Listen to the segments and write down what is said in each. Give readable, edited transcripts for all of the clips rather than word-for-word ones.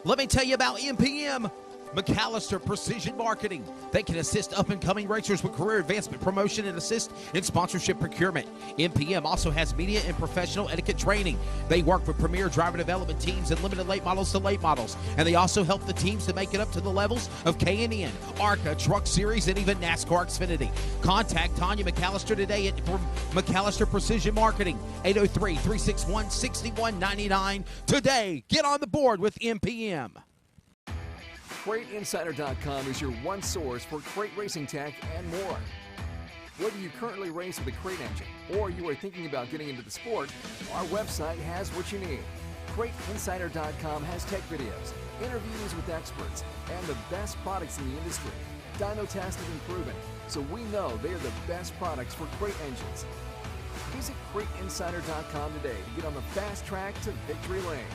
Let me tell you about MPM. McAllister Precision Marketing. They can assist up-and-coming racers with career advancement, promotion, and assist in sponsorship procurement. MPM also has media and professional etiquette training. They work with premier driver development teams and limited late models to late models. And they also help the teams to make it up to the levels of K&N, ARCA, Truck Series, and even NASCAR Xfinity. Contact Tanya McAllister today at McAllister Precision Marketing, 803-361-6199. Today, get on the board with MPM. CrateInsider.com is your one source for crate racing tech and more. Whether you currently race with a crate engine or you are thinking about getting into the sport, our website has what you need. CrateInsider.com has tech videos, interviews with experts, and the best products in the industry. Dyno tested and proven, so we know they are the best products for crate engines. Visit CrateInsider.com today to get on the fast track to victory lane.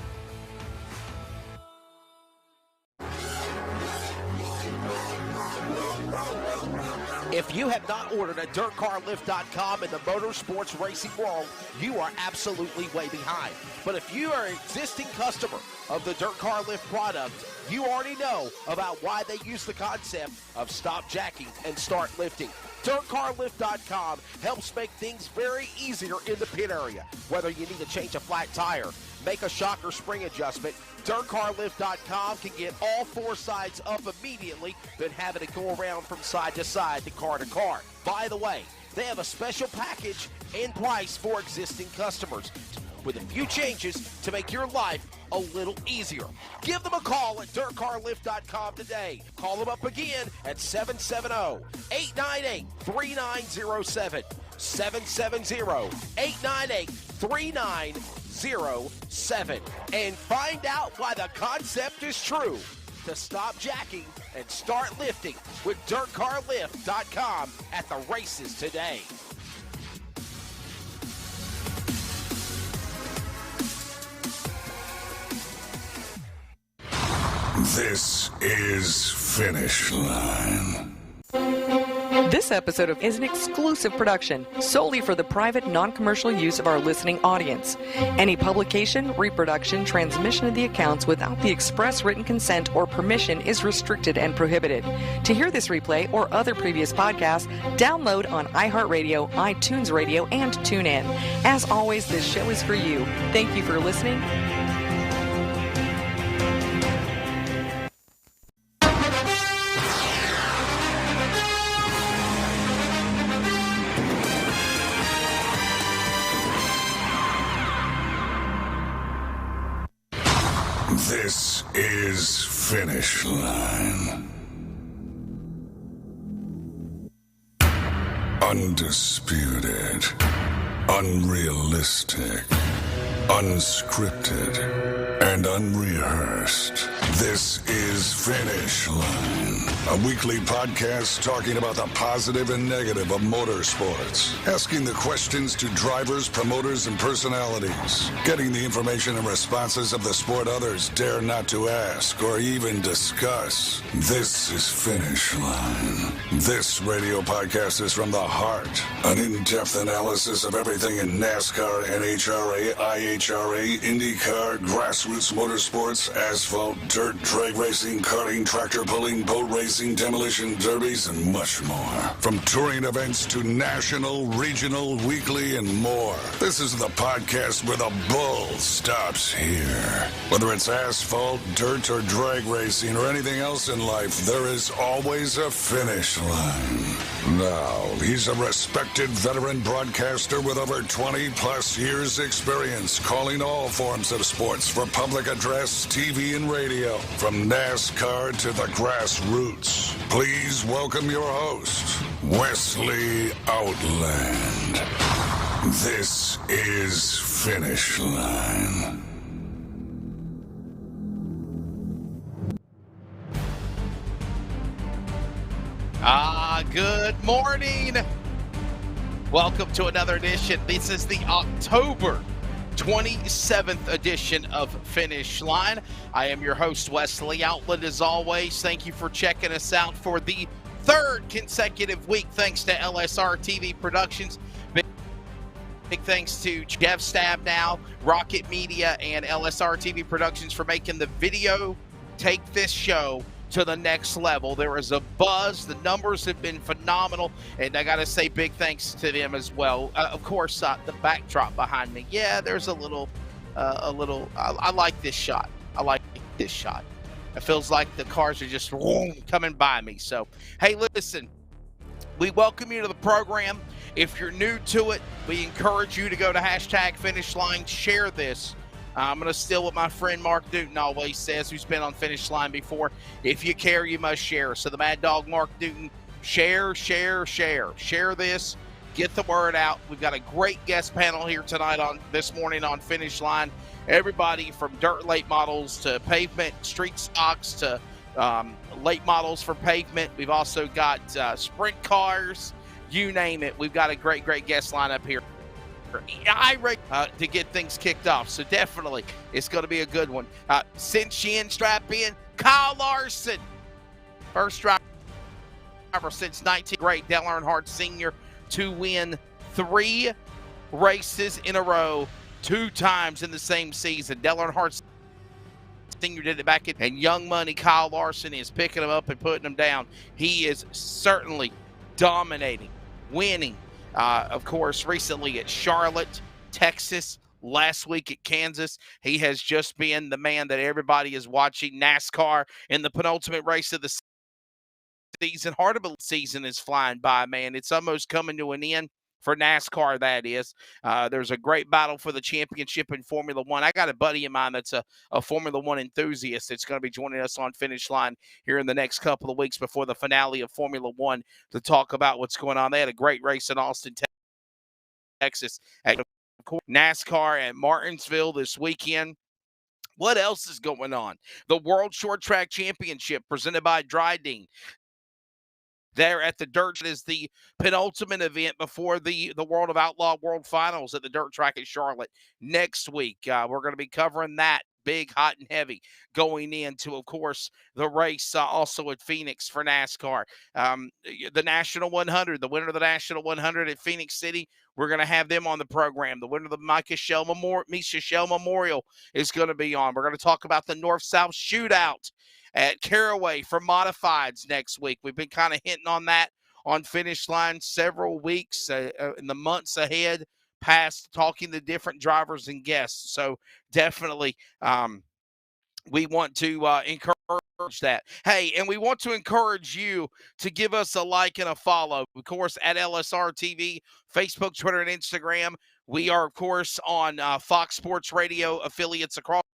If you have not ordered at DirtCarLift.com in the motorsports racing world, you are absolutely way behind. But if you are an existing customer of the Dirt Car Lift product, you already know about why they use the concept of stop jacking and start lifting. DirtCarLift.com helps make things very easier in the pit area. Whether you need to change a flat tire, make a shock or spring adjustment, DirtCarLift.com can get all four sides up immediately, then having to go around from side to side to car to car. By the way, they have a special package and price for existing customers with a few changes to make your life a little easier. Give them a call at DirtCarLift.com today. Call them up again at 770-898-3907. 770-898-3907. And find out why the concept is true to stop jacking and start lifting with DirtCarLift.com at the races today. This is Finish Line. This episode is an exclusive production solely for the private, non-commercial use of our listening audience. Any publication, reproduction, transmission of the accounts without the express written consent or permission is restricted and prohibited. To hear this replay or other previous podcasts, download on iHeartRadio, iTunes Radio, and TuneIn. As always, this show is for you. Thank you for listening. This is Finish Line. Undisputed, unrealistic, unscripted, and unrehearsed. This is Finish Line, a weekly podcast talking about the positive and negative of motorsports, asking the questions to drivers, promoters, and personalities, getting the information and responses of the sport others dare not to ask or even discuss. This is Finish Line. This radio podcast is from the heart, an in-depth analysis of everything in NASCAR, NHRA, IHRA, IndyCar, grassroots motorsports, asphalt, dirt, drag racing, karting, tractor pulling, boat racing, demolition derbies, and much more. From touring events to national, regional, weekly, and more. This is the podcast where the bull stops here. Whether it's asphalt, dirt, or drag racing, or anything else in life, there is always a finish line. Now, he's a respected veteran broadcaster with over 20-plus years experience calling all forms of sports for public address, TV, and radio, from NASCAR to the grassroots. Please welcome your host, Wesley Outland. This is Finish Line. Good morning. Welcome to another edition. This is the October 27th edition of Finish Line. I am your host, Wesley Outland, as always. Thank you for checking us out for the third consecutive week, thanks to LSRTV Productions. Big thanks to Jeff Stab now, Rocket Media, and LSRTV Productions for making the video take this show to the next level. There is a buzz. The numbers have been phenomenal, and I got to say big thanks to them as well. Of course, the backdrop behind me. Yeah, there's a little. I like this shot. I like this shot. It feels like the cars are just coming by me. So, hey, listen, we welcome you to the program. If you're new to it, we encourage you to go to #FinishLine, share this. I'm going to steal what my friend Mark Newton always says, who's been on Finish Line before. If you care, you must share. So the Mad Dog Mark Newton, share. Share this. Get the word out. We've got a great guest panel here this morning on Finish Line. Everybody from dirt late models to pavement, street stocks to late models for pavement. We've also got sprint cars, you name it. We've got a great guest lineup here to get things kicked off. So definitely it's going to be a good one. Strap in, Kyle Larson. First driver since 19. Great Dale Earnhardt Sr. to win 3 races in a row 2 times in the same season. Dale Earnhardt Sr. did it back in, and Young Money Kyle Larson is picking him up and putting him down. He is certainly dominating, winning. Of course, recently at Charlotte, Texas, last week at Kansas. He has just been the man that everybody is watching. NASCAR in the penultimate race of the season. Hard to believe the season is flying by, man. It's almost coming to an end for NASCAR, that is. There's a great battle for the championship in Formula One. I got a buddy of mine that's a Formula One enthusiast that's going to be joining us on Finish Line here in the next couple of weeks before the finale of Formula One to talk about what's going on. They had a great race in Austin, Texas. At NASCAR at Martinsville this weekend. What else is going on? The World Short Track Championship presented by Dryden. There at the Dirt is the penultimate event before the World of Outlaw World Finals at the Dirt Track at Charlotte next week. We're going to be covering that big, hot, and heavy going into, of course, the race also at Phoenix for NASCAR. The National 100, the winner of the National 100 at Phoenix City, we're going to have them on the program. The winner of the Misha Shell Memorial is going to be on. We're going to talk about the North-South Shootout at Caraway for modifieds next week. We've been kind of hinting on that on Finish Line several weeks in the months ahead, past talking to different drivers and guests. So definitely we want to encourage that. Hey, and we want to encourage you to give us a like and a follow. Of course, at LSRTV, Facebook, Twitter, and Instagram. We are, of course, on Fox Sports Radio affiliates across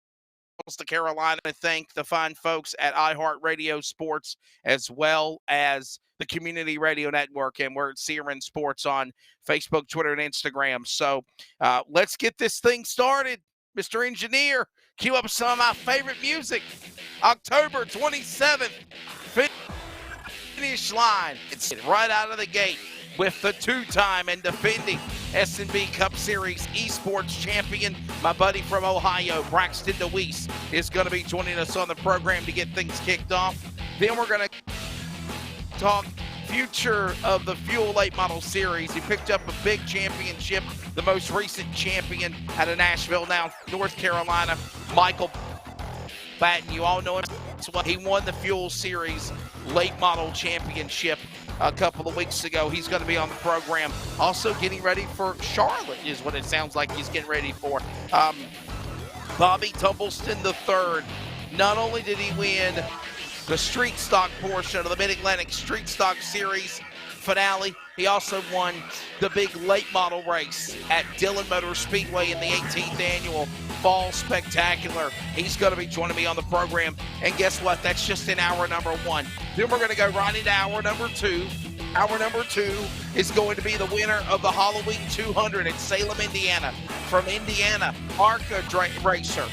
the Carolina. Thank the fine folks at iHeartRadio Sports as well as the Community Radio Network, and we're at CRN Sports on Facebook, Twitter, and Instagram. So let's get this thing started. Mr. Engineer, cue up some of my favorite music. October 27th, Finish Line. It's right out of the gate with the 2-time and defending S&B Cup Series Esports champion, my buddy from Ohio, Braxton DeWeese, is going to be joining us on the program to get things kicked off. Then we're going to talk future of the Fuel Late Model Series. He picked up a big championship, the most recent champion out of Nashville, now North Carolina, Michael Batten. You all know him. He won the Fuel Series Late Model Championship a couple of weeks ago. He's going to be on the program. Also getting ready for Charlotte is what it sounds like he's getting ready for. Bobby Tumbleston III. Not only did he win the street stock portion of the Mid-Atlantic Street Stock Series finale, he also won the big late model race at Dillon Motor Speedway in the 18th annual Fall Spectacular. He's going to be joining me on the program. And guess what? That's just in hour number 1. Then we're going to go right into hour number 2. Hour number 2 is going to be the winner of the Halloween 200 in Salem, Indiana. From Indiana, ARCA racer,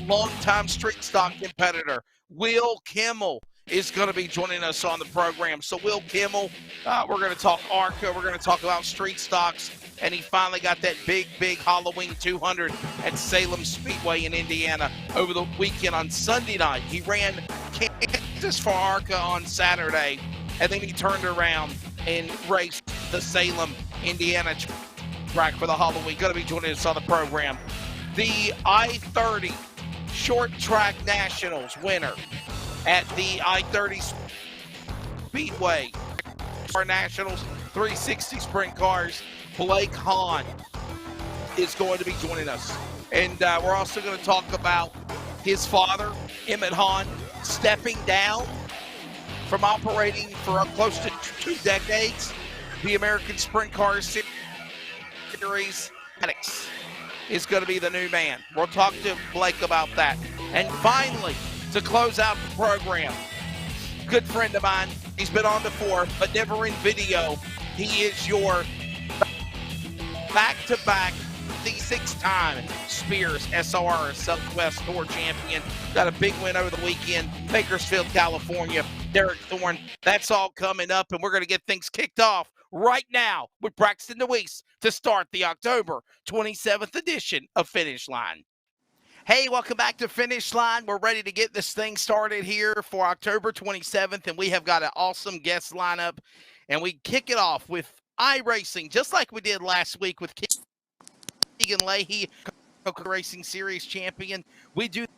longtime street stock competitor, Will Kimmel is going to be joining us on the program. So Will Kimmel, we're going to talk ARCA, we're going to talk about street stocks, and he finally got that big Halloween 200 at Salem Speedway in Indiana over the weekend on Sunday night. He ran Kansas for ARCA on Saturday, and then he turned around and raced the Salem, Indiana track for the Halloween. Going to be joining us on the program. The I-30 Short Track Nationals winner at the I-30 Speedway. Our Nationals 360 Sprint Cars, Blake Hahn is going to be joining us. And we're also going to talk about his father, Emmett Hahn, stepping down from operating for close to 2 decades. The American Sprint Cars Series is going to be the new man. We'll talk to Blake about that. And finally, to close out the program, good friend of mine. He's been on before, but never in video. He is your back-to-back, the 6-time Spears SR Southwest Tour champion. Got a big win over the weekend, Bakersfield, California. Derek Thorne. That's all coming up, and we're going to get things kicked off right now with Braxton DeWeese to start the October 27th edition of Finish Line. Hey, welcome back to Finish Line. We're ready to get this thing started here for October 27th, and we have got an awesome guest lineup. And we kick it off with iRacing, just like we did last week with Keegan Leahy, Coca Racing Series champion. We do the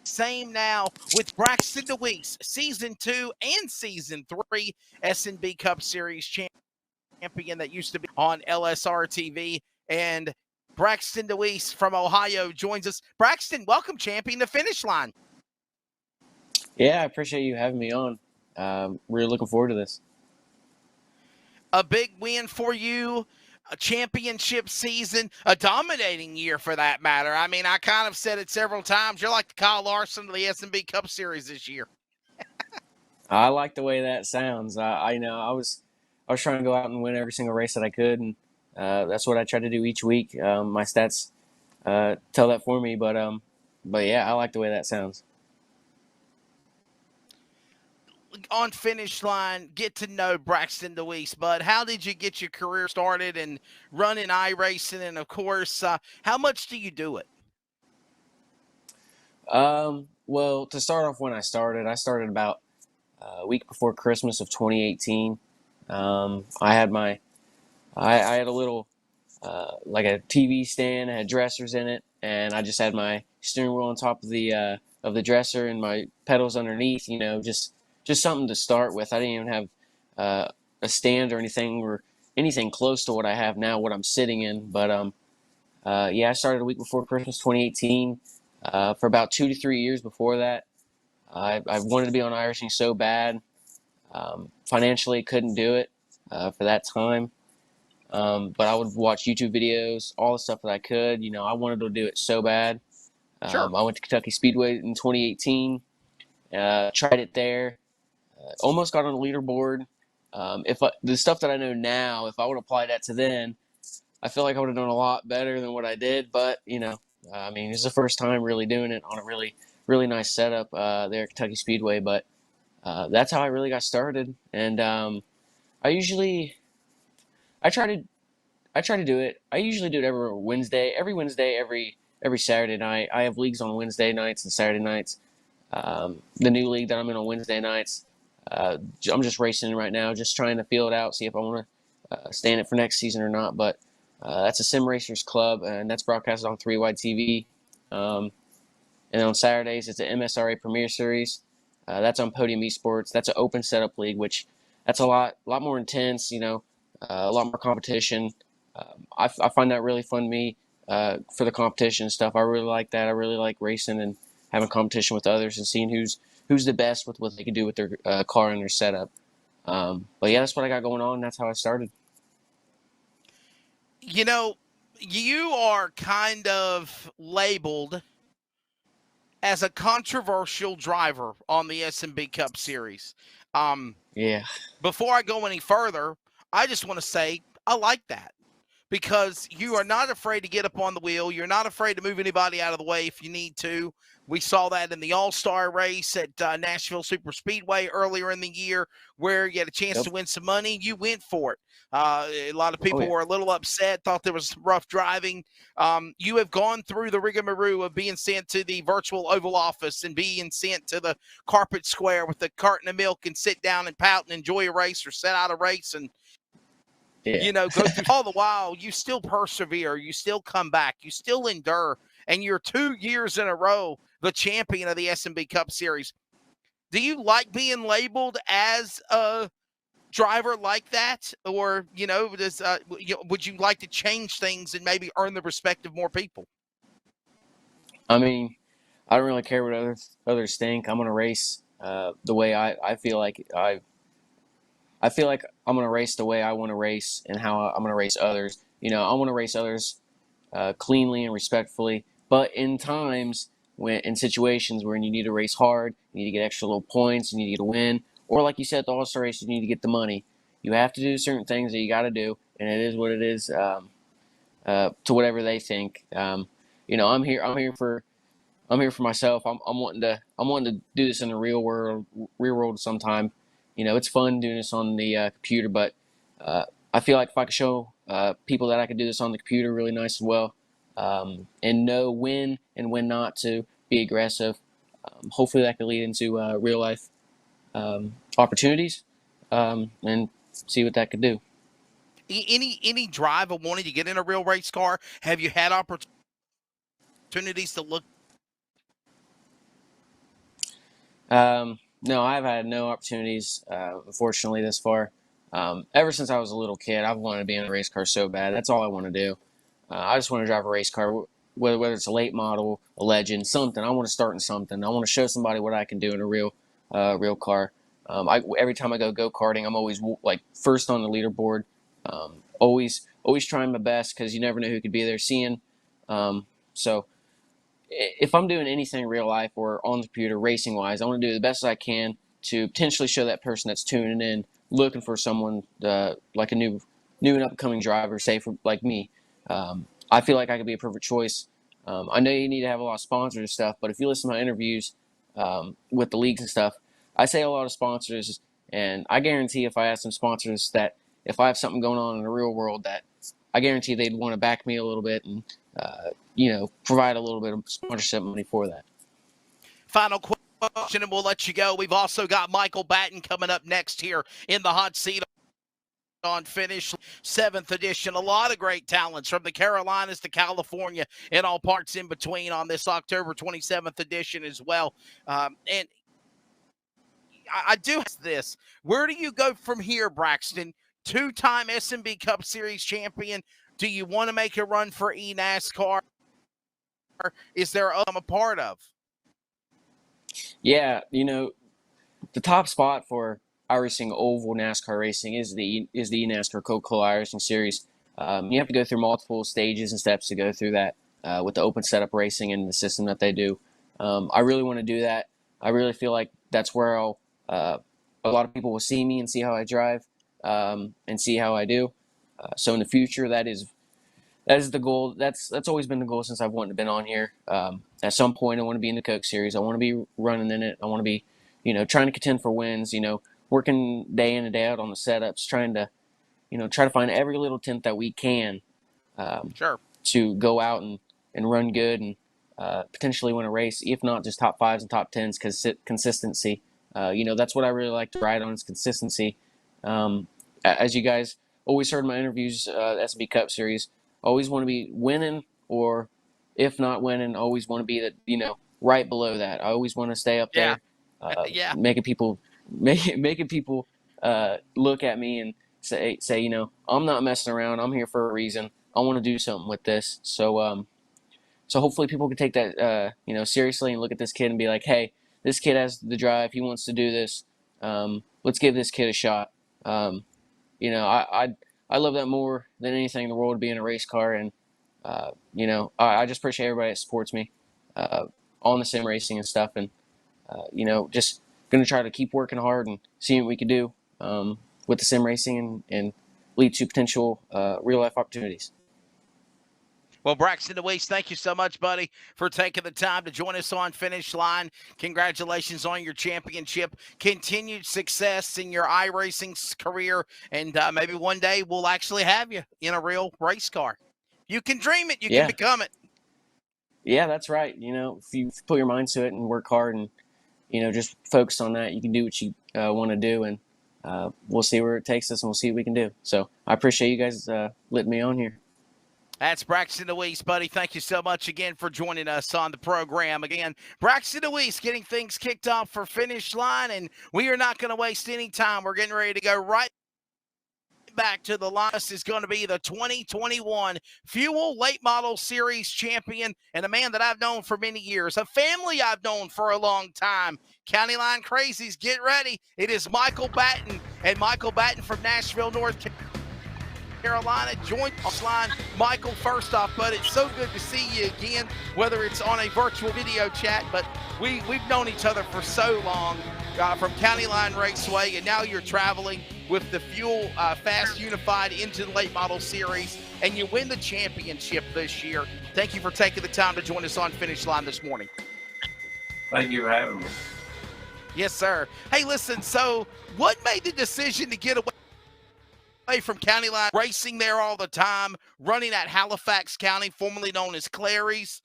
same now with Braxton DeWeese, Season 2 and Season 3 S&B Cup Series champion that used to be on LSRTV. And Braxton DeWeese from Ohio joins us. Braxton, welcome, champion, to Finish Line. Yeah, I appreciate you having me on. Really looking forward to this. A big win for you, a championship season, a dominating year for that matter. I mean, I kind of said it several times. You're like the Kyle Larson of the S&B Cup Series this year. I like the way that sounds. I was trying to go out and win every single race that I could, and that's what I try to do each week. My stats tell that for me, but yeah, I like the way that sounds. On Finish Line, get to know Braxton DeWeese, bud. How did you get your career started and running iRacing? And, of course, how much do you do it? Well, to start off when I started about a week before Christmas of 2018. I had a little like a TV stand. I had dressers in it, and I just had my steering wheel on top of the dresser and my pedals underneath. You know, just something to start with. I didn't even have a stand or anything close to what I have now, what I'm sitting in. But yeah, I started a week before Christmas 2018. For about 2 to 3 years before that, I wanted to be on iRacing so bad. Financially, couldn't do it for that time. But I would watch YouTube videos, all the stuff that I could. You know, I wanted to do it so bad. Sure. I went to Kentucky Speedway in 2018, tried it there, almost got on the leaderboard. The stuff that I know now, if I would apply that to then, I feel like I would have done a lot better than what I did. But, you know, I mean, it's the first time really doing it on a really, really nice setup there at Kentucky Speedway. But that's how I really got started. And I try to do it. I usually do it every Wednesday, every Saturday night. I have leagues on Wednesday nights and Saturday nights. The new league that I'm in on Wednesday nights, I'm just racing right now, just trying to feel it out, see if I want to stay in it for next season or not. But that's a Sim Racers Club, and that's broadcasted on 3 Wide TV. And then on Saturdays, it's the MSRA Premier Series. That's on Podium Esports. That's an open setup league, which that's a lot more intense, you know, a lot more competition. I find that really fun to me for the competition and stuff. I really like that. I really like racing and having competition with others and seeing who's the best with what they can do with their car and their setup. But yeah, that's what I got going on. That's how I started. You know, you are kind of labeled as a controversial driver on the S&B Cup Series. Yeah. Before I go any further, I just want to say I like that because you are not afraid to get up on the wheel. You're not afraid to move anybody out of the way if you need to. We saw that in the All-Star race at Nashville Super Speedway earlier in the year where you had a chance to win some money. You went for it. A lot of people were a little upset, thought there was rough driving. You have gone through the rigmarole of being sent to the virtual Oval Office and being sent to the carpet square with a carton of milk and sit down and pout and enjoy a race or set out a race and, you know, go through all the while. You still persevere. You still come back. You still endure. and you're 2 years in a row the champion of the S&B Cup Series. Do you like being labeled as a driver like that, or would you like to change things and maybe earn the respect of more people? I mean, I don't really care what others think. I'm gonna race the way I feel like I feel like I'm gonna race the way I want to race and how I'm gonna race others. I want to race others cleanly and respectfully, but in situations where you need to race hard, you need to get extra little points, you need to get a win, or like you said, the All-Star race, you need to get the money. You have to do certain things that you got to do, and it is what it is. To whatever they think. I'm here for myself. I'm wanting to do this in the real world sometime. It's fun doing this on the computer, but I feel like if I could show people that I could do this on the computer really nice as well, and know when and when not to be aggressive, hopefully that could lead into real life opportunities, and see what that could do. Any drive of wanting to get in a real race car? Have you had opportunities to look? No, I've had no opportunities, unfortunately, this far. Ever since I was a little kid, I've wanted to be in a race car so bad. That's all I want to do. I just want to drive a race car, whether it's a late model, a legend, something. I want to start in something. I want to show somebody what I can do in a real car. Every time I go karting, I'm always first on the leaderboard. Always trying my best because you never know who could be there seeing. So if I'm doing anything in real life or on the computer racing wise, I want to do the best I can to potentially show that person that's tuning in, looking for someone like a new and upcoming driver, say like me. I feel like I could be a perfect choice. I know you need to have a lot of sponsors and stuff, but if you listen to my interviews with the leagues and stuff, I say a lot of sponsors, and I guarantee if I ask some sponsors that if I have something going on in the real world, that I guarantee they'd want to back me a little bit and provide a little bit of sponsorship money for that. Final question, and we'll let you go. We've also got Michael Batten coming up next here in the hot seat on Finish 7th edition. A lot of great talents from the Carolinas to California and all parts in between on this October 27th edition as well. And I do ask this. Where do you go from here, Braxton? Two-time S&B Cup Series champion. Do you want to make a run for eNASCAR? Is there I'm a part of? Yeah, the top spot for iRacing oval NASCAR racing is the eNASCAR Coca-Cola iRacing Series. You have to go through multiple stages and steps to go through that with the open setup racing and the system that they do. I really want to do that. I really feel like that's where a lot of people will see me and see how I drive and see how I do. So in the future, that is the goal. That's always been the goal since I've wanted to been on here. At some point, I want to be in the Coke Series. I want to be running in it. I want to be, trying to contend for wins. Working day in and day out on the setups, trying to find every little tint that we can. Sure. To go out and run good and potentially win a race, if not just top 5s and top 10s, because consistency. That's what I really like to ride on, is consistency. As you guys always heard in my interviews, S&B Cup Series, always want to be winning, or if not winning, always want to be right below that. I always want to stay up there, making people look at me and say, I'm not messing around. I'm here for a reason. I want to do something with this. So hopefully people can take that seriously and look at this kid and be like, hey, this kid has the drive. He wants to do this. Let's give this kid a shot. I love that more than anything in the world, to be in a race car. And, I just appreciate everybody that supports me on the sim racing and stuff. And, just going to try to keep working hard and seeing what we can do with the sim racing and lead to potential real life opportunities. Well, Braxton DeWeese, thank you so much, buddy, for taking the time to join us on Finish Line. Congratulations on your championship. Continued success in your iRacing career, and maybe one day we'll actually have you in a real race car. You can dream it. You can become it. Yeah, that's right. If you put your mind to it and work hard and, just focus on that, you can do what you want to do, and we'll see where it takes us, and we'll see what we can do. So I appreciate you guys letting me on here. That's Braxton Deweese, buddy. Thank you so much again for joining us on the program. Again, Braxton Deweese getting things kicked off for Finish Line, and we are not going to waste any time. We're getting ready to go right back to the line. This is going to be the 2021 Fuel Late Model Series champion, and a man that I've known for many years, a family I've known for a long time. County Line Crazies, get ready. It is Michael Batten, and Michael Batten from Nashville, North Carolina joined us line. Michael, first off, bud, it's so good to see you again, whether it's on a virtual video chat, but we've known each other for so long from County Line Raceway, and now you're traveling with the Fuel Fast Unified Engine Late Model Series, and you win the championship this year. Thank you for taking the time to join us on Finish Line this morning. Thank you for having me. Yes, sir. Hey, listen, so what made the decision to get away from County Line, racing there all the time, running at Halifax County, formerly known as Clary's,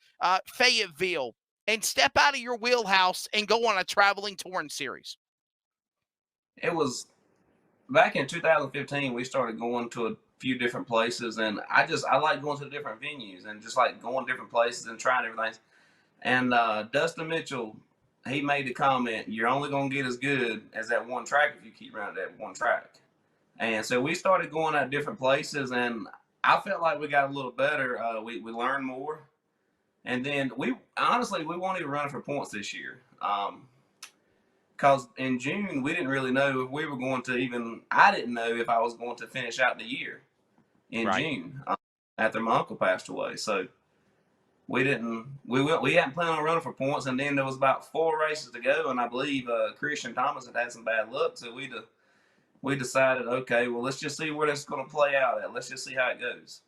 Fayetteville, and step out of your wheelhouse and go on a traveling touring series? It was back in 2015, we started going to a few different places, and I like going to different venues and just like going different places and trying everything. And Dustin Mitchell, he made the comment, you're only going to get as good as that one track if you keep running that one track. And so we started going at different places, and I felt like we got a little better. We learned more. And then we wanted to run for points this year. Because in June, we didn't really know if we were going to I didn't know if I was going to finish out the year in June after my uncle passed away. So we hadn't planned on running for points. And then there was about 4 races to go. And I believe Christian Thomas had some bad luck. So we decided, okay, well, let's just see where this is going to play out at. Let's just see how it goes.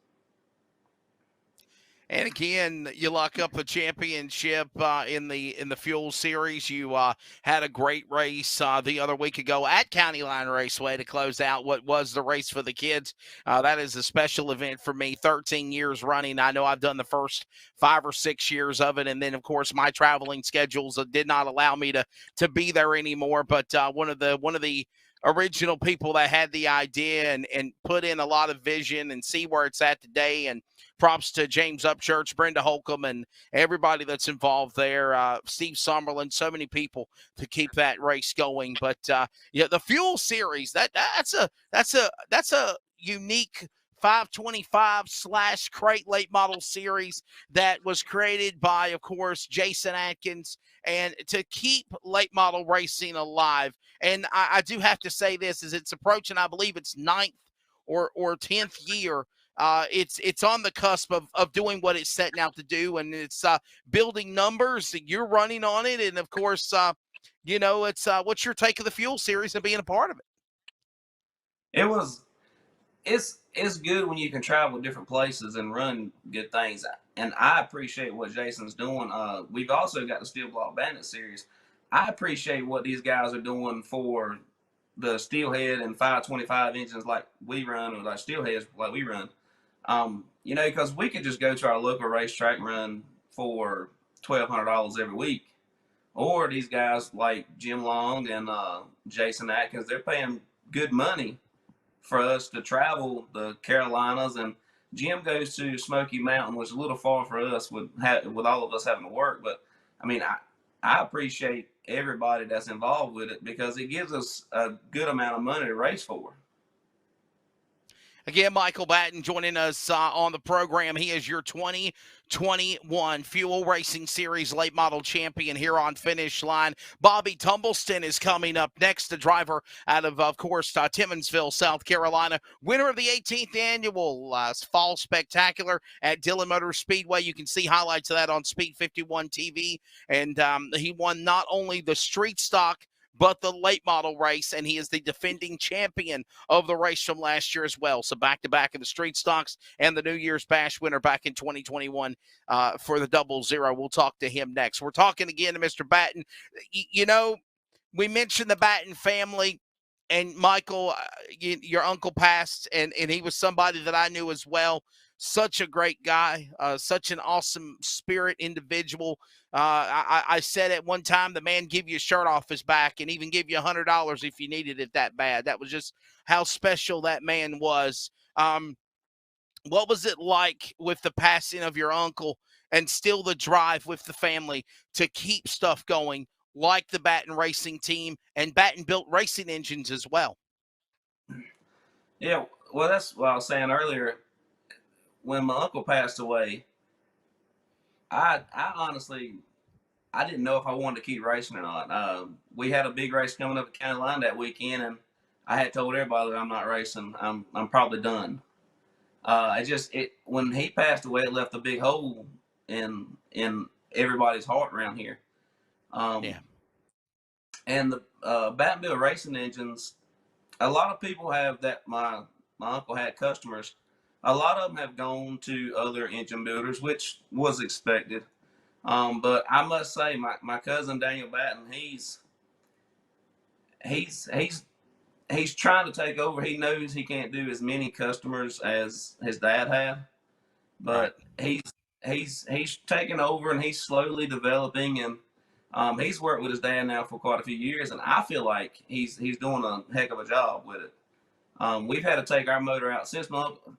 And again, you lock up a championship in the Fuel Series. You had a great race the other week ago at County Line Raceway to close out what was the race for the kids. That is a special event for me, 13 years running. I know I've done the first 5 or 6 years of it, and then, of course, my traveling schedules did not allow me to be there anymore. But one of the original people that had the idea and put in a lot of vision and see where it's at today. And props to James Upchurch, Brenda Holcomb, and everybody that's involved there, Steve Summerlin, so many people to keep that race going. But the Fuel Series, that's a unique 525 / crate late model series that was created by, of course, Jason Atkins, and to keep late model racing alive. And I do have to say this, as it's approaching, I believe it's 9th or 10th year. It's on the cusp of doing what it's setting out to do, and it's building numbers. You're running on it, and of course, it's what's your take of the Fuel Series and being a part of it? It's good when you can travel different places and run good things, and I appreciate what Jason's doing. We've also got the Steel Block Bandit Series. I appreciate what these guys are doing for the steelhead and 525 engines like we run, or like steelheads like we run. Because we could just go to our local racetrack and run for $1,200 every week. Or these guys like Jim Long and Jason Atkins, they're paying good money for us to travel the Carolinas. And Jim goes to Smoky Mountain, which is a little far for us with all of us having to work. But, I appreciate everybody that's involved with it because it gives us a good amount of money to race for. Again, Michael Batten joining us on the program. He is your 2021 Fuel Racing Series late model champion here on Finish Line. Bobby Tumbleston is coming up next, the driver out of course, Timmonsville, South Carolina. Winner of the 18th annual Fall Spectacular at Dillon Motor Speedway. You can see highlights of that on Speed 51 TV. And he won not only the street stock, but the late model race, and he is the defending champion of the race from last year as well. So back-to-back in the street stocks and the New Year's Bash winner back in 2021 for the 00. We'll talk to him next. We're talking again to Mr. Batten. We mentioned the Batten family, and Michael, your uncle passed, and he was somebody that I knew as well. Such a great guy, such an awesome spirit individual. I said at one time, the man give you a shirt off his back and even give you $100 if you needed it that bad. That was just how special that man was. what was it like with the passing of your uncle and still the drive with the family to keep stuff going like the Baton Racing team and Baton built racing engines as well? Yeah, well, that's what I was saying earlier. When my uncle passed away, I honestly I didn't know if I wanted to keep racing or not. We had a big race coming up at County Line that weekend, and I had told everybody that I'm not racing. I'm probably done. It when he passed away, it left a big hole in everybody's heart around here. Yeah. And the Batmobile racing engines, a lot of people have that. My uncle had customers. A lot of them have gone to other engine builders, which was expected. But I must say, my cousin Daniel Batten, he's he's trying to take over. He knows he can't do as many customers as his dad had, Right. but he's taking over and he's slowly developing, and he's worked with his dad now for quite a few years, and I feel like he's doing a heck of a job with it. We've had to take our motor out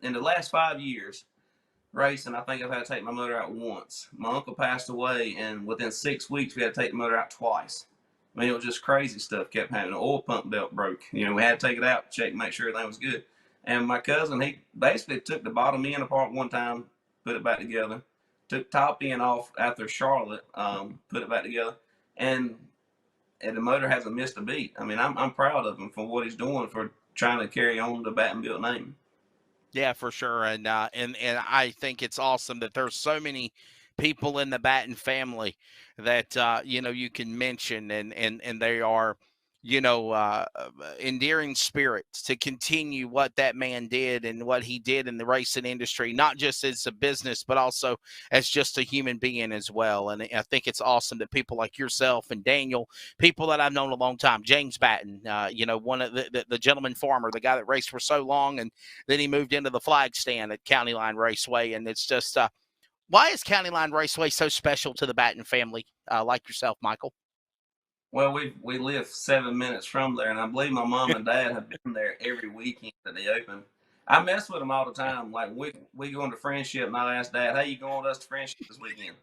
in the last 5 years racing. I think I've had to take my motor out once. My uncle passed away, and within 6 weeks we had to take the motor out twice. I mean, it was just crazy stuff kept happening. The oil pump belt broke. We had to take it out, check, make sure everything was good. And my cousin, he basically took the bottom end apart one time, put it back together. Took top end off after Charlotte, put it back together, and the motor hasn't missed a beat. I mean, I'm proud of him for what he's doing for trying to carry on the Baton Built name. Yeah, for sure. And I think it's awesome that there's so many people in the Batten family that you can mention, and they are endearing spirits to continue what that man did and what he did in the racing industry, not just as a business, but also as just a human being as well. And I think it's awesome that people like yourself and Daniel, people that I've known a long time, James Batten, one of the gentleman farmer, the guy that raced for so long, and then he moved into the flag stand at County Line Raceway. And it's just, why is County Line Raceway so special to the Batten family, like yourself, Michael? Well, we live 7 minutes from there, and I believe my mom and dad have been there every weekend that they open. I mess with them all the time. Like we go into Friendship, and I ask Dad, "Hey, you going with us to Friendship this weekend?"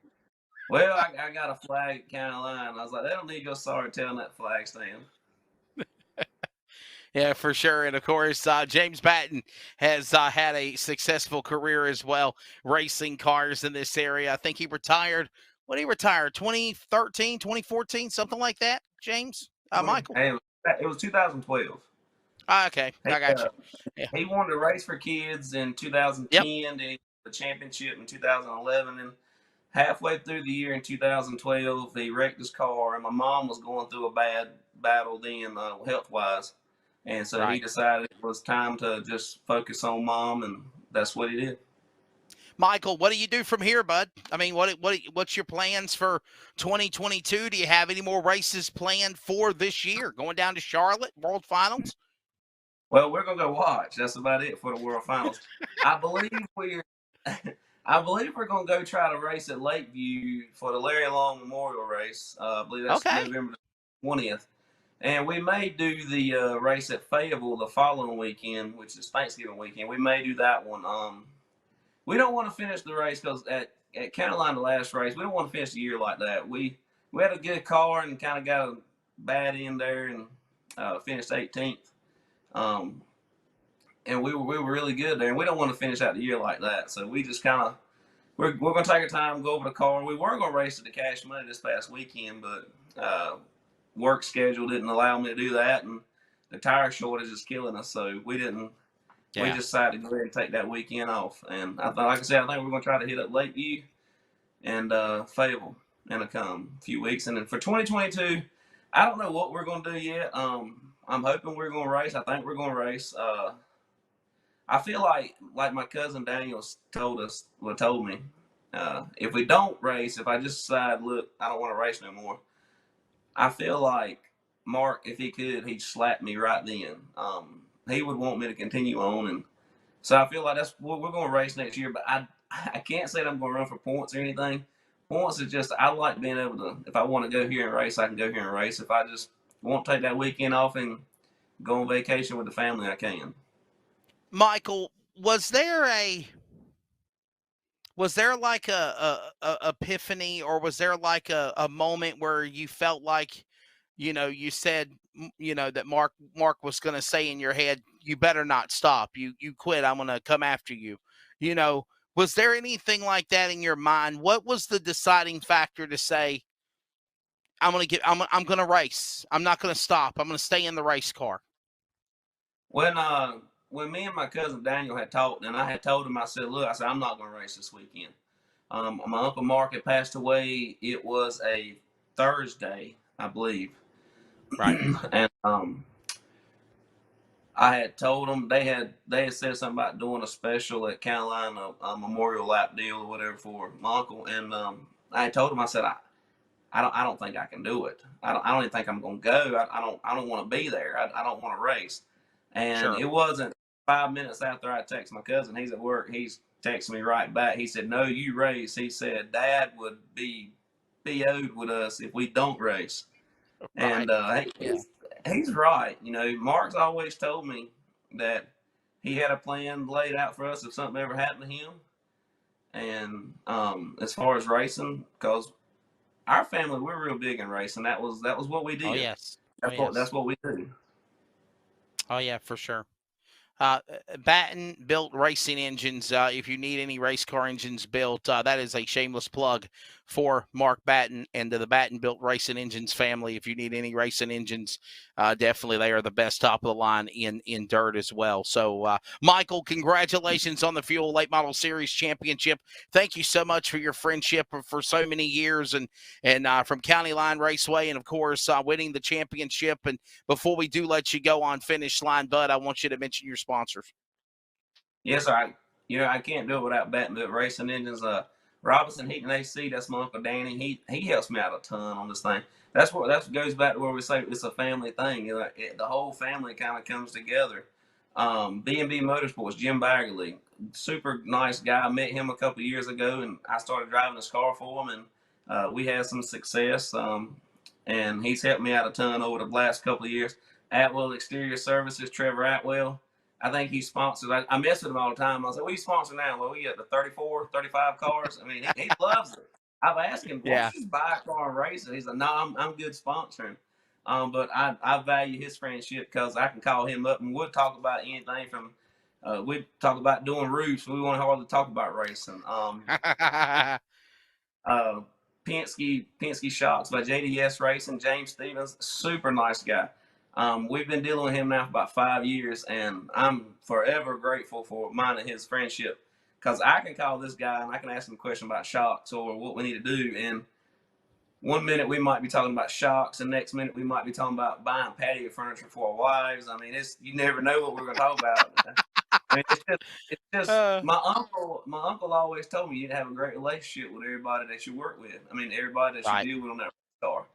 Well, I got a flag at County Line. I was like, "They don't need your sorry telling that flag stand." Yeah, for sure. And of course, James Batten has had a successful career as well, racing cars in this area. I think he retired. When he retired, 2013, 2014, something like that, James? Michael? Hey, it was 2012. Okay, I got you. Yeah. He wanted to race for kids in 2010, Yep. then the championship in 2011, and halfway through the year in 2012, he wrecked his car, and my mom was going through a bad battle then, health-wise, and so he decided it was time to just focus on mom, and that's what he did. Michael, what do you do from here, bud? I mean, what's your plans for 2022? Do you have any more races planned for this year? Going down to Charlotte, World Finals? Well, we're gonna go watch. That's about it for the World Finals. I believe we're gonna go try to race at Lakeview for the Larry Long Memorial Race. I believe that's November 20th. And we may do the race at Fayetteville the following weekend, which is Thanksgiving weekend. We may do that one. We don't want to finish the race because at County Line, the last race, we don't want to finish the year like that. We had a good car and kind of got a bad end there and finished 18th. And we were really good there, and we don't want to finish out the year like that. So we just kind of we're going to take our time, go over the car. We were going to race at the Cash Money this past weekend, but work schedule didn't allow me to do that, and the tire shortage is killing us. So we didn't. Yeah. We decided to go ahead and take that weekend off. And I think we're going to try to hit up Lakeview and Fayetteville in a few weeks. And then for 2022, I don't know what we're going to do yet. I'm hoping we're going to race. I think we're going to race. I feel like my cousin Daniel told me, if we don't race, if I just decide, look, I don't want to race no more, I feel like Mark, if he could, he'd slap me right then. He would want me to continue on, and so I feel like that's what we're going to race next year. But I can't say that I'm going to run for points or anything. Points is just, I like being able to, if I want to go here and race, I can go here and race. If I just want to take that weekend off and go on vacation with the family, I can. Michael, was there a Was there like a epiphany, or was there like a moment where you felt like, you said, that Mark was going to say in your head, you better not stop. You quit. I'm going to come after you. You know, was there anything like that in your mind? What was the deciding factor to say, I'm going to race. I'm not going to stop. I'm going to stay in the race car. When me and my cousin Daniel had talked, and I had told him, I said, look, I said, I'm not going to race this weekend. My Uncle Mark had passed away. It was a Thursday, I believe. Right. And I had told them they had said something about doing a special at Carolina, a memorial lap deal or whatever for my uncle. And I had told him, I said, I don't think I can do it. I don't even think I'm going to go. I don't want to be there. I don't want to race. And Sure. it wasn't 5 minutes after I texted my cousin. He's at work. He's texting me right back. He said, no, you race. He said, Dad would be PO'd with us if we don't race. Right. And he's right. Mark's always told me that he had a plan laid out for us if something ever happened to him. And as far as racing, because our family, we're real big in racing. That was what we did. Oh, yes. That's what we do. Oh, yeah, for sure. Batten built racing engines. If you need any race car engines built, that is a shameless plug for Mark Batten and the Batten built racing engines family. If you need any racing engines, definitely they are the best top of the line in dirt as well. So, Michael, congratulations on the Fuel Late Model Series Championship. Thank you so much for your friendship for so many years, and from County Line Raceway, and of course winning the championship. And before we do let you go on finish line, Bud, I want you to mention your sponsors. Yes, sir. I can't do it without Batten Built Racing Engines. Robinson Heating AC, that's my Uncle Danny. He helps me out a ton on this thing. That goes back to where we say it's a family thing. The whole family kind of comes together. B&B Motorsports, Jim Baggerly, super nice guy. I met him a couple of years ago, and I started driving his car for him, and we had some success. And he's helped me out a ton over the last couple of years. Atwell Exterior Services, Trevor Atwell. I think he sponsors. I mess with him all the time. I was like, what are you sponsoring now? Well, we got the 34, 35 cars. I mean, he loves it. I've asked him, why don't you just buy a car and race it? He's like, no, I'm good sponsoring. But I value his friendship because I can call him up and we'll talk about anything from, we talk about doing roofs. We won't hardly talk about racing. Penske Shocks by JDS Racing, James Stevens, super nice guy. We've been dealing with him now for about 5 years, and I'm forever grateful for mine and his friendship because I can call this guy and I can ask him a question about shocks or what we need to do. And 1 minute we might be talking about shocks, and next minute we might be talking about buying patio furniture for our wives. I mean, you never know what we're going to talk about. I mean, it's just my uncle always told me you'd have a great relationship with everybody that you work with. I mean, everybody that you deal with on that car.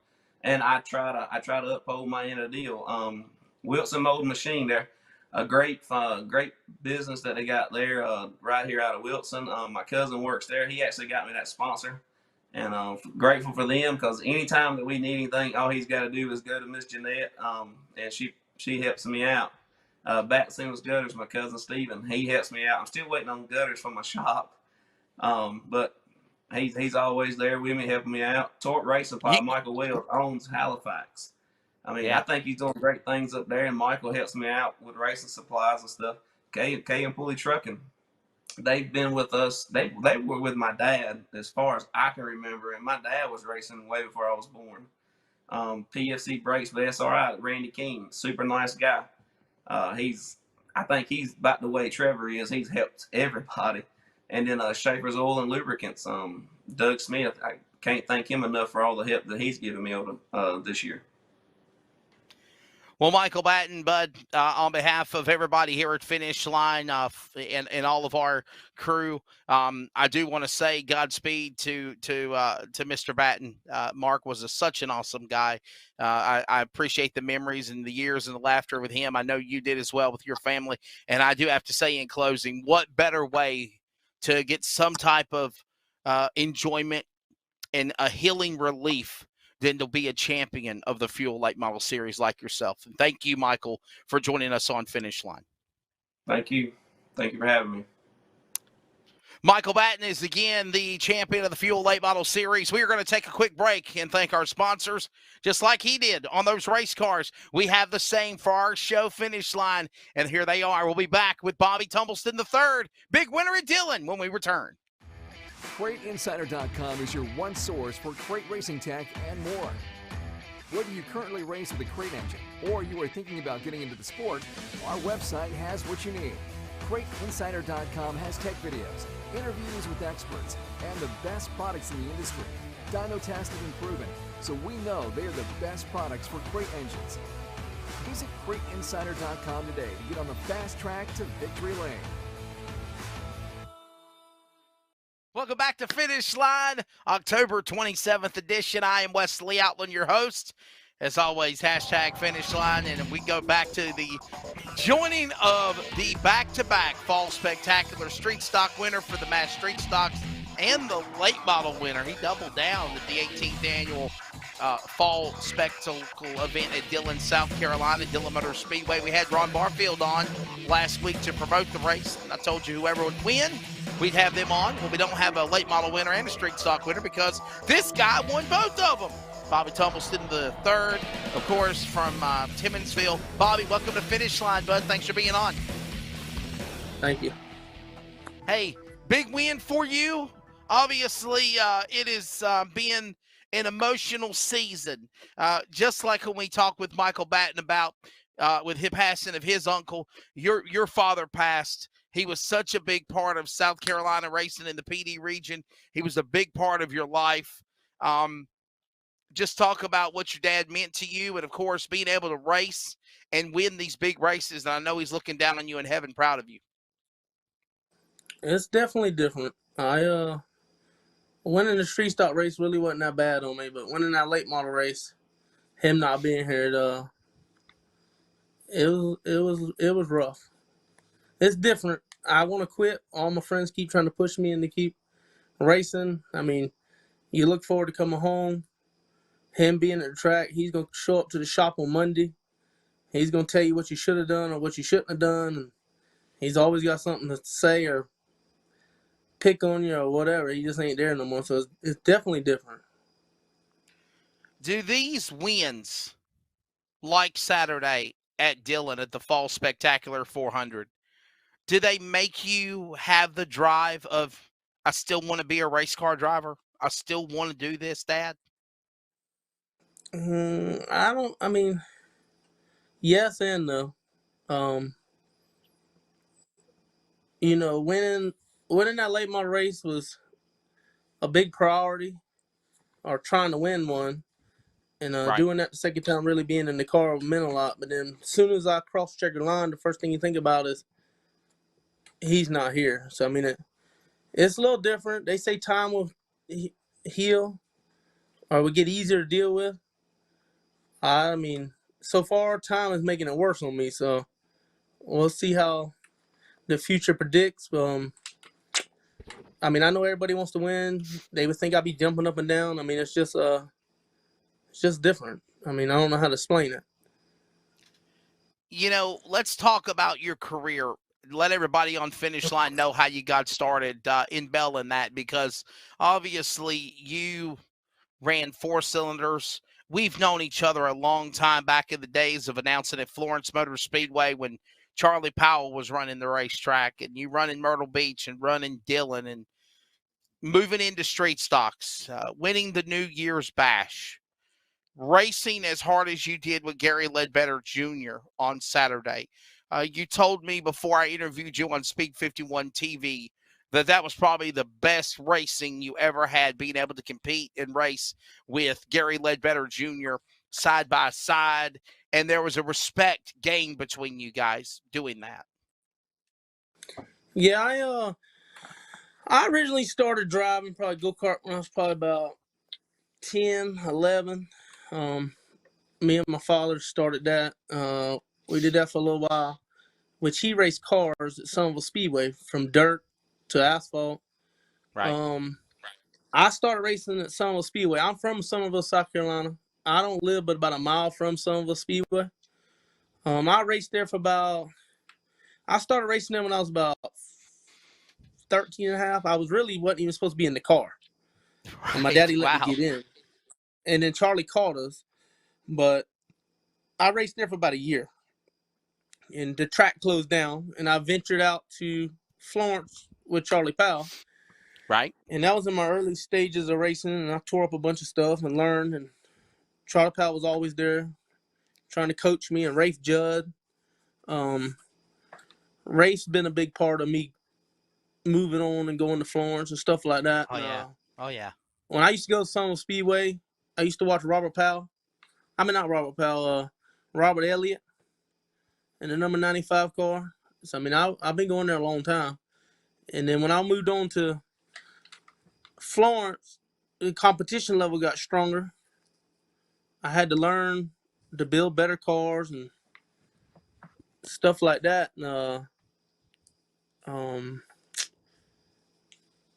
And I try to uphold my end of the deal. Wilson Mold Machine, they're a great business that they got there right here out of Wilson. My cousin works there. He actually got me that sponsor, and I'm grateful for them because anytime that we need anything, all he's got to do is go to Miss Jeanette, and she helps me out. Bat Simmons Gutters, my cousin Steven, he helps me out. I'm still waiting on gutters for my shop, but he's always there with me, helping me out. Torque Racing Supply, Michael Wells owns Halifax. I mean, I think he's doing great things up there, and Michael helps me out with racing supplies and stuff. K and Pulley Trucking, they've been with us. They were with my dad as far as I can remember, and my dad was racing way before I was born. PFC Brakes with SRI, Randy King, super nice guy. I think he's about the way Trevor is. He's helped everybody. And then Schaefer's Oil and Lubricants, Doug Smith. I can't thank him enough for all the help that he's given me over this year. Well, Michael Batten, Bud, on behalf of everybody here at Finish Line and all of our crew, I do want to say Godspeed to Mr. Batten. Mark was such an awesome guy. I appreciate the memories and the years and the laughter with him. I know you did as well with your family. And I do have to say in closing, what better way to get some type of enjoyment and a healing relief than to be a champion of the Fuel Late Model Series like yourself. And thank you, Michael, for joining us on Finish Line. Thank you. Thank you for having me. Michael Batten is again the champion of the Fuel Late Model Series. We are going to take a quick break and thank our sponsors, just like he did on those race cars. We have the same for our show Finish Line, and here they are. We'll be back with Bobby Tumbleston III, big winner at Dillon, when we return. CrateInsider.com is your one source for crate racing tech and more. Whether you currently race with a crate engine or you are thinking about getting into the sport, our website has what you need. CrateInsider.com has tech videos, interviews with experts, and the best products in the industry. Dyno tested and proven, so we know they are the best products for crate engines. Visit CrateInsider.com today to get on the fast track to victory lane. Welcome back to Finish Line, October 27th edition. I am Wesley Outland, your host. As always, hashtag Finish Line, and we go back to the joining of the back-to-back Fall Spectacular Street Stock winner for the Mass Street Stocks and the late model winner. He doubled down at the 18th annual Fall Spectacle event at Dillon, South Carolina, Dillon Motor Speedway. We had Ron Barfield on last week to promote the race, and I told you whoever would win, we'd have them on. Well, we don't have a late model winner and a street stock winner because this guy won both of them. Bobby Tumbleston III, of course, from Timminsville. Bobby, welcome to Finish Line, bud. Thanks for being on. Thank you. Hey, big win for you. Obviously, it is being an emotional season. Just like when we talked with Michael Batten about with him passing of his uncle, your father passed. He was such a big part of South Carolina racing in the PD region. He was a big part of your life. Just talk about what your dad meant to you and, of course, being able to race and win these big races. And I know he's looking down on you in heaven, proud of you. It's definitely different. Winning the street stock race really wasn't that bad on me, but winning that late model race, him not being here, it was rough. It's different. I want to quit. All my friends keep trying to push me and to keep racing. I mean, you look forward to coming home. Him being at the track, he's going to show up to the shop on Monday. He's going to tell you what you should have done or what you shouldn't have done. And he's always got something to say or pick on you or whatever. He just ain't there no more. So it's definitely different. Do these wins, like Saturday at Dillon at the Fall Spectacular 400, do they make you have the drive of, I still want to be a race car driver? I still want to do this, Dad? Yes and no. Winning that late model race was a big priority, or trying to win one. And Right. Doing that the second time, really being in the car meant a lot. But then as soon as I cross the checker line, the first thing you think about is he's not here. So, I mean, it's a little different. They say time will heal or will get easier to deal with. I mean, so far, time is making it worse on me. So we'll see how the future predicts. I mean, I know everybody wants to win. They would think I'd be jumping up and down. I mean, it's just different. I mean, I don't know how to explain it. Let's talk about your career. Let everybody on Finish Line know how you got started in Bell and that, because obviously you ran 4 cylinders. We've known each other a long time, back in the days of announcing at Florence Motor Speedway when Charlie Powell was running the racetrack, and you running Myrtle Beach and running Dillon and moving into street stocks, winning the New Year's Bash, racing as hard as you did with Gary Ledbetter Jr. on Saturday. You told me before I interviewed you on Speed 51 TV that was probably the best racing you ever had, being able to compete and race with Gary Ledbetter Jr. side by side. And there was a respect gained between you guys doing that. Yeah, I originally started driving probably go-kart when I was probably about 10, 11. Me and my father started that. We did that for a little while, which he raced cars at Somerville Speedway from dirt to asphalt. Right. I started racing at Somerville Speedway. I'm from Somerville, South Carolina. I don't live but about a mile from Somerville Speedway. I raced there I started racing there when I was about 13 and a half, I wasn't even supposed to be in the car. And my Right. daddy let me Wow. get in. And then Charlie called us. But I raced there for about a year. And the track closed down. And I ventured out to Florence with Charlie Powell. Right. And that was in my early stages of racing. And I tore up a bunch of stuff and learned. And Charlie Powell was always there trying to coach me. And Rafe Judd. Rafe's been a big part of me moving on and going to Florence and stuff like that. Oh, yeah. Oh, yeah. When I used to go to Summer Speedway, I used to watch Robert Powell. I mean, not Robert Powell, Robert Elliott in the number 95 car. So, I mean, I've been going there a long time. And then when I moved on to Florence, the competition level got stronger. I had to learn to build better cars and stuff like that. And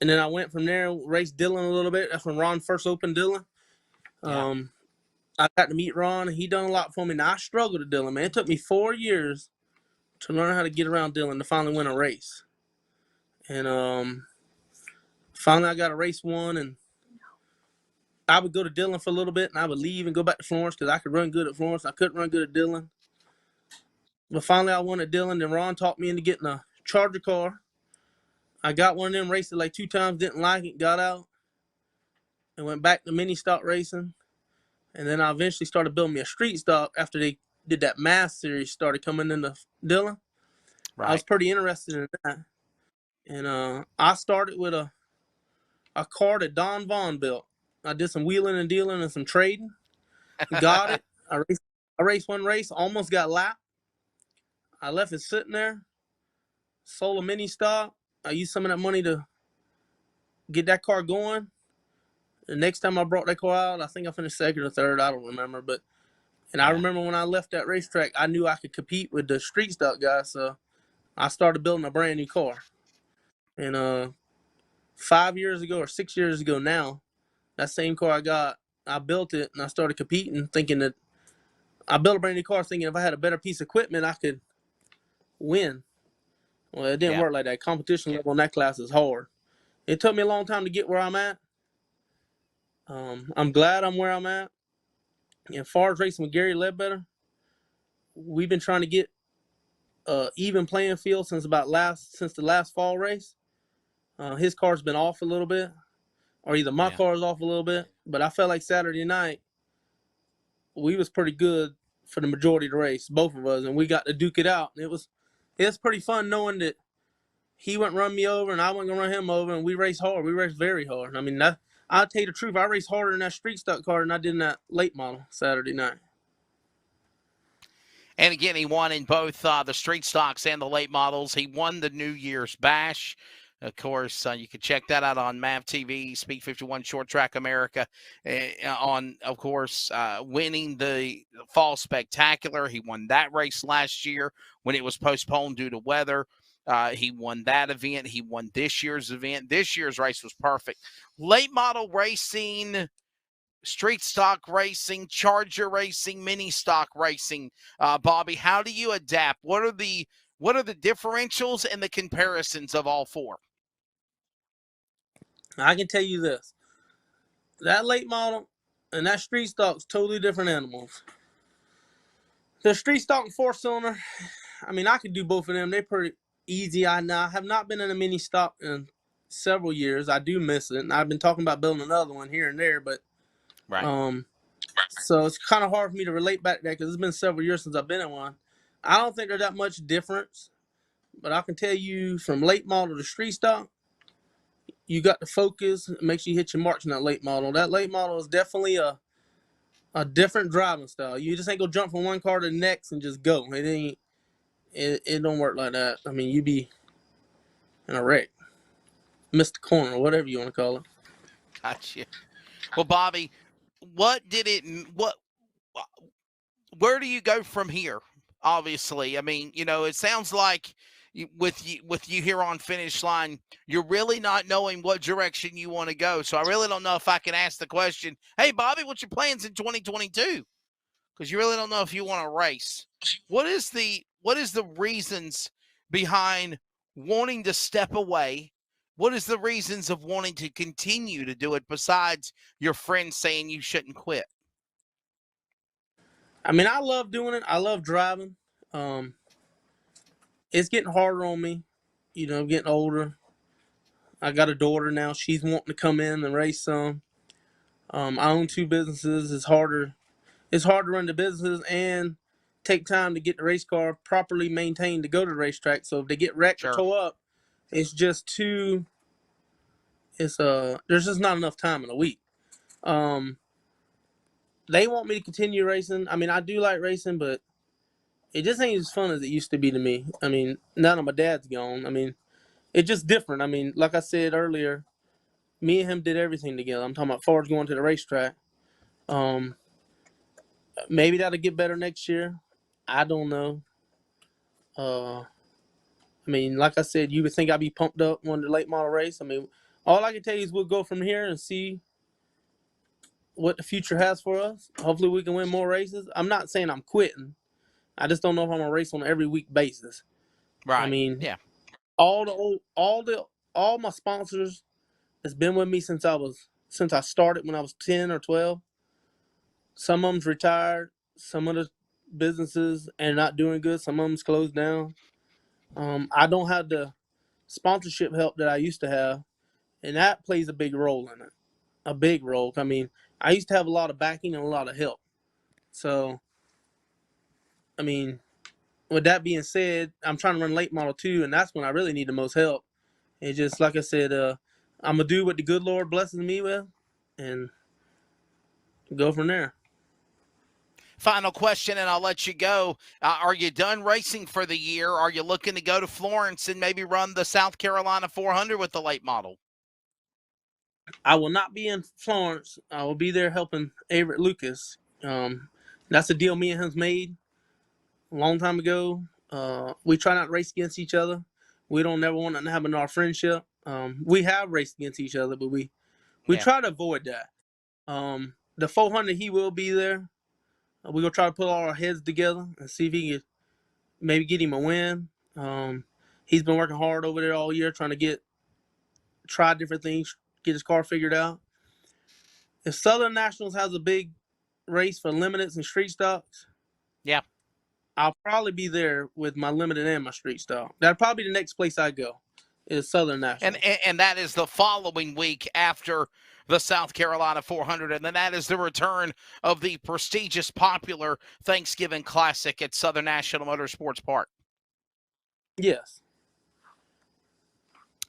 then I went from there, raced Dillon a little bit. That's when Ron first opened Dillon. I got to meet Ron, and he done a lot for me. Now, I struggled at Dillon, man. It took me 4 years to learn how to get around Dillon to finally win a race. And finally I got a race won, and I would go to Dillon for a little bit, and I would leave and go back to Florence because I could run good at Florence. I couldn't run good at Dillon. But finally I won at Dillon, then Ron talked me into getting a Charger car. I got one of them, raced it like 2 times, didn't like it, got out, and went back to mini stock racing. And then I eventually started building me a street stock after they did that Mass series started coming into Dillon. Right. I was pretty interested in that. And I started with a car that Don Vaughn built. I did some wheeling and dealing and some trading. Got it. I raced one race, almost got lapped. I left it sitting there, sold a mini stock. I used some of that money to get that car going. The next time I brought that car out, I think I finished second or third. I don't remember. I remember when I left that racetrack, I knew I could compete with the street stock guys. So I started building a brand new car. And 5 years ago or 6 years ago now, that same car I got, I built it and I started competing, thinking that I built a brand new car, thinking if I had a better piece of equipment, I could win. Well, it didn't work like that. Competition level in that class is hard. It took me a long time to get where I'm at. I'm glad I'm where I'm at. As far as racing with Gary Ledbetter, we've been trying to get even playing field since the last fall race. His car's been off a little bit, or either my car's off a little bit. But I felt like Saturday night we was pretty good for the majority of the race, both of us, and we got to duke it out. It was pretty fun knowing that he wouldn't run me over and I wasn't gonna run him over, and we raced hard. We raced very hard. I mean, I'll tell you the truth, I raced harder in that street stock car than I did in that late model Saturday night. And again, he won in both the street stocks and the late models. He won the New Year's Bash. Of course, you can check that out on MAV TV, Speed 51 Short Track America. On, of course, winning the Fall Spectacular. He won that race last year when it was postponed due to weather. He won that event. He won this year's event. This year's race was perfect. Late model racing, street stock racing, Charger racing, mini stock racing. Bobby, how do you adapt? What are the differentials and the comparisons of all four? I can tell you this. That late model and that street stock's totally different animals. The street stock and 4-cylinder, I mean, I could do both of them. They're pretty easy. I have not been in a mini stock in several years. I do miss it. And I've been talking about building another one here and there, but so it's kind of hard for me to relate back to that because it's been several years since I've been in one. I don't think there's that much difference, but I can tell you from late model to street stock, you got to focus, make sure you hit your marks in that late model. That late model is definitely a different driving style. You just ain't gonna jump from one car to the next and just go. It don't work like that. I mean, you be in a wreck, missed the corner, whatever you want to call it. Gotcha. Well, Bobby, where do you go from here? Obviously, I mean, it sounds like with you here on Finish Line, you're really not knowing what direction you want to go. So I really don't know if I can ask the question, hey, Bobby, what's your plans in 2022? Because you really don't know if you want to race. What is the reasons behind wanting to step away What is the reasons of wanting to continue to do it besides your friends saying you shouldn't quit? I mean, I love doing it. I love driving. It's getting harder on me. I'm getting older. I got a daughter now. She's wanting to come in and race some. I own 2 businesses. It's harder. It's hard to run the businesses and take time to get the race car properly maintained to go to the racetrack. So if they get wrecked or Sure. tow up, it's just too. There's just not enough time in a week. They want me to continue racing. I mean, I do like racing, but it just ain't as fun as it used to be to me. I mean, now that my dad's gone, I mean, it's just different. I mean, like I said earlier, me and him did everything together. I'm talking about far as going to the racetrack. Maybe that'll get better next year. I don't know. I mean, like I said, you would think I'd be pumped up on the late model race. I mean, all I can tell you is we'll go from here and see what the future has for us. Hopefully we can win more races. I'm not saying I'm quitting. I just don't know if I'm gonna race on an every week basis. Right. I mean, yeah. all my sponsors that's been with me since I started when I was 10 or 12. Some of them's retired. Some of the businesses are not doing good. Some of them's closed down. I don't have the sponsorship help that I used to have, and that plays a big role in it. A big role. I mean, I used to have a lot of backing and a lot of help. So, I mean, with that being said, I'm trying to run late model 2, and that's when I really need the most help. It's just like I said, I'm gonna do what the good Lord blesses me with, and go from there. Final question, and I'll let you go. Are you done racing for the year? Are you looking to go to Florence and maybe run the South Carolina 400 with the late model? I will not be in Florence. I will be there helping Everett Lucas. That's a deal me and him's made a long time ago. We try not to race against each other. We don't never want to have in our friendship. We have raced against each other, but we try to avoid that. The 400, he will be there. We're going to try to put all our heads together and see if he can maybe get him a win. He's been working hard over there all year trying to try different things, get his car figured out. If Southern Nationals has a big race for limiteds and street stocks, yeah, I'll probably be there with my limited and my street stock. That'll probably be the next place I go, is Southern Nationals. And that is the following week after the South Carolina 400, and then that is the return of the prestigious, popular Thanksgiving Classic at Southern National Motorsports Park. Yes.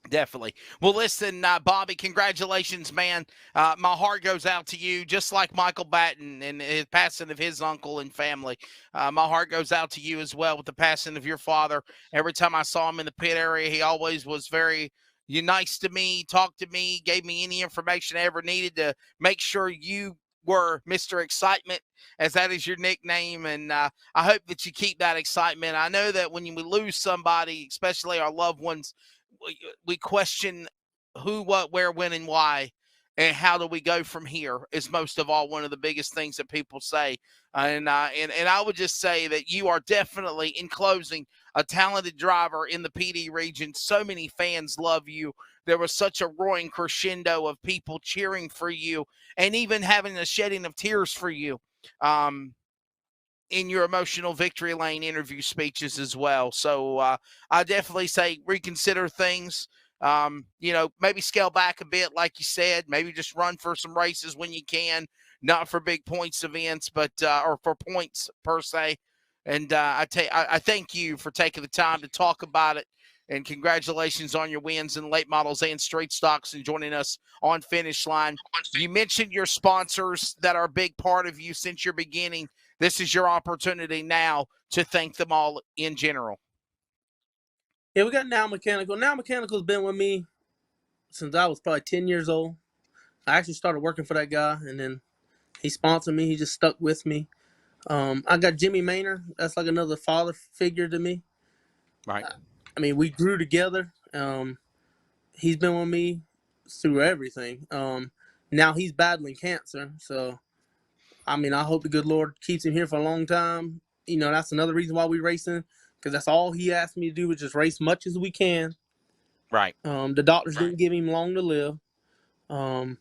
Definitely. Well, listen, Bobby, congratulations, man. My heart goes out to you, just like Michael Batten and his passing of his uncle and family. My heart goes out to you as well with the passing of your father. Every time I saw him in the pit area, he always was very nice to me, talked to me, gave me any information I ever needed to make sure you were Mr. Excitement, as that is your nickname, and I hope that you keep that excitement. I know that when we lose somebody, especially our loved ones, we question who, what, where, when, and why, and how do we go from here is most of all one of the biggest things that people say. And I would just say that you are definitely, in closing, a talented driver in the PD region. So many fans love you. There was such a roaring crescendo of people cheering for you and even having a shedding of tears for you. In your emotional victory lane interview speeches as well. So I definitely say reconsider things. Maybe scale back a bit, like you said. Maybe just run for some races when you can, not for big points events, but or for points per se. And I thank you for taking the time to talk about it. And congratulations on your wins in late models and straight stocks and joining us on Finish Line. You mentioned your sponsors that are a big part of you since your beginning. This is your opportunity now to thank them all in general. Yeah, we got Now Mechanical. Now Mechanical's been with me since I was probably 10 years old. I actually started working for that guy, and then he sponsored me. He just stuck with me. I got Jimmy Maynard. That's like another father figure to me. Right. I mean, we grew together. He's been with me through everything. Now he's battling cancer, so I mean, I hope the good Lord keeps him here for a long time. That's another reason why we're racing, because that's all he asked me to do, is just race much as we can. Right. The doctors didn't give him long to live. I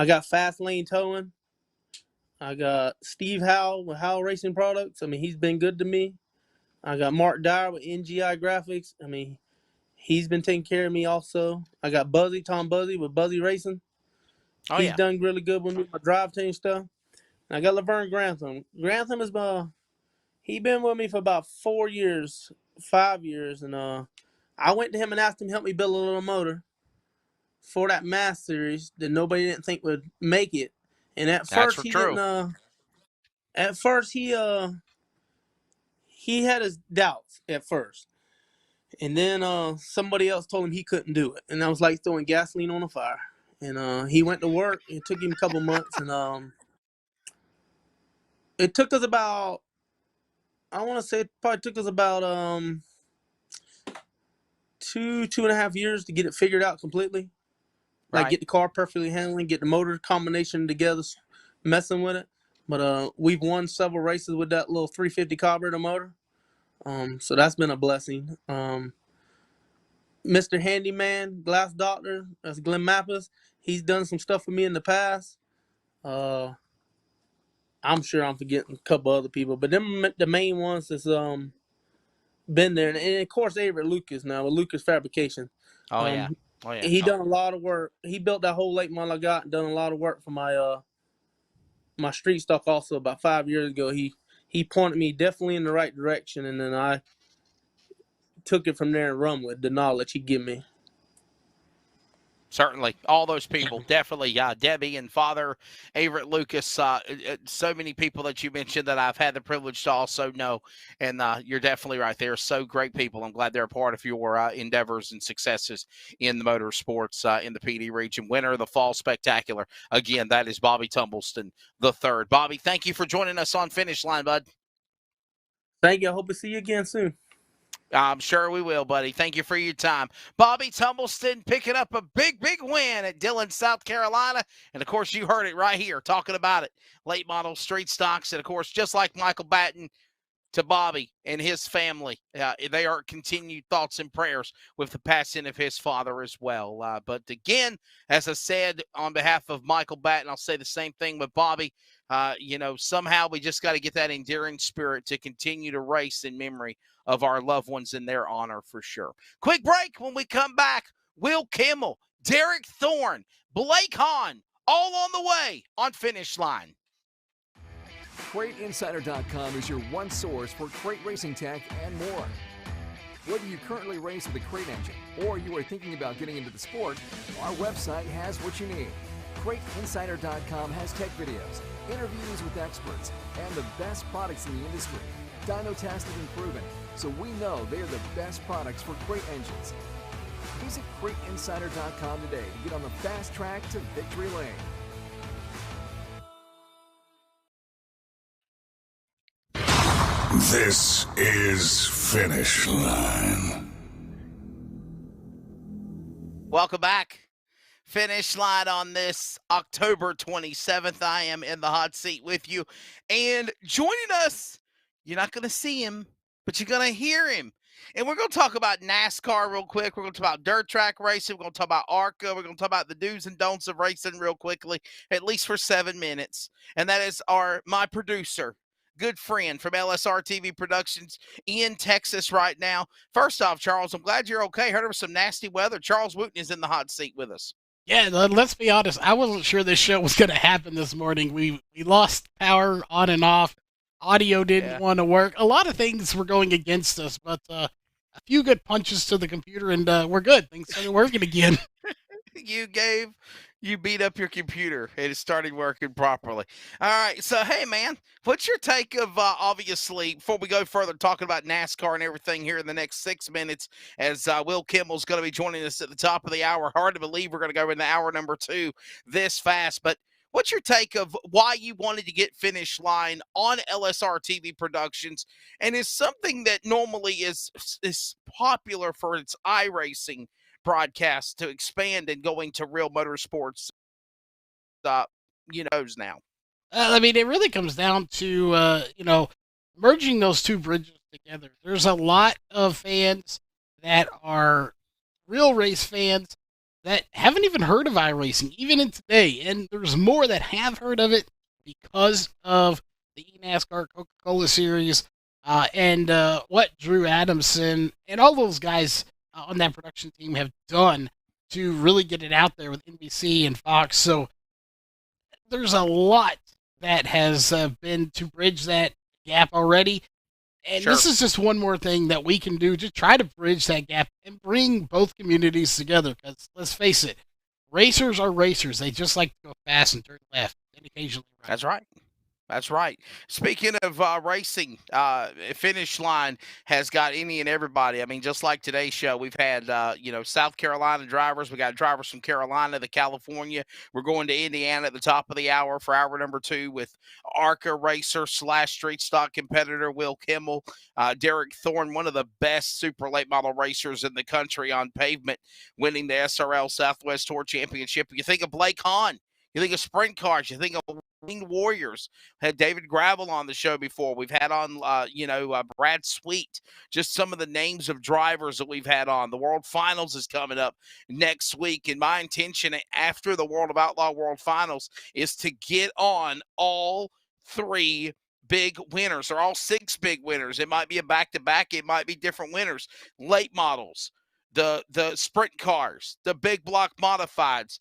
got Fast Lane Towing. I got Steve Howell with Howell Racing Products. I mean, he's been good to me. I got Mark Dyer with NGI Graphics. I mean, he's been taking care of me also. I got Tom Buzzy with Buzzy Racing. Oh, He's yeah. done really good with me, my drive team stuff. And I got Laverne Grantham. Grantham is he been with me for about 5 years, and I went to him and asked him to help me build a little motor for that Mass Series that nobody didn't think would make it. And at first he true. didn't. At first he had his doubts at first, and then somebody else told him he couldn't do it, and that was like throwing gasoline on a fire. And he went to work. It took him a couple months, and it took us about, I want to say it probably took us about 2.5 years to get it figured out completely. Like Right. get the car perfectly handling, get the motor combination together, messing with it. But we've won several races with that little 350 carburetor motor. So that's been a blessing. Mr. Handyman, Glass Doctor, that's Glenn Mappus. He's done some stuff for me in the past. I'm sure I'm forgetting a couple other people, but them the main ones that's been there. And of course, Avery Lucas now with Lucas Fabrication. Oh, yeah. Oh, yeah. He done a lot of work. He built that whole late model I got and done a lot of work for my street stock also about 5 years ago. He pointed me definitely in the right direction, and then I took it from there and run with the knowledge he gave me. Certainly. All those people, definitely. Debbie and Father Averett Lucas, so many people that you mentioned that I've had the privilege to also know, and you're definitely right. They're so great people. I'm glad they're a part of your endeavors and successes in the motorsports in the PD region. Winner of the Fall Spectacular. Again, that is Bobby Tumbleston III. Bobby, thank you for joining us on Finish Line, bud. Thank you. I hope to see you again soon. I'm sure we will, buddy. Thank you for your time. Bobby Tumbleston picking up a big, big win at Dillon, South Carolina. And, of course, you heard it right here talking about it. Late model street stocks. And, of course, just like Michael Batten to Bobby and his family, they are continued thoughts and prayers with the passing of his father as well. But, again, as I said, on behalf of Michael Batten, I'll say the same thing with Bobby. Somehow we just got to get that endearing spirit to continue to race in memory of our loved ones in their honor for sure. Quick break. When we come back, Will Kimmel, Derek Thorne, Blake Hahn, all on the way on Finish Line. CrateInsider.com is your one source for crate racing tech and more. Whether you currently race with a crate engine or you are thinking about getting into the sport, our website has what you need. CrateInsider.com has tech videos, interviews with experts, and the best products in the industry. Dyno tested and proven, so we know they are the best products for crate engines. Visit CrateInsider.com today to get on the fast track to victory lane. This is Finish Line. Welcome back. Finish Line on this October 27th. I am in the hot seat with you. And joining us, you're not going to see him, but you're going to hear him. And we're going to talk about NASCAR real quick. We're going to talk about dirt track racing. We're going to talk about ARCA. We're going to talk about the do's and don'ts of racing real quickly, at least for 7 minutes. And that is my producer, good friend from LSRTV Productions in Texas right now. First off, Charles, I'm glad you're okay. Heard of some nasty weather. Charles Wooten is in the hot seat with us. Yeah, let's be honest. I wasn't sure this show was going to happen this morning. We lost power on and off. Audio didn't want to work. A lot of things were going against us, but a few good punches to the computer, and we're good. Things started working again. You beat up your computer and it started working properly. All right. So, hey, man, what's your take of, obviously, before we go further talking about NASCAR and everything here in the next 6 minutes, as Will Kimmel's going to be joining us at the top of the hour. Hard to believe we're going to go into hour number 2 this fast. But what's your take of why you wanted to get Finish Line on LSR TV Productions, and is something that normally is popular for its iRacing broadcast to expand and going to real motorsports now? I mean, it really comes down to, merging those two bridges together. There's a lot of fans that are real race fans that haven't even heard of iRacing, even in today. And there's more that have heard of it because of the eNASCAR Coca-Cola Series and what Drew Adamson and all those guys on that production team have done to really get it out there with NBC and Fox. So there's a lot that has been to bridge that gap already. And Sure. this is just one more thing that we can do to try to bridge that gap and bring both communities together. Because let's face it, racers are racers. They just like to go fast and turn left and occasionally right. That's right. That's right. Speaking of racing, Finish Line has got any and everybody. I mean, just like today's show, we've had, South Carolina drivers. We got drivers from Carolina to California. We're going to Indiana at the top of the hour for hour number 2 with ARCA racer / street stock competitor Will Kimmel. Derek Thorne, one of the best super late model racers in the country on pavement, winning the SRL Southwest Tour Championship. You think of Blake Hahn. You think of sprint cars. You think of Winged Warriors. Had David Gravel on the show before. We've had on, Brad Sweet. Just some of the names of drivers that we've had on. The World Finals is coming up next week. And my intention after the World of Outlaw World Finals is to get on all 3 big winners or all 6 big winners. It might be a back-to-back. It might be different winners. Late models. The sprint cars, the big block modifieds.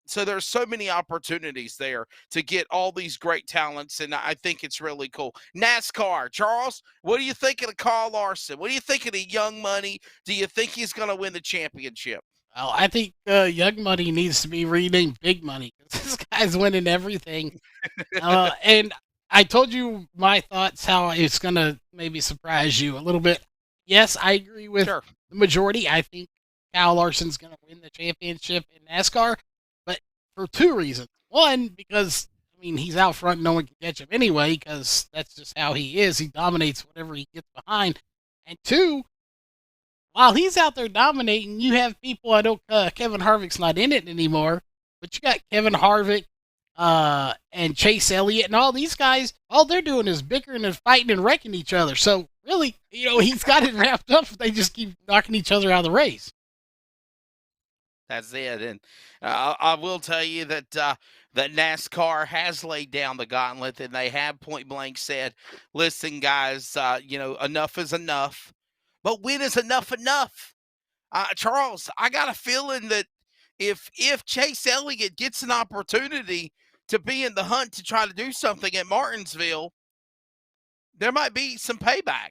So there's so many opportunities there to get all these great talents, and I think it's really cool. NASCAR, Charles, what do you think of Carl Larson? What do you think of the Young Money? Do you think he's going to win the championship? Well, I think Young Money needs to be renamed Big Money because this guy's winning everything. And I told you my thoughts, how it's going to maybe surprise you a little bit. Yes, I agree with the majority. I think Kyle Larson's going to win the championship in NASCAR, but for 2 reasons. One, because, he's out front. No one can catch him anyway because that's just how he is. He dominates whatever he gets behind. And 2, while he's out there dominating, you have people, I know Kevin Harvick's not in it anymore, but you got Kevin Harvick and Chase Elliott and all these guys, all they're doing is bickering and fighting and wrecking each other. So really, he's got it wrapped up if they just keep knocking each other out of the race. That's it. And I will tell you that that NASCAR has laid down the gauntlet, and they have point blank said, listen, guys, enough is enough. But when is enough enough? Charles, I got a feeling that if Chase Elliott gets an opportunity to be in the hunt to try to do something at Martinsville, there might be some payback.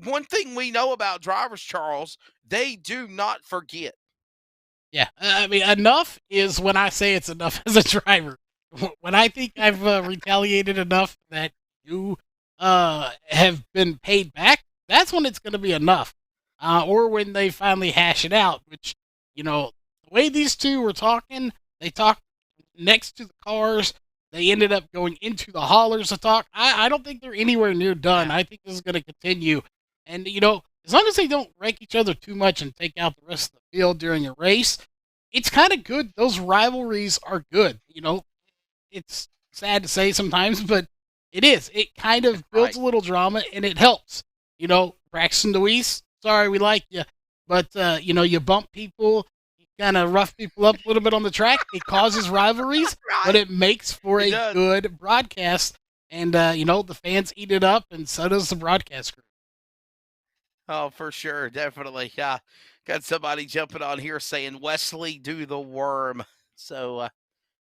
One thing we know about drivers, Charles, they do not forget. Yeah, enough is when I say it's enough as a driver. When I think I've retaliated enough that you have been paid back, that's when it's going to be enough. Or when they finally hash it out, which, the way these two were talking, they talked next to the cars. They ended up going into the haulers to talk. I don't think they're anywhere near done. I think this is going to continue. And, as long as they don't wreck each other too much and take out the rest of the field during a race, it's kind of good. Those rivalries are good. It's sad to say sometimes, but it is. It kind of builds a little drama, and it helps. Braxton Deweese, sorry, we like you. But, you bump people, you kind of rough people up a little bit on the track. It causes rivalries, but it makes for a good broadcast. And, the fans eat it up, and so does the broadcast crew. Oh, for sure. Definitely. Got somebody jumping on here saying, Wesley, do the worm. So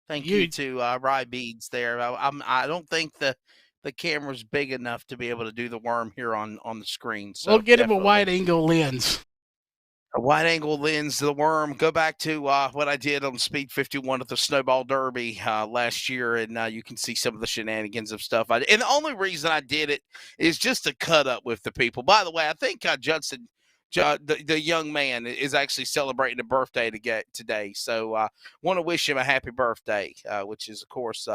thank you to Rye Beads there. I don't think the camera's big enough to be able to do the worm here on the screen. So we'll get him a wide angle lens. A wide angle lens, the worm. Go back to what I did on Speed 51 at the Snowball Derby last year, and you can see some of the shenanigans of stuff. And the only reason I did it is just to cut up with the people. By the way, I think Judson, the young man, is actually celebrating a birthday today. So want to wish him a happy birthday, which is, of course,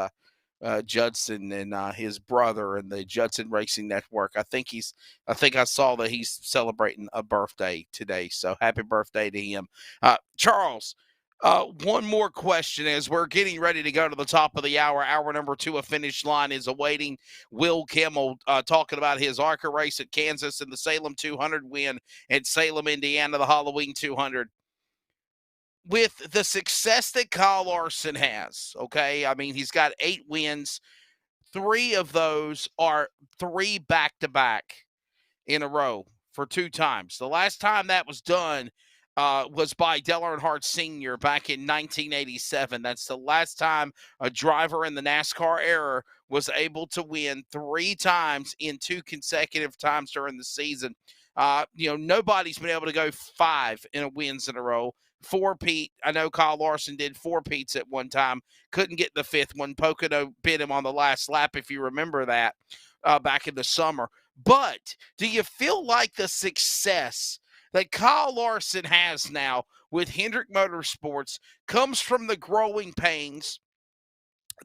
Judson and his brother and the Judson Racing Network. I think I saw that he's celebrating a birthday today. So happy birthday to him. Charles, one more question as we're getting ready to go to the top of the hour. Hour number 2 of Finish Line is awaiting. Will Kimmel talking about his ARCA race at Kansas and the Salem 200 win at Salem, Indiana, the Halloween 200. with the success that Kyle Larson has, okay, I mean, he's got 8 wins. 3 of those are 3 back-to-back in a row for 2 times. The last time that was done was by Dale Earnhardt Sr. back in 1987. That's the last time a driver in the NASCAR era was able to win 3 times in 2 consecutive times during the season. Nobody's been able to go 5 wins in a row. 4-peat. I know Kyle Larson did 4-peats at one time. Couldn't get the 5th one. Pocono bit him on the last lap, if you remember that, back in the summer. But do you feel like the success that Kyle Larson has now with Hendrick Motorsports comes from the growing pains,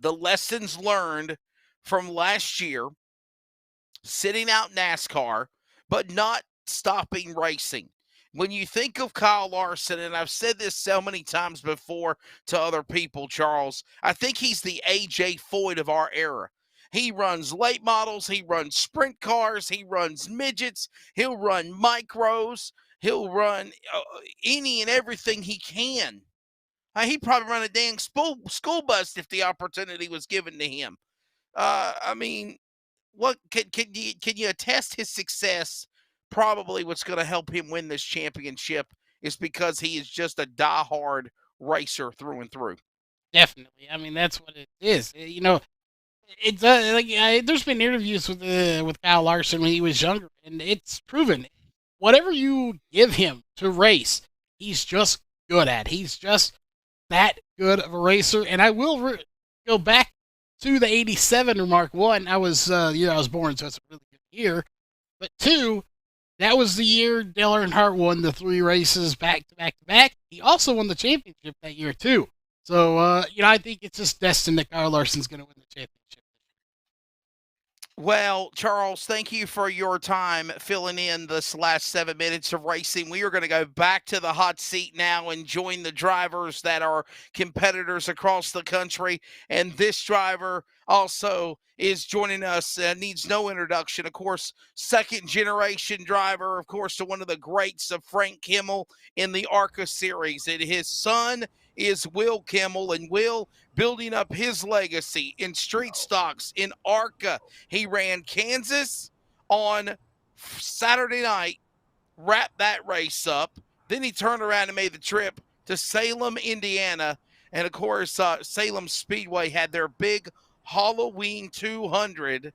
the lessons learned from last year, sitting out NASCAR, but not stopping racing? When you think of Kyle Larson, and I've said this so many times before to other people, Charles, I think he's the A.J. Foyt of our era. He runs late models. He runs sprint cars. He runs midgets. He'll run micros. He'll run any and everything he can. He'd probably run a dang school bus if the opportunity was given to him. I mean, what can you attest his success? Probably what's going to help him win this championship is because he is just a diehard racer through and through. Definitely. I mean, that's what it is. It's there's been interviews with Kyle Larson when he was younger, and it's proven whatever you give him to race, he's just good at. He's just that good of a racer. And I will go back to the '87 remark. 1, I was I was born, so it's a really good year. But 2, that was the year Dale Earnhardt won the 3 races back to back to back. He also won the championship that year too. So I think it's just destined that Kyle Larson's going to win the championship. Well, Charles, thank you for your time filling in this last 7 minutes of racing. We are going to go back to the hot seat now and join the drivers that are competitors across the country. And this driver also is joining us, needs no introduction. Of course, second-generation driver, of course, to one of the greats of Frank Kimmel in the ARCA series. And his son is Will Kimmel, and Will building up his legacy in street stocks in ARCA. He ran Kansas on Saturday night, wrapped that race up. Then he turned around and made the trip to Salem, Indiana. And, of course, Salem Speedway had their big Halloween 200.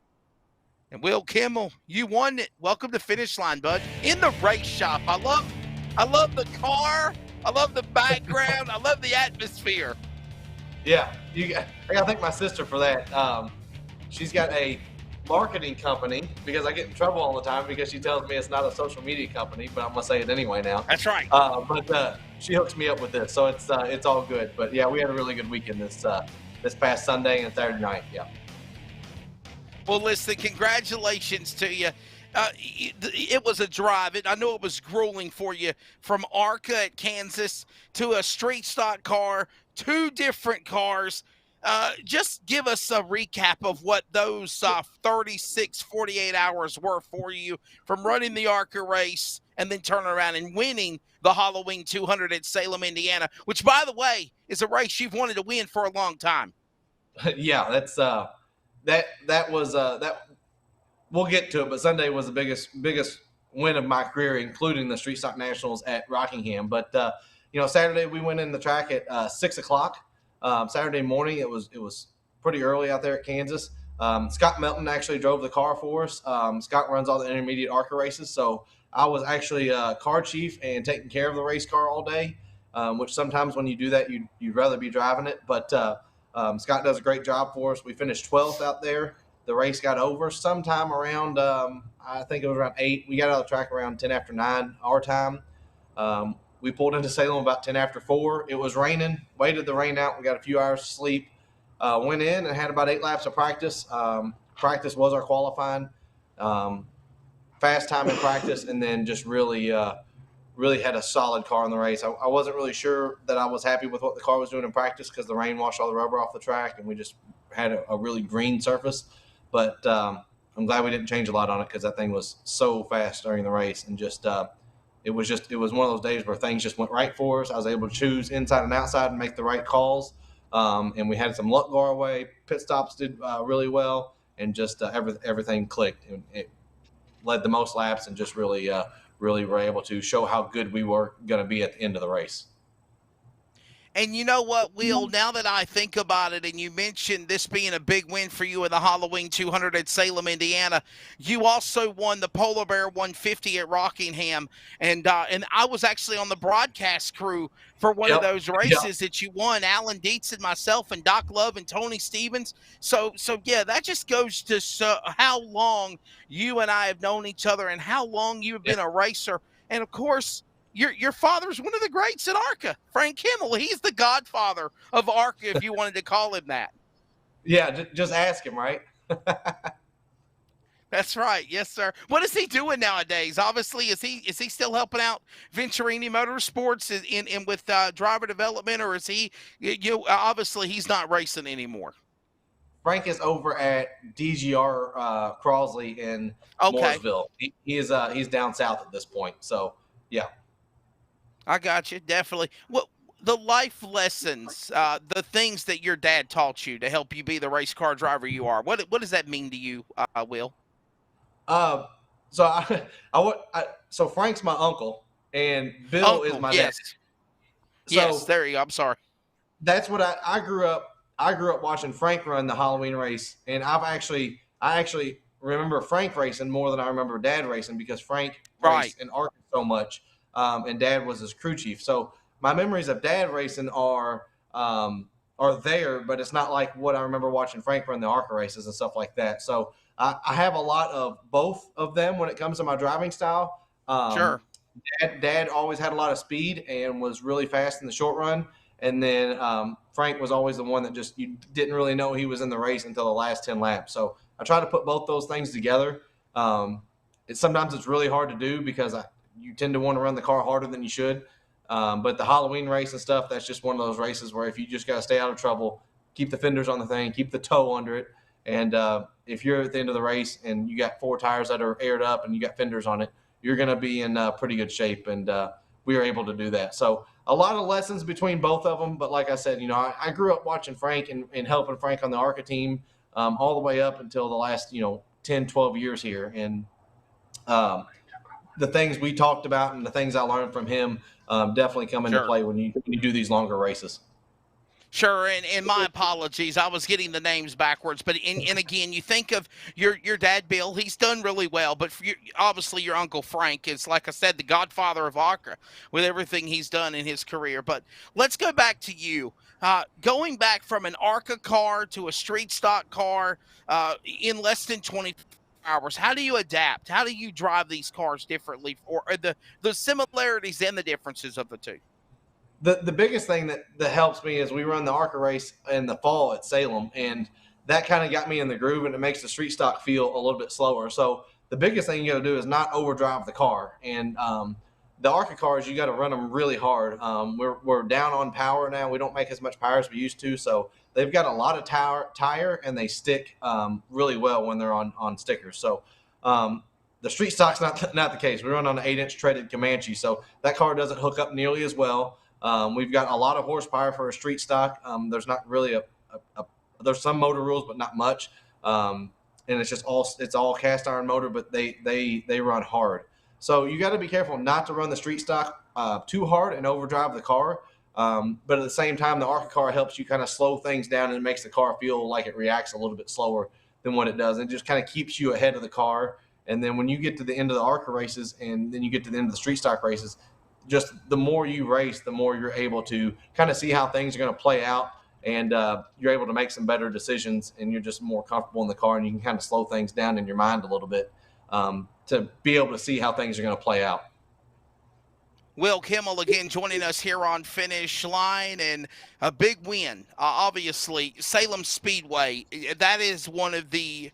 And Will Kimmel, you won it. Welcome to Finish Line, bud. In the race shop. I love the car. I love the background. I love the atmosphere. Yeah, I gotta thank my sister for that. She's got a marketing company, because I get in trouble all the time because she tells me it's not a social media company, but I'm gonna say it anyway now. That's right. But she hooks me up with this, so it's all good. But yeah, we had a really good weekend this past Sunday and Saturday night. Yeah. Well, listen, congratulations to you. It was a drive. I know it was grueling for you, from ARCA at Kansas to a street stock car, 2 different cars. Just give us a recap of what those 36, 48 hours were for you, from running the ARCA race and then turning around and winning the Halloween 200 at Salem, Indiana, which, by the way, is a race you've wanted to win for a long time. Yeah, that's that was that. We'll get to it, but Sunday was the biggest win of my career, including the Street Stock Nationals at Rockingham. But Saturday we went in the track at 6 o'clock. Saturday morning it was pretty early out there at Kansas. Scott Melton actually drove the car for us. Scott runs all the intermediate ARCA races, so I was actually car chief and taking care of the race car all day. Which sometimes when you do that, you'd rather be driving it. But Scott does a great job for us. We finished 12th out there. The race got over sometime around, I think it was around 8. We got out of the track around 10 after 9 our time. We pulled into Salem about 10 after 4. It was raining. Waited the rain out. We got a few hours of sleep. Went in and had about 8 laps of practice. Practice was our qualifying. Fast time in practice, and then just really had a solid car in the race. I wasn't really sure that I was happy with what the car was doing in practice because the rain washed all the rubber off the track, and we just had a really green surface. But I'm glad we didn't change a lot on it because that thing was so fast during the race, and just it was one of those days where things just went right for us. I was able to choose inside and outside and make the right calls. And we had some luck go our way. Pit stops did really well, and just everything clicked. And it led the most laps, and just really were able to show how good we were going to be at the end of the race. And you know what, Will, now that I think about it, and you mentioned this being a big win for you in the Halloween 200 at Salem, Indiana, you also won the Polar Bear 150 at Rockingham. And I was actually on the broadcast crew for one of those races that you won. Alan Dietz and myself and Doc Love and Tony Stevens. So yeah, that just goes to how long you and I have known each other and how long you have been a racer. And, of course, your father's one of the greats at ARCA, Frank Kimmel. He's the godfather of ARCA, if you wanted to call him that. Yeah, just ask him, right? That's right. Yes, sir. What is he doing nowadays? Obviously, is he still helping out Venturini Motorsports in with driver development, or is he? Obviously, he's not racing anymore. Frank is over at DGR Crosley in Mooresville. He's down south at this point. So yeah. I got you, definitely. Well, the life lessons, the things that your dad taught you to help you be the race car driver you are. What does that mean to you, Will? So so Frank's my uncle, and Bill is my dad. Yes, there you go. I'm sorry. That's what I grew up. I grew up watching Frank run the Halloween race, and I actually remember Frank racing more than I remember Dad racing, because Frank raced in ARCA so much. And Dad was his crew chief. So my memories of Dad racing are there, but it's not like what I remember watching Frank run the ARCA races and stuff like that. So I have a lot of both of them when it comes to my driving style. Sure. Dad always had a lot of speed and was really fast in the short run. And then Frank was always the one that just, you didn't really know he was in the race until the last 10 laps. So I try to put both those things together. Sometimes it's really hard to do, because you tend to want to run the car harder than you should. But the Halloween race and stuff, that's just one of those races where if you just got to stay out of trouble, keep the fenders on the thing, keep the toe under it. And if you're at the end of the race and you got 4 tires that are aired up and you got fenders on it, you're going to be in pretty good shape. And we were able to do that. So a lot of lessons between both of them. But like I said, I grew up watching Frank and helping Frank on the ARCA team all the way up until the last, 10, 12 years here. And the things we talked about and the things I learned from him definitely come into play when you do these longer races. Sure, and my apologies. I was getting the names backwards. But and again, you think of your dad, Bill. He's done really well. But obviously, your uncle Frank is, like I said, the godfather of ARCA with everything he's done in his career. But let's go back to you. Going back from an ARCA car to a street stock car in less than 24 hours, how do you adapt? How do you drive these cars differently, or the similarities and the differences of the two? The biggest thing that helps me is we run the ARCA race in the fall at Salem, and that kind of got me in the groove, and it makes the street stock feel a little bit slower. So the biggest thing you got to do is not overdrive the car. And the ARCA cars, you got to run them really hard. We're down on power now. We don't make as much power as we used to, so they've got a lot of tire, and they stick really well when they're on stickers. So the street stock's not the case. We run on an 8-inch treaded Comanche, so that car doesn't hook up nearly as well. We've got a lot of horsepower for a street stock. There's not really there's some motor rules, but not much. And it's all cast iron motor, but they run hard. So you got to be careful not to run the street stock too hard and overdrive the car. But at the same time, the ARCA car helps you kind of slow things down, and it makes the car feel like it reacts a little bit slower than what it does. It just kind of keeps you ahead of the car. And then when you get to the end of the ARCA races, and then you get to the end of the street stock races, just the more you race, the more you're able to kind of see how things are going to play out, and you're able to make some better decisions, and you're just more comfortable in the car, and you can kind of slow things down in your mind a little bit to be able to see how things are going to play out. Will Kimmel again joining us here on Finish Line, and a big win. Obviously, Salem Speedway, that is one of the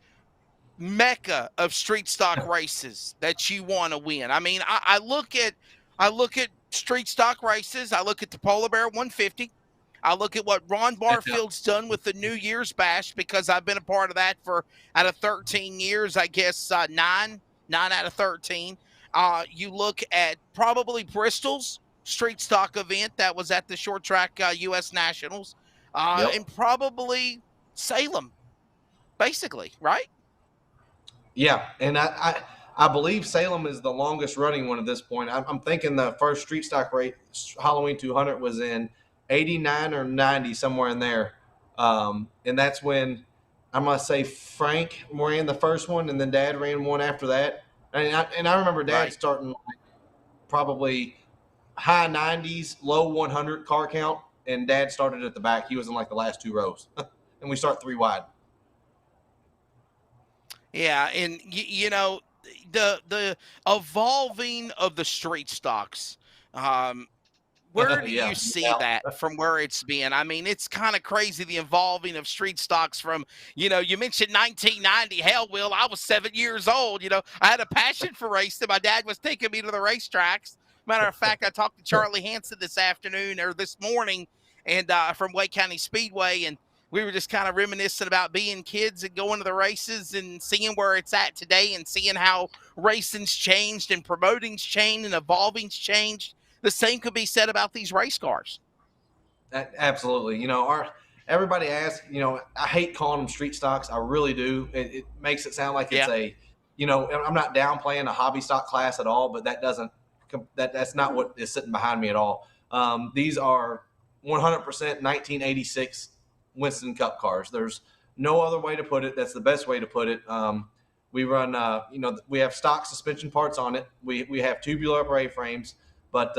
mecca of street stock races that you want to win. I mean, I look at street stock races. I look at the Polar Bear 150. I look at what Ron Barfield's done with the New Year's Bash, because I've been a part of that for, out of 13 years, I guess 9 out of 13. You look at probably Bristol's street stock event that was at the short track U.S. Nationals, and probably Salem, basically, right? Yeah, and I believe Salem is the longest running one at this point. I'm thinking the first street stock race, Halloween 200, was in 89 or 90, somewhere in there. And that's when I'm going to say Frank ran the first one, and then Dad ran one after that. And I remember Dad starting probably high 90s, low 100 car count, and Dad started at the back. He was in like the last two rows, and we start three wide. Yeah, and you know the evolving of the street stocks. Where do you see that from where it's been? I mean, it's kind of crazy, the evolving of street stocks from, you mentioned 1990. Hell, Will, I was 7 years old. I had a passion for racing. My dad was taking me to the racetracks. Matter of fact, I talked to Charlie Hanson this afternoon or this morning and from Wake County Speedway, and we were just kind of reminiscing about being kids and going to the races and seeing where it's at today and seeing how racing's changed and promoting's changed and evolving's changed. The same could be said about these race cars. Absolutely. Everybody asks, I hate calling them street stocks. I really do. It makes it sound like it's I'm not downplaying a hobby stock class at all, but that's not what is sitting behind me at all. These are 100% 1986 Winston Cup cars. There's no other way to put it. That's the best way to put it. We run, we have stock suspension parts on it. We have tubular upper A-frames. But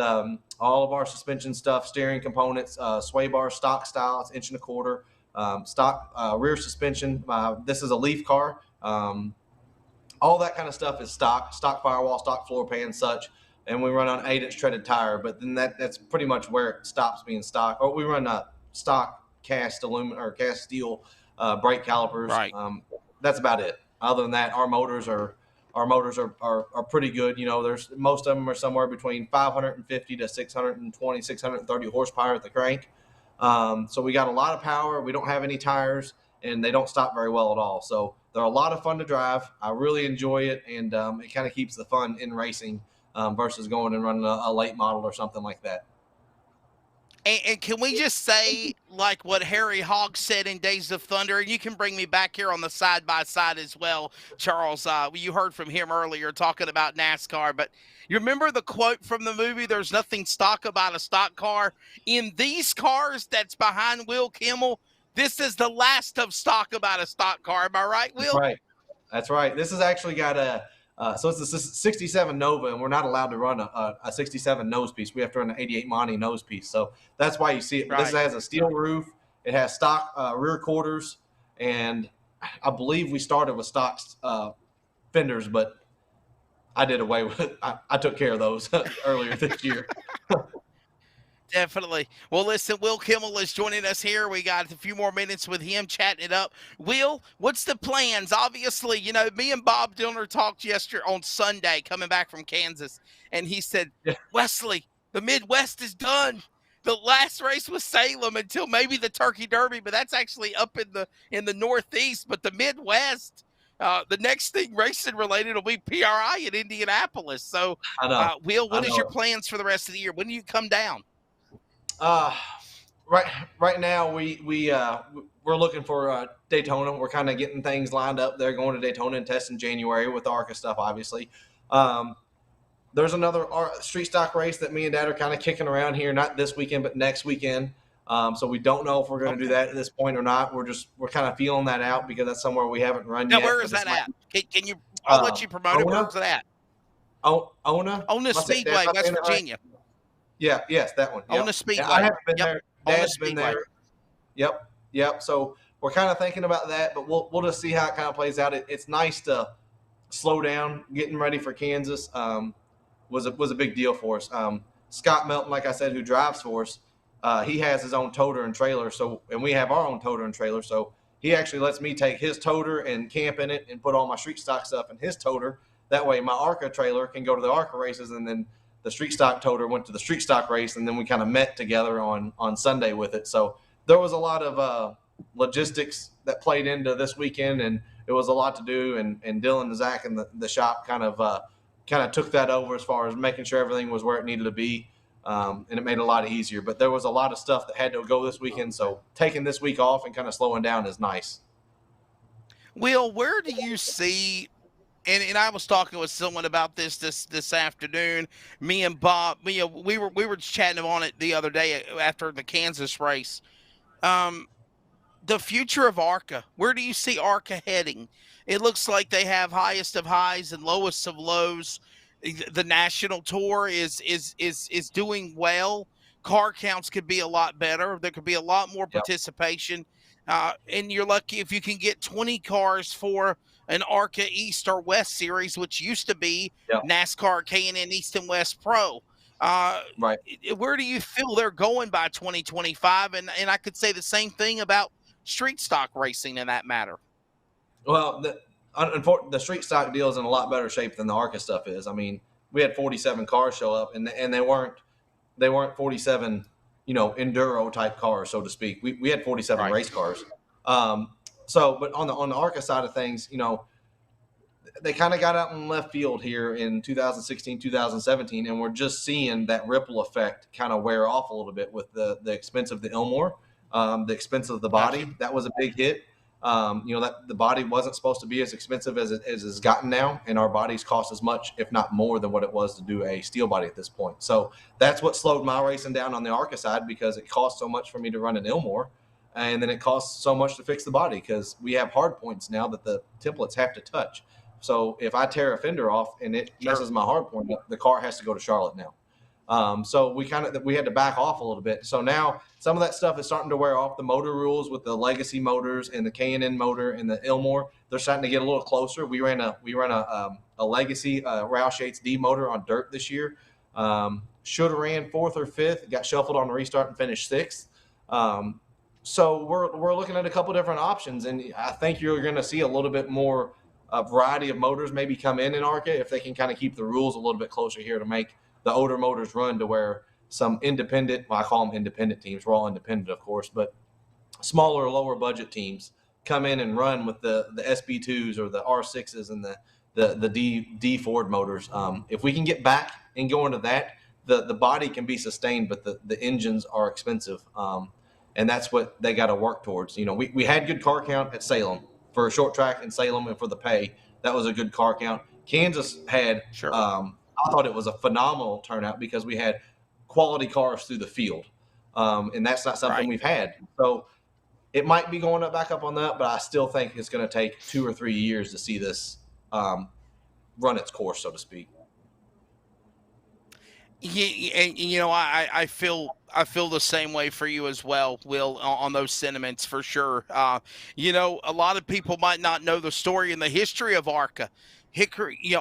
all of our suspension stuff, steering components, sway bars, stock style, it's 1.25 inch, stock rear suspension. This is a Leaf car. All that kind of stuff is stock firewall, stock floor pan, such. And we run on 8-inch treaded tire. But then that's pretty much where it stops being stock. Or we run stock cast aluminum or cast steel brake calipers. Right. That's about it. Other than that, our motors are pretty good. There's most of them are somewhere between 550 to 620, 630 horsepower at the crank. So we got a lot of power. We don't have any tires, and they don't stop very well at all. So they're a lot of fun to drive. I really enjoy it, and it kind of keeps the fun in racing versus going and running a late model or something like that. And can we just say, like what Harry Hogg said in Days of Thunder, and you can bring me back here on the side-by-side as well, Charles. You heard from him earlier talking about NASCAR, but you remember the quote from the movie, "There's nothing stock about a stock car"? In these cars that's behind Will Kimmel, this is the last of stock about a stock car. Am I right, Will? That's right. This has actually got so it's a 67 Nova, and we're not allowed to run a 67 nose piece. We have to run an 88 Monty nose piece. So that's why you see it. Right. This has a steel roof. It has stock rear quarters, and I believe we started with stock fenders, but I did away with I took care of those earlier this year. Definitely. Well, listen, Will Kimmel is joining us here. We got a few more minutes with him chatting it up. Will, what's the plans? Obviously, me and Bob Dillner talked yesterday on Sunday coming back from Kansas, and he said, Wesley, the Midwest is done. The last race was Salem until maybe the Turkey Derby, but that's actually up in the Northeast. But the Midwest, the next thing racing related will be PRI in Indianapolis. So, Will, what is your plans for the rest of the year? When do you come down? Right now we're looking for Daytona. We're kind of getting things lined up. They're going to Daytona and test in January with the ARCA stuff, obviously. There's another street stock race that me and Dad are kind of kicking around here, not this weekend, but next weekend. So we don't know if we're going to do that at this point or not. We're kind of feeling that out because that's somewhere we haven't run yet. Now, where is that at? Can you? I'll let you promote it. Where's it at? Ona Speedway, West Virginia. Yeah, yes, that one. On the Speedway. I haven't been there. Dad's been there. Yep. So we're kind of thinking about that, but we'll just see how it kind of plays out. It's nice to slow down. Getting ready for Kansas was a big deal for us. Scott Melton, like I said, who drives for us, he has his own toter and trailer. And we have our own toter and trailer. So he actually lets me take his toter and camp in it and put all my street stock stuff in his toter. That way, my ARCA trailer can go to the ARCA races, and then the street stock toter went to the street stock race, and then we kind of met together on Sunday with it. So there was a lot of logistics that played into this weekend, and it was a lot to do. And Dylan and Zach and the shop kind of kind of took that over as far as making sure everything was where it needed to be. And it made it a lot easier. But there was a lot of stuff that had to go this weekend. So taking this week off and kind of slowing down is nice. Will, where do you see, and I was talking with someone about this afternoon. Me and Bob, we were chatting on it the other day after the Kansas race. The future of ARCA. Where do you see ARCA heading? It looks like they have highest of highs and lowest of lows. The national tour is doing well. Car counts could be a lot better. There could be a lot more participation. And you're lucky if you can get 20 cars for an ARCA East or West series, which used to be NASCAR K&N East and West Pro. Right. Where do you feel they're going by 2025? And I could say the same thing about street stock racing in that matter. Well, the street stock deal is in a lot better shape than the ARCA stuff is. I mean, we had 47 cars show up, and they weren't 47, enduro type cars, so to speak. We had 47 race cars. But on the ARCA side of things, they kind of got out in left field here in 2016, 2017, and we're just seeing that ripple effect kind of wear off a little bit with the expense of the Ilmore, the expense of the body. That was a big hit. That the body wasn't supposed to be as expensive as it's gotten now, and our bodies cost as much, if not more, than what it was to do a steel body at this point. So that's what slowed my racing down on the ARCA side, because it cost so much for me to run an Ilmore, and then it costs so much to fix the body because we have hard points now that the templates have to touch. So if I tear a fender off and it messes my hard point up, the car has to go to Charlotte now. So we had to back off a little bit. So now some of that stuff is starting to wear off. The motor rules with the legacy motors and the K&N motor and the Ilmore, they're starting to get a little closer. We ran a legacy Roush HD motor on dirt this year. Should have ran 4th or 5th, got shuffled on the restart and finished 6th. So we're looking at a couple different options, and I think you're going to see a little bit more variety of motors maybe come in ARCA if they can kind of keep the rules a little bit closer here to make the older motors run to where some independent, I call them independent teams, we're all independent of course, but smaller, lower budget teams come in and run with the SB2s or the R6s and the D Ford motors. If we can get back and go into that, the body can be sustained, but the engines are expensive. And that's what they got to work towards. We had good car count at Salem for a short track in Salem, and for the pay, that was a good car count. Kansas had, I thought it was a phenomenal turnout because we had quality cars through the field. And that's not something we've had. So it might be going back up on that, but I still think it's going to take 2 or 3 years to see this run its course, so to speak. Yeah, I feel the same way for you as well, Will, on those sentiments for sure. A lot of people might not know the story and the history of ARCA.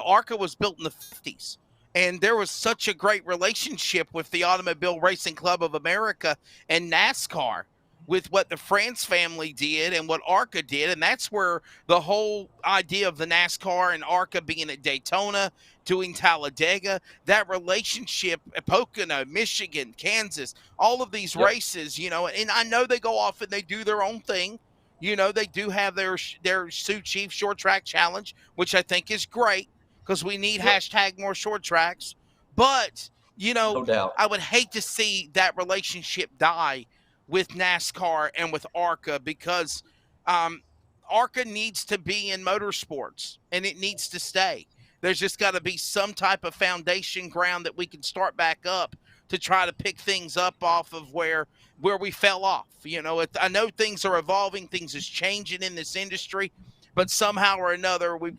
ARCA was built in the 50s, and there was such a great relationship with the Automobile Racing Club of America and NASCAR with what the France family did and what ARCA did. And that's where the whole idea of the NASCAR and ARCA being at Daytona, doing Talladega, that relationship at Pocono, Michigan, Kansas, all of these races, and I know they go off and they do their own thing. They do have their Sioux Chief short track challenge, which I think is great because we need hashtag more short tracks. But, no doubt, I would hate to see that relationship die with NASCAR and with ARCA because ARCA needs to be in motorsports and it needs to stay. There's just got to be some type of foundation ground that we can start back up to try to pick things up off of where we fell off. I know things are evolving, things is changing in this industry, but somehow or another you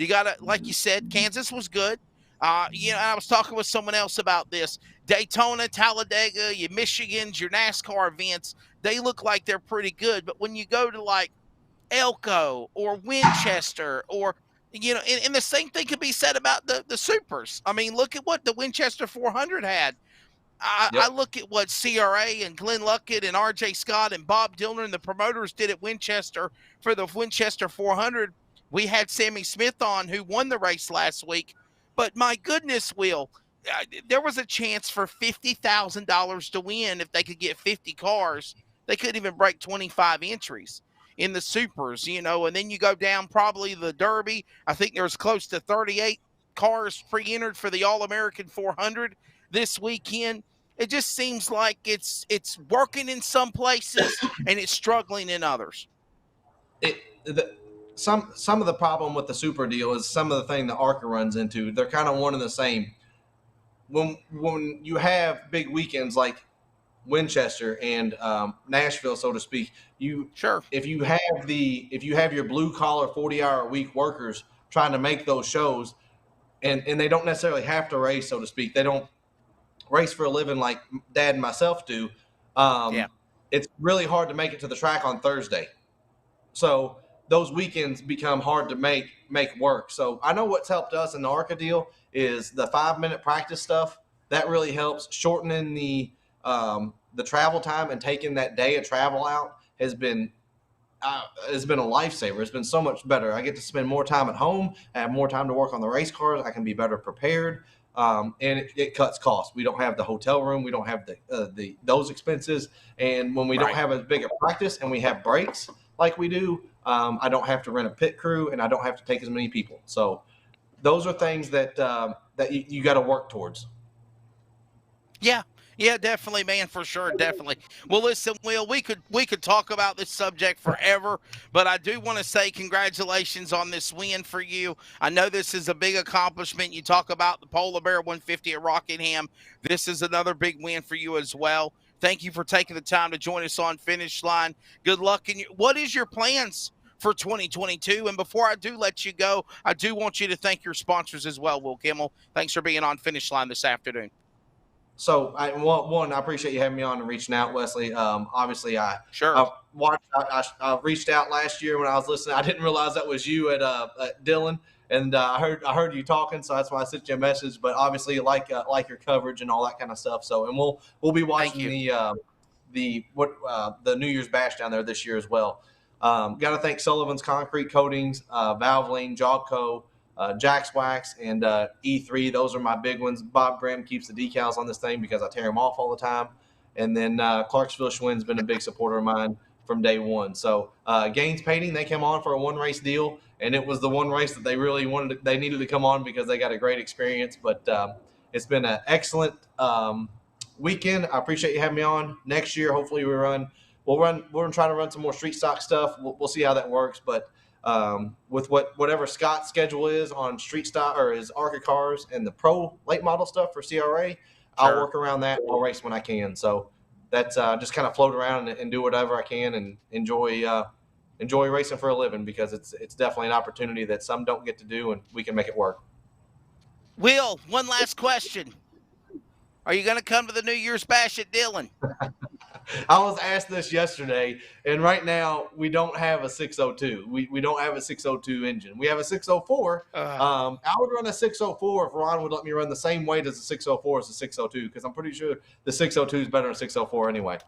gotta, like you said, Kansas was good. I was talking with someone else about this. Daytona, Talladega, your Michigans, your NASCAR events, they look like they're pretty good. But when you go to like Elko or Winchester or, and the same thing could be said about the supers. I mean, look at what the Winchester 400 had. I look at what CRA and Glenn Luckett and RJ Scott and Bob Dillner and the promoters did at Winchester for the Winchester 400. We had Sammy Smith on who won the race last week. But my goodness, Will, there was a chance for $50,000 to win if they could get 50 cars. They couldn't even break 25 entries in the supers, and then you go down probably the Derby. I think there was close to 38 cars pre-entered for the All-American 400 this weekend. It just seems like it's working in some places and it's struggling in others. Some of the problem with the super deal is some of the thing that ARCA runs into. They're kind of one and the same. When you have big weekends like Winchester and Nashville, so to speak, if you have your blue collar 40-hour-a-week workers trying to make those shows, and they don't necessarily have to race, so to speak. They don't race for a living like Dad and myself do. It's really hard to make it to the track on Thursday. So those weekends become hard to make work. So I know what's helped us in the ARCA deal is the 5-minute practice stuff. That really helps. Shortening the travel time and taking that day of travel out has been a lifesaver. It's been so much better. I get to spend more time at home. I have more time to work on the race cars. I can be better prepared. And it cuts costs. We don't have the hotel room. We don't have those expenses. And when we don't have as big a practice and we have breaks like we do, I don't have to rent a pit crew and I don't have to take as many people. So those are things that you got to work towards. Yeah, definitely, man, for sure, definitely. Well, listen, Will, we could talk about this subject forever, but I do want to say congratulations on this win for you. I know this is a big accomplishment. You talk about the Polar Bear 150 at Rockingham. This is another big win for you as well. Thank you for taking the time to join us on Finish Line. Good luck. What is your plans for 2022? And before I do let you go, I do want you to thank your sponsors as well, Will Kimmel. Thanks for being on Finish Line this afternoon. So, I appreciate you having me on and reaching out, Wesley. Obviously, I reached out last year when I was listening. I didn't realize that was you at Dillon, and I heard you talking, so that's why I sent you a message. But obviously, like your coverage and all that kind of stuff. So, and we'll be watching the New Year's Bash down there this year as well. Got to thank Sullivan's Concrete Coatings, Valvoline, Jawco, Jack's Wax, and E3. Those are my big ones. Bob Grimm keeps the decals on this thing because I tear them off all the time. And then Clarksville Schwinn's been a big supporter of mine from day one. So Gaines Painting, they came on for a one-race deal, and it was the one race that they really they needed to come on because they got a great experience. But it's been an excellent weekend. I appreciate you having me on. Next year, hopefully we're going to try to run some more street stock stuff. We'll see how that works. But with whatever Scott's schedule is on street stock or his ARCA cars and the pro late model stuff for CRA, I'll work around that. I'll race when I can. So that's just kind of float around and do whatever I can and enjoy racing for a living because it's definitely an opportunity that some don't get to do, and we can make it work. Will, one last question. Are you going to come to the New Year's Bash at Dillon? I was asked this yesterday, and right now we don't have a 602. We don't have a 602 engine. We have a 604. I would run a 604 if Ron would let me run the same weight as a 604 as a 602 because I'm pretty sure the 602 is better than 604 anyway.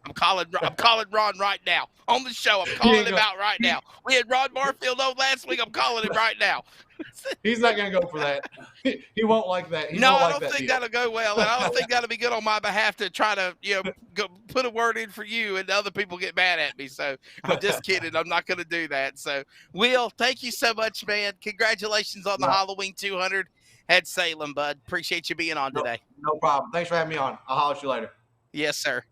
I'm calling Ron right now on the show. I'm calling him out right now. We had Ron Barfield on last week. I'm calling him right now. He's not going to go for that. He won't like that. I don't think that'll go well, and I don't think that'll be good on my behalf to try to go put a word in for you, and other people get mad at me. So I'm just kidding. I'm not going to do that. So Will, thank you so much, man. Congratulations on the Halloween 200 at Salem, bud. Appreciate you being on today. No problem. Thanks for having me on. I'll holler at you later. Yes, sir.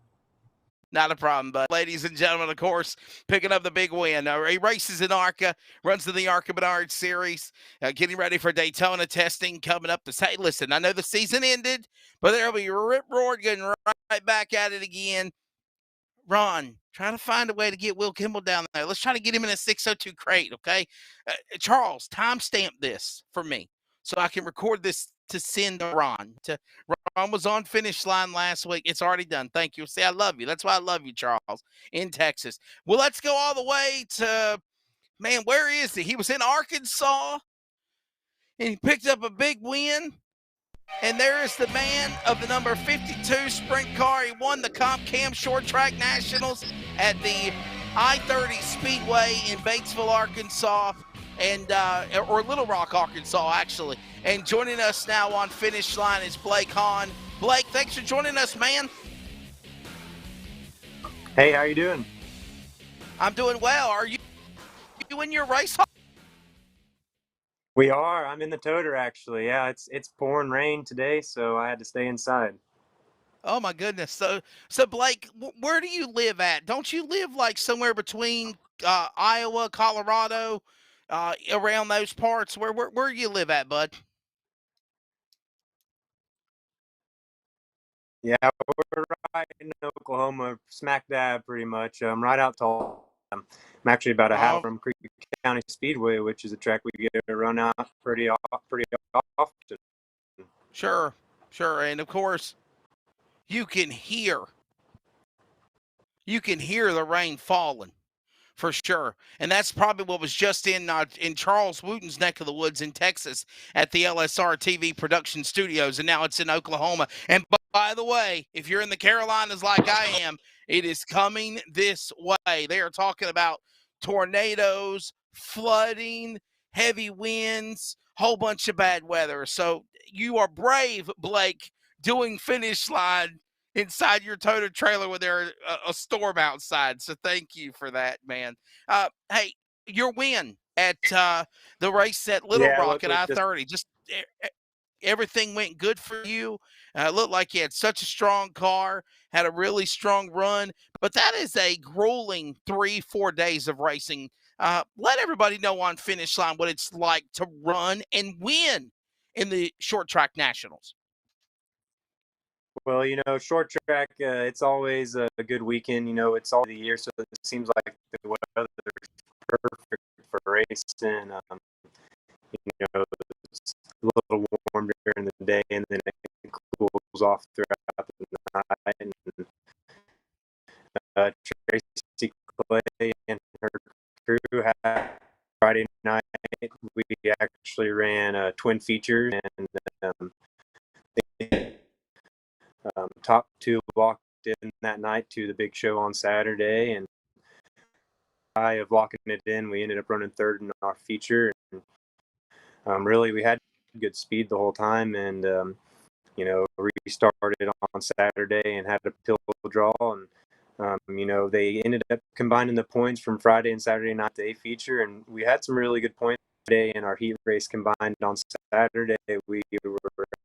Not a problem, but ladies and gentlemen, of course, picking up the big win. He races in ARCA, runs in the ARCA Menard Series, getting ready for Daytona testing coming up. Hey, listen, I know the season ended, but there'll be rip roared getting right back at it again. Ron, try to find a way to get Will Kimmel down there. Let's try to get him in a 602 crate, okay? Charles, timestamp this for me so I can record this to send to Ron. Ron was on Finish Line last week. It's already done. Thank you. See, I love you. That's why I love you, Charles, in Texas. Well, let's go all the way to, man, where is he? He was in Arkansas, and he picked up a big win. And there is the man of the number 52 sprint car. He won the Comp Cam Short Track Nationals at the I-30 Speedway in Batesville, Arkansas, and or Little Rock, Arkansas, actually. And joining us now on Finish Line is Blake Hahn. Blake, thanks for joining us, man. Hey, how you doing? I'm doing well. Are you in your race? We are. I'm in the toter actually. Yeah, it's pouring rain today, so I had to stay inside. Oh my goodness. So Blake, where do you live at? Don't you live like somewhere between Iowa, Colorado, around those parts? Where do you live at, bud? Yeah, we're right in Oklahoma, smack dab, pretty much. Right out to. I'm actually about a half from Creek County Speedway, which is a track we get to run out pretty often. Sure, and of course, you can hear the rain falling. For sure, and that's probably what was just in Charles Wooten's neck of the woods in Texas at the LSRTV production studios, and now it's in Oklahoma. And by the way, if you're in the Carolinas like I am, it is coming this way. They are talking about tornadoes, flooding, heavy winds, whole bunch of bad weather. So you are brave, Blake, doing finish line inside your toter trailer with a storm outside. So thank you for that, man. Hey, your win at the race at Little Rock at I-30, just everything went good for you. Looked like you had such a strong car, had a really strong run, but that is a grueling 3-4 days of racing. Let everybody know on Finish Line what it's like to run and win in the Short Track Nationals. Well, short track, it's always a good weekend. It's all the year, so it seems like the weather is perfect for racing. It's a little warm during the day, and then it cools off throughout the night. And Tracy Clay and her crew had Friday night. We actually ran twin features, and top two walked in that night to the big show on Saturday, and of locking it in, we ended up running third in our feature. And really, we had good speed the whole time, and restarted on Saturday and had a pill draw, and they ended up combining the points from Friday and Saturday night day feature, and we had some really good points today in our heat race combined on Saturday. We were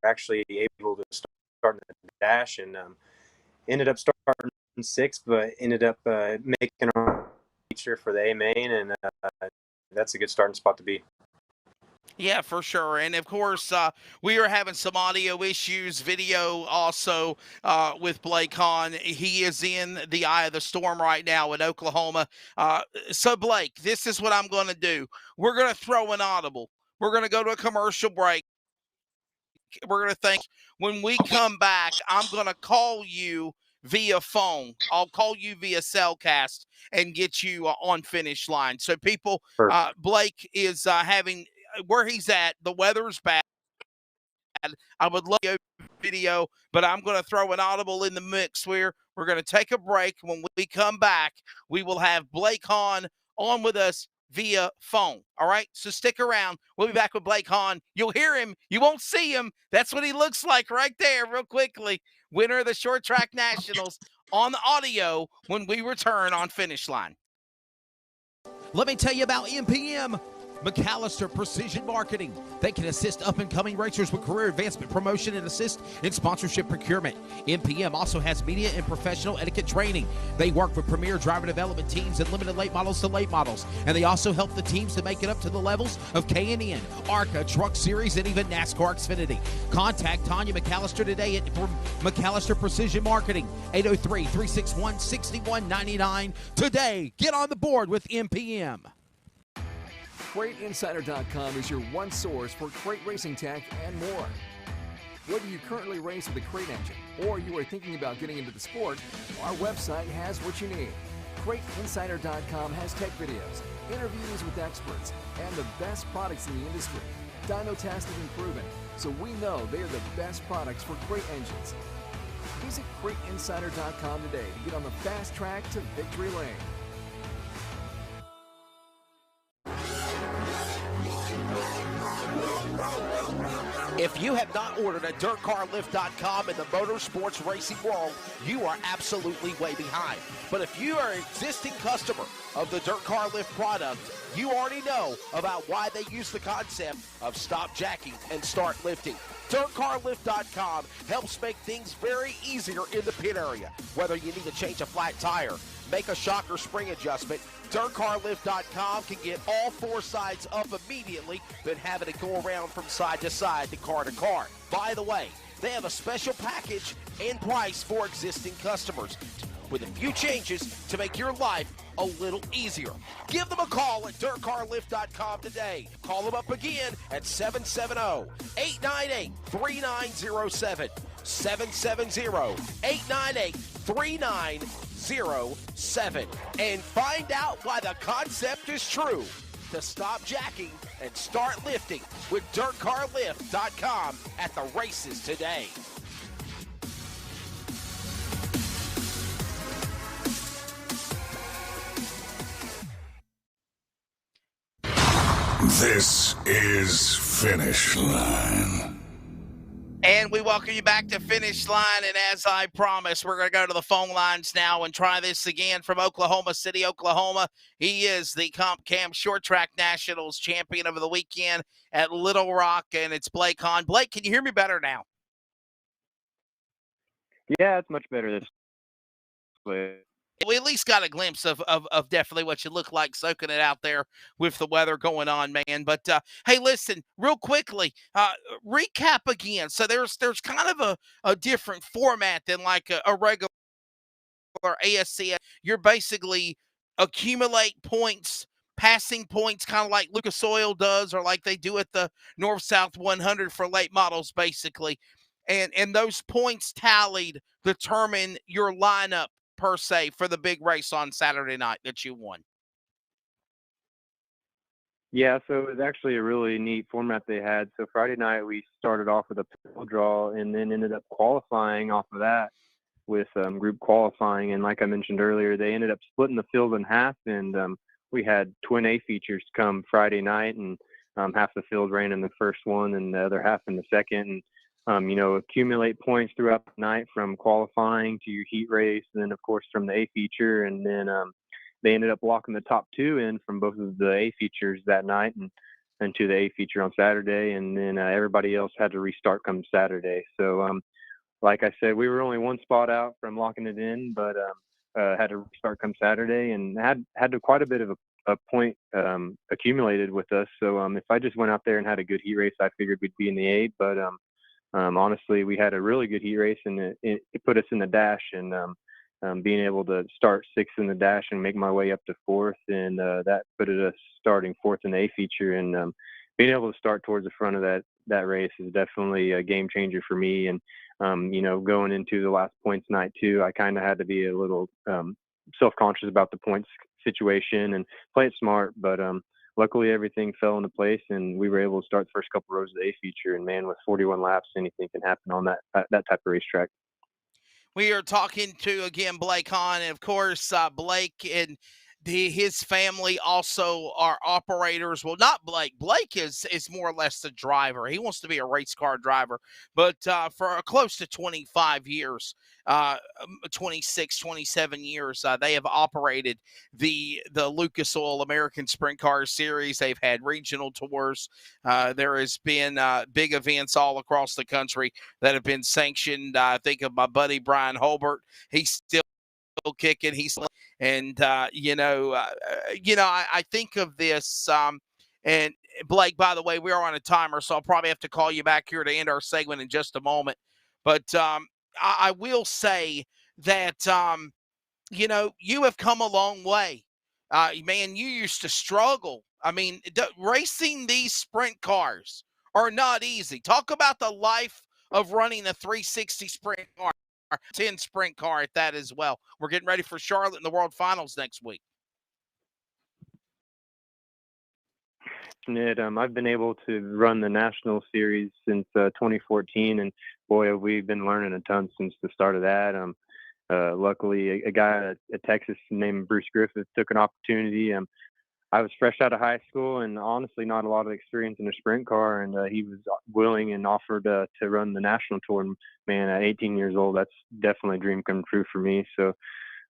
actually able to start the dash, and ended up starting sixth, but ended up making our feature for the A main, and that's a good starting spot to be. Yeah, for sure. And of course, we are having some audio issues, video also with Blake Hahn. He is in the eye of the storm right now in Oklahoma. So, Blake, this is what I'm going to do. We're going to throw an audible. We're going to go to a commercial break. We're going to think when we come back, I'm going to call you via phone. I'll call you via Cellcast and get you on Finish Line. So people, Blake is having where he's at. The weather's bad. I would love a video, but I'm going to throw an audible in the mix where we're going to take a break. When we come back, we will have Blake Hahn on with us via phone. All right, so stick around. We'll be back with Blake Hahn. You'll hear him. You won't see him. That's what he looks like right there real quickly. Winner of the Short Track Nationals on the audio when we return on Finish Line. Let me tell you about MPM. McAllister Precision Marketing. They can assist up-and-coming racers with career advancement, promotion, and assist in sponsorship procurement. MPM also has media and professional etiquette training. They work with premier driver development teams and limited late models to late models. And they also help the teams to make it up to the levels of K&N, ARCA, Truck Series, and even NASCAR Xfinity. Contact Tanya McAllister today at McAllister Precision Marketing, 803-361-6199. Today, get on the board with MPM. CrateInsider.com is your one source for crate racing tech and more. Whether you currently race with a crate engine or you are thinking about getting into the sport, our website has what you need. CrateInsider.com has tech videos, interviews with experts, and the best products in the industry. Dyno tested and proven, so we know they are the best products for crate engines. Visit CrateInsider.com today to get on the fast track to victory lane. If you have not ordered at DirtCarLift.com in the motorsports racing world, you are absolutely way behind. But if you are an existing customer of the Dirt Car Lift product, you already know about why they use the concept of stop jacking and start lifting. DirtCarLift.com helps make things very easier in the pit area. Whether you need to change a flat tire, make a shock or spring adjustment, DirtCarLift.com can get all four sides up immediately, then having to go around from side to side to car to car. By the way, they have a special package and price for existing customers with a few changes to make your life a little easier. Give them a call at DirtCarLift.com today. Call them up again at 770-898-3907. 770-898-3907. And find out why the concept is true. To stop jacking and start lifting with DirtCarLift.com at the races today. This is Finish Line. And we welcome you back to Finish Line. And as I promised, we're going to go to the phone lines now and try this again from Oklahoma City, Oklahoma. He is the Comp Cam Short Track Nationals champion over the weekend at Little Rock, and it's Blake Hahn. Blake, can you hear me better now? Yeah, it's much better this way. We at least got a glimpse of definitely what you look like soaking it out there with the weather going on, man. But, hey, listen, real quickly, recap again. So there's kind of a different format than like a regular ASC. You're basically accumulate points, passing points, kind of like Lucas Oil does or like they do at the North-South 100 for late models, basically. And those points tallied determine your lineup, per se, for the big race on Saturday night that you won. Yeah, so it was actually a really neat format they had. So Friday night we started off with a pistol draw and then ended up qualifying off of that with group qualifying. And like I mentioned earlier, they ended up splitting the field in half, and we had twin A features come Friday night, and half the field ran in the first one and the other half in the second. And accumulate points throughout the night from qualifying to your heat race, and then of course from the A feature, and then they ended up locking the top two in from both of the A features that night and to the A feature on Saturday, and then everybody else had to restart come Saturday. So like I said, we were only one spot out from locking it in, but had to restart come Saturday and had quite a bit of a point accumulated with us. So if I just went out there and had a good heat race, I figured we'd be in the A, but honestly, we had a really good heat race, and it put us in the dash, and being able to start sixth in the dash and make my way up to fourth, and that put us starting fourth in the A feature, and being able to start towards the front of that race is definitely a game changer for me. And going into the last points night too, I kind of had to be a little self-conscious about the points situation and play it smart, but luckily everything fell into place, and we were able to start the first couple rows of the A feature. And man, with 41 laps, anything can happen on that type of racetrack. We are talking to, again, Blake Hahn, and of course, Blake and his family also are operators. Well, not Blake. Blake is more or less the driver. He wants to be a race car driver, but for close to 25 years, 26, 27 years, they have operated the Lucas Oil American Sprint Car Series. They've had regional tours. There has been big events all across the country that have been sanctioned. I think of my buddy Brian Holbert. He's still kicking. I think of this. And Blake, by the way, we are on a timer, so I'll probably have to call you back here to end our segment in just a moment. But I will say that, you have come a long way. Man, you used to struggle. I mean, racing these sprint cars are not easy. Talk about the life of running a 360 sprint car, 10 sprint car at that as well. We're getting ready for Charlotte in the World Finals next week. I've been able to run the national series since 2014, and boy, we've been learning a ton since the start of that. Luckily, a guy at Texas named Bruce Griffith took an opportunity. I was fresh out of high school and honestly not a lot of experience in a sprint car. And he was willing and offered to run the national tour. And man, at 18 years old, that's definitely a dream come true for me. So,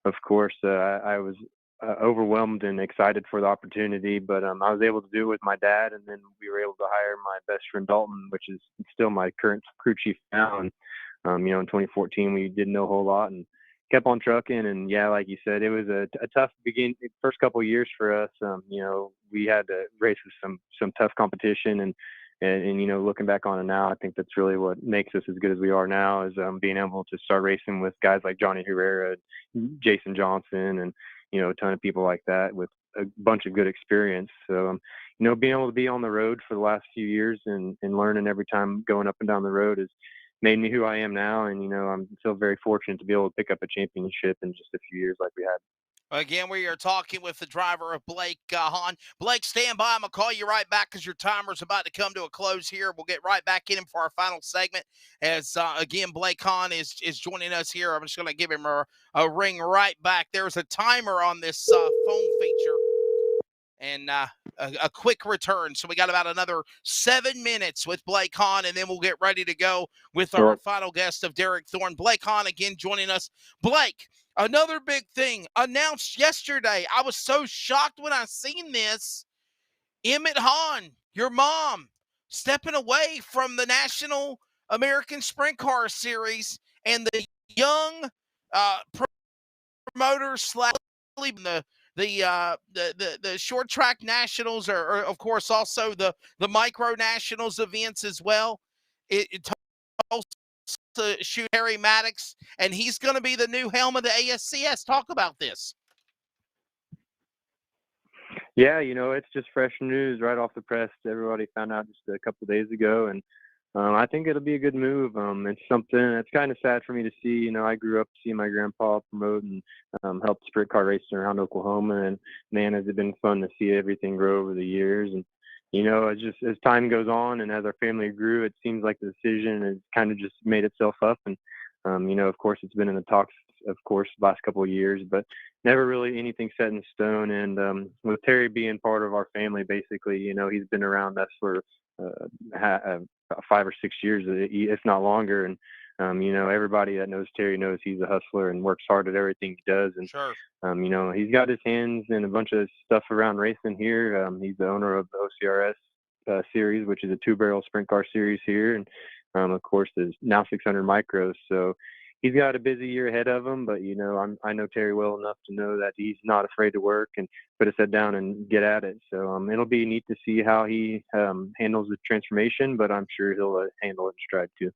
of course, I was overwhelmed and excited for the opportunity, but I was able to do it with my dad, and then we were able to hire my best friend Dalton, which is still my current crew chief now. And in 2014 we didn't know a whole lot and kept on trucking. And yeah, like you said, it was a tough first couple of years for us. We had to race with some tough competition, and looking back on it now, I think that's really what makes us as good as we are now, is being able to start racing with guys like Johnny Herrera, Jason Johnson, and a ton of people like that with a bunch of good experience. So being able to be on the road for the last few years and learning every time going up and down the road has made me who I am now. And I'm still very fortunate to be able to pick up a championship in just a few years like we had. Again, we are talking with the driver of Blake Hahn. Blake, stand by. I'm going to call you right back because your timer's about to come to a close here. We'll get right back in him for our final segment as, again, Blake Hahn is joining us here. I'm just going to give him a ring right back. There's a timer on this phone feature and a quick return. So we got about another 7 minutes with Blake Hahn, and then we'll get ready to go with our final guest of Derek Thorne. Blake Hahn again joining us. Blake, another big thing announced yesterday. I was so shocked when I seen this. Emmett Hahn, your mom, stepping away from the National American Sprint Car Series and the young promoters the short track nationals are of course also the micro nationals events as well. It to shoot Harry Maddox, and he's going to be the new helm of the ASCS. Talk about this. Yeah, it's just fresh news right off the press. Everybody found out just a couple of days ago, and I think it'll be a good move. It's something that's kind of sad for me to see. I grew up seeing my grandpa promote and help sprint car racing around Oklahoma, and man, has it been fun to see everything grow over the years. And it's just as time goes on and as our family grew, it seems like the decision has kind of just made itself up. And of course, it's been in the talks, of course, the last couple of years, but never really anything set in stone. And with Terry being part of our family, basically, he's been around us for 5 or 6 years, if not longer. And everybody that knows Terry knows he's a hustler and works hard at everything he does. And sure. He's got his hands in a bunch of stuff around racing here. He's the owner of the OCRS series, which is a 2-barrel sprint car series here, and of course there's now 600 micros. So he's got a busy year ahead of him, but I know Terry well enough to know that he's not afraid to work and put his head down and get at it. So it'll be neat to see how he handles the transformation, but I'm sure he'll handle it in stride too.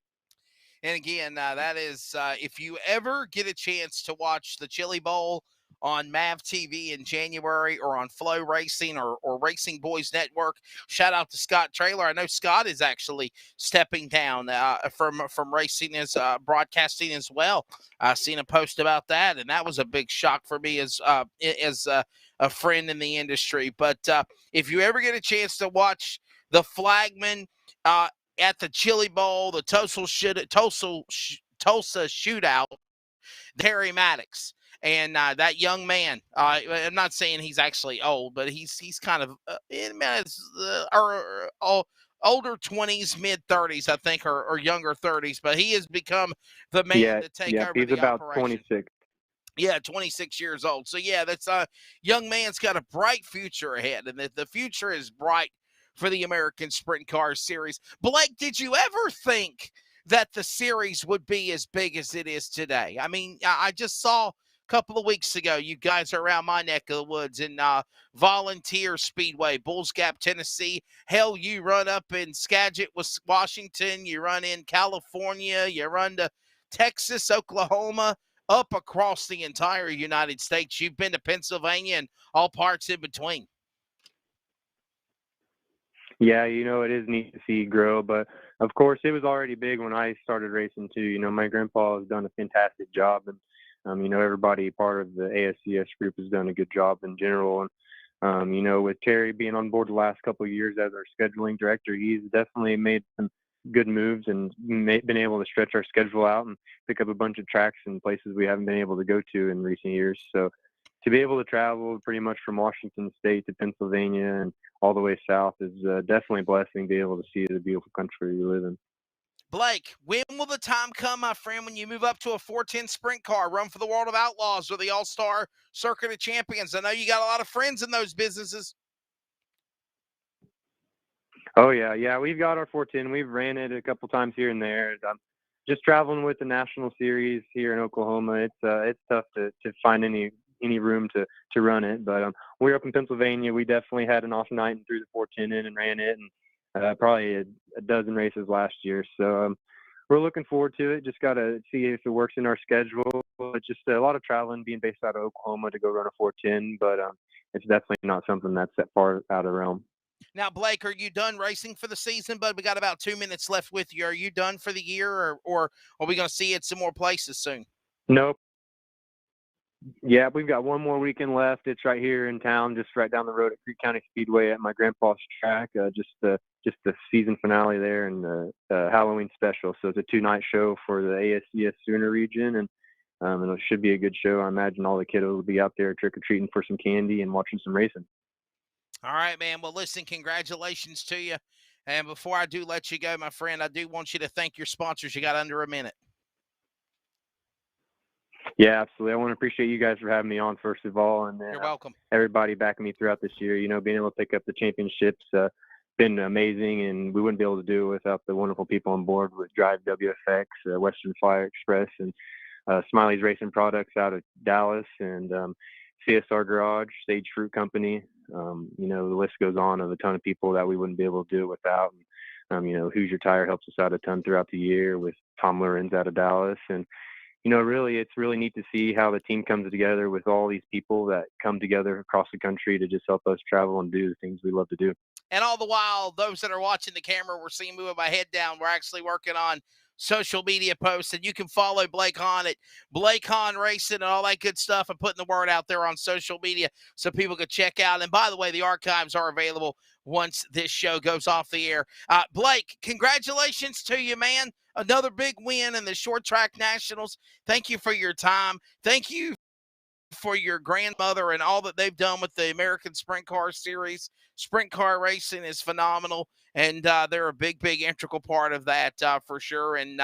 And again, that is if you ever get a chance to watch the Chili Bowl on MAV TV in January, or on Flow Racing or Racing Boys Network, shout out to Scott Traylor. I know Scott is actually stepping down from racing as broadcasting as well. I seen a post about that, and that was a big shock for me as a friend in the industry. But if you ever get a chance to watch the flagman at the Chili Bowl, the Tulsa shootout, Harry Maddox. And that young man, I'm not saying he's actually old, but he's kind of older 20s, mid 30s, I think, or younger 30s. But he has become the man to take over he's the about operation. 26. Yeah, 26 years old. So yeah, that's young man's got a bright future ahead, and the future is bright for the American Sprint Car Series. Blake, did you ever think that the series would be as big as it is today? I mean, I just saw couple of weeks ago, you guys are around my neck of the woods in Volunteer Speedway, Bulls Gap, Tennessee. Hell, you run up in Skagit, Washington. You run in California. You run to Texas, Oklahoma, up across the entire United States. You've been to Pennsylvania and all parts in between. Yeah, it is neat to see grow, but of course it was already big when I started racing too. My grandpa has done a fantastic job, and everybody part of the ASCS group has done a good job in general. And, with Terry being on board the last couple of years as our scheduling director, he's definitely made some good moves and been able to stretch our schedule out and pick up a bunch of tracks and places we haven't been able to go to in recent years. So, to be able to travel pretty much from Washington State to Pennsylvania and all the way south is definitely a blessing to be able to see the beautiful country we live in. Blake, when will the time come, my friend, when you move up to a 410 sprint car, run for the World of Outlaws or the All-Star Circuit of Champions? I know you got a lot of friends in those businesses. Oh, yeah. We've got our 410. We've ran it a couple times here and there. Just traveling with the National Series here in Oklahoma, it's tough to find any room to run it. But we're up in Pennsylvania. We definitely had an off night and threw the 410 in and ran it, and probably a dozen races last year. So we're looking forward to it. Just got to see if it works in our schedule. It's just a lot of traveling, being based out of Oklahoma to go run a 410, but it's definitely not something that's that far out of the realm. Now, Blake, are you done racing for the season, bud? We got about 2 minutes left with you. Are you done for the year, or are we going to see you at some more places soon? Nope. Yeah, we've got one more weekend left. It's right here in town, just right down the road at Creek County Speedway at my grandpa's track. Just the season finale there and the Halloween special. So it's a 2-night show for the ASCS Sooner region, and it should be a good show. I imagine all the kiddos will be out there trick-or-treating for some candy and watching some racing. All right, man. Well, listen, congratulations to you. And before I do let you go, my friend, I do want you to thank your sponsors. You got under a minute. Yeah, absolutely. I want to appreciate you guys for having me on, first of all, and then You're welcome. Everybody backing me throughout this year. Being able to pick up the championships been amazing, and we wouldn't be able to do it without the wonderful people on board with Drive WFX, Western Flyer Express, and Smiley's Racing Products out of Dallas, and CSR Garage, Sage Fruit Company. The list goes on of a ton of people that we wouldn't be able to do it without. Hoosier Tire helps us out a ton throughout the year with Tom Lorenz out of Dallas. And, it's really neat to see how the team comes together with all these people that come together across the country to just help us travel and do the things we love to do. And all the while, those that are watching the camera, we're seeing me with my head down. We're actually working on social media posts, and you can follow Blake Hahn at Blake Hahn Racing and all that good stuff, and putting the word out there on social media so people can check out. And by the way, the archives are available once this show goes off the air. Blake, congratulations to you, man. Another big win in the Short Track Nationals. Thank you for your time. Thank you for your grandmother and all that they've done with the American Sprint Car Series. Sprint car racing is phenomenal, and they're a big integral part of that for sure. And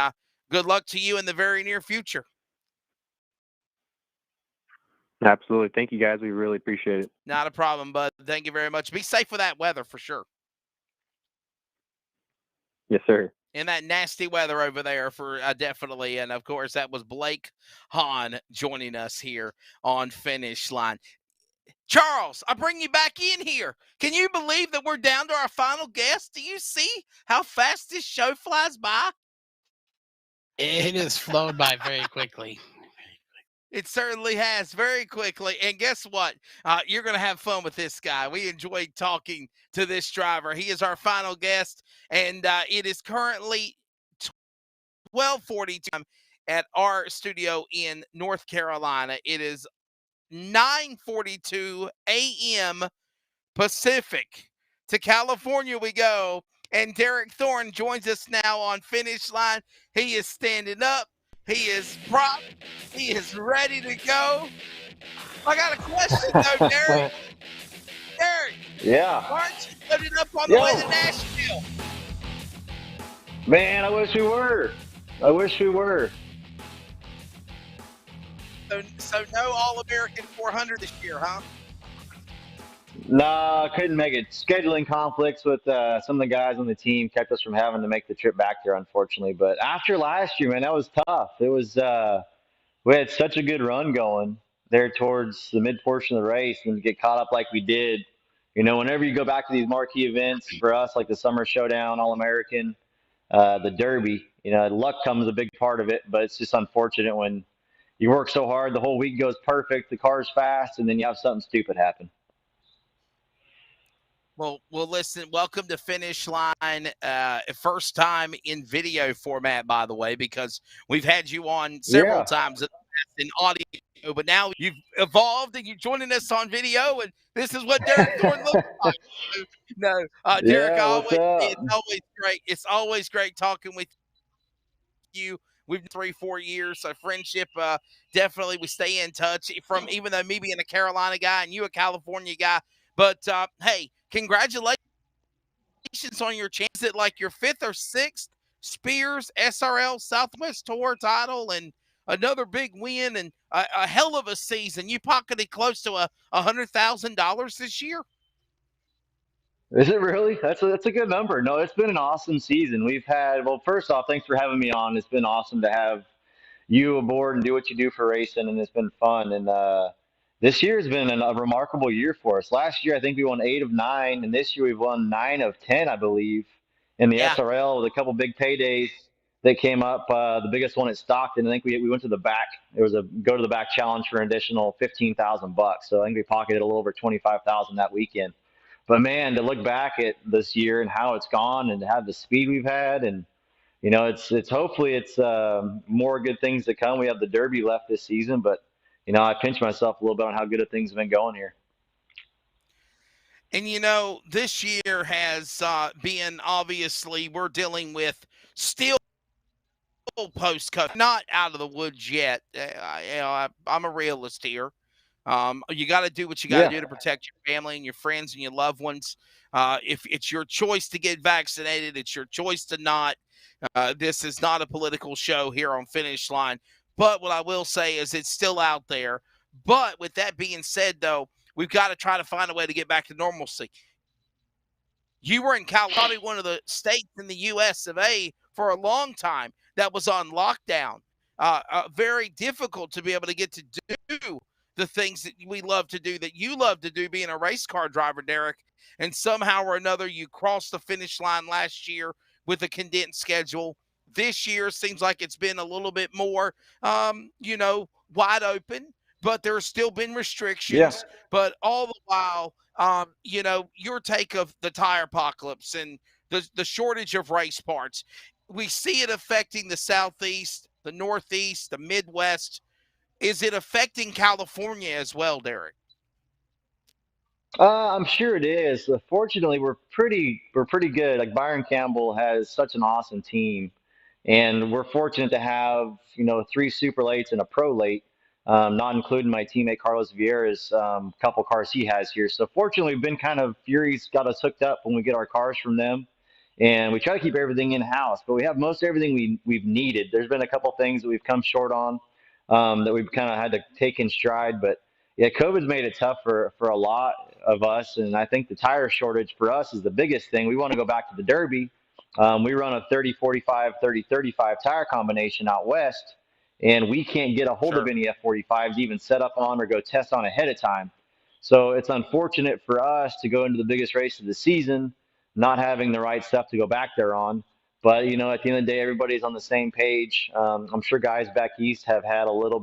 good luck to you in the very near future. Absolutely. Thank you, guys. We really appreciate it. Not a problem, bud. Thank you very much. Be safe with that weather for sure. Yes, sir. In that nasty weather over there for definitely. And, of course, that was Blake Hahn joining us here on Finish Line. Charles, I bring you back in here. Can you believe that we're down to our final guest? Do you see how fast this show flies by? It has flown by very quickly. It certainly has, very quickly. And guess what? You're going to have fun with this guy. We enjoyed talking to this driver. He is our final guest, and it is currently 12:42 at our studio in North Carolina. It is 9:42 a.m. Pacific. To California we go, and Derek Thorne joins us now on Finish Line. He is standing up. He is propped. He is ready to go. I got a question, though, Derek. Derek. Yeah. Aren't you loaded up on the way to Nashville? Man, I wish we were. So no All-American 400 this year, huh? No, couldn't make it. Scheduling conflicts with some of the guys on the team kept us from having to make the trip back there, unfortunately. But after last year, man, that was tough. It was we had such a good run going there towards the mid portion of the race, and to get caught up like we did. Whenever you go back to these marquee events for us, like the Summer Showdown, All-American, the Derby, luck comes a big part of it. But it's just unfortunate when you work so hard, the whole week goes perfect, the car's fast, and then you have something stupid happen. Well, listen, welcome to Finish Line. First time in video format, by the way, because we've had you on several times in audio, but now you've evolved and you're joining us on video, and this is what Derek Thorne looks like. No, Derek, it's always great. It's always great talking with you. We've 3-4 years, so friendship, definitely we stay in touch from, even though me being a Carolina guy and you a California guy. But hey, congratulations on your chance at like your 5th or 6th Spears SRL Southwest Tour title and another big win and a hell of a season. You pocketed close to $100,000 this year. Is it really? That's a good number. No, it's been an awesome season. We've had, well, first off, thanks for having me on. It's been awesome to have you aboard and do what you do for racing, and it's been fun. And this year has been a remarkable year for us. Last year, I think we won 8 of 9, and this year we've won 9 of 10, I believe, in the Yeah. SRL with a couple big paydays that came up. The biggest one at Stockton, I think we went to the back. It was a go to the back challenge for an additional $15,000. So I think we pocketed a little over 25,000 that weekend. But man, to look back at this year and how it's gone, and to have the speed we've had, and it's hopefully it's more good things to come. We have the Derby left this season, but I pinch myself a little bit on how good things have been going here. And this year has been, obviously we're dealing with still post-COVID, not out of the woods yet. I'm a realist here. You got to do what you got to do to protect your family and your friends and your loved ones. If it's your choice to get vaccinated, it's your choice to not. This is not a political show here on Finish Line. But what I will say is it's still out there. But with that being said, though, we've got to try to find a way to get back to normalcy. You were in California, one of the states in the U.S. of A. for a long time that was on lockdown. Very difficult to be able to get to do the things that we love to do, that you love to do, being a race car driver, Derek. And somehow or another, you crossed the finish line last year with a condensed schedule. This year seems like it's been a little bit more, wide open, but there's still been restrictions. Yeah. But all the while, your take of the tire apocalypse and the shortage of race parts, we see it affecting the Southeast, the Northeast, the Midwest. Is it affecting California as well, Derek? I'm sure it is. Fortunately, we're pretty good. Like Byron Campbell has such an awesome team, and we're fortunate to have 3 super lates and a pro late, not including my teammate Carlos Vieira's couple cars he has here. So fortunately, we've been kind of Fury's got us hooked up when we get our cars from them, and we try to keep everything in house. But we have most everything we've needed. There's been a couple things that we've come short on that we've kind of had to take in stride, but. Yeah, COVID's made it tough for a lot of us, and I think the tire shortage for us is the biggest thing. We want to go back to the Derby. We run a 30-45, 30-35 tire combination out west, and we can't get a hold of any F45s even set up on or go test on ahead of time. So it's unfortunate for us to go into the biggest race of the season not having the right stuff to go back there on. But, at the end of the day, everybody's on the same page. I'm sure guys back east have had a little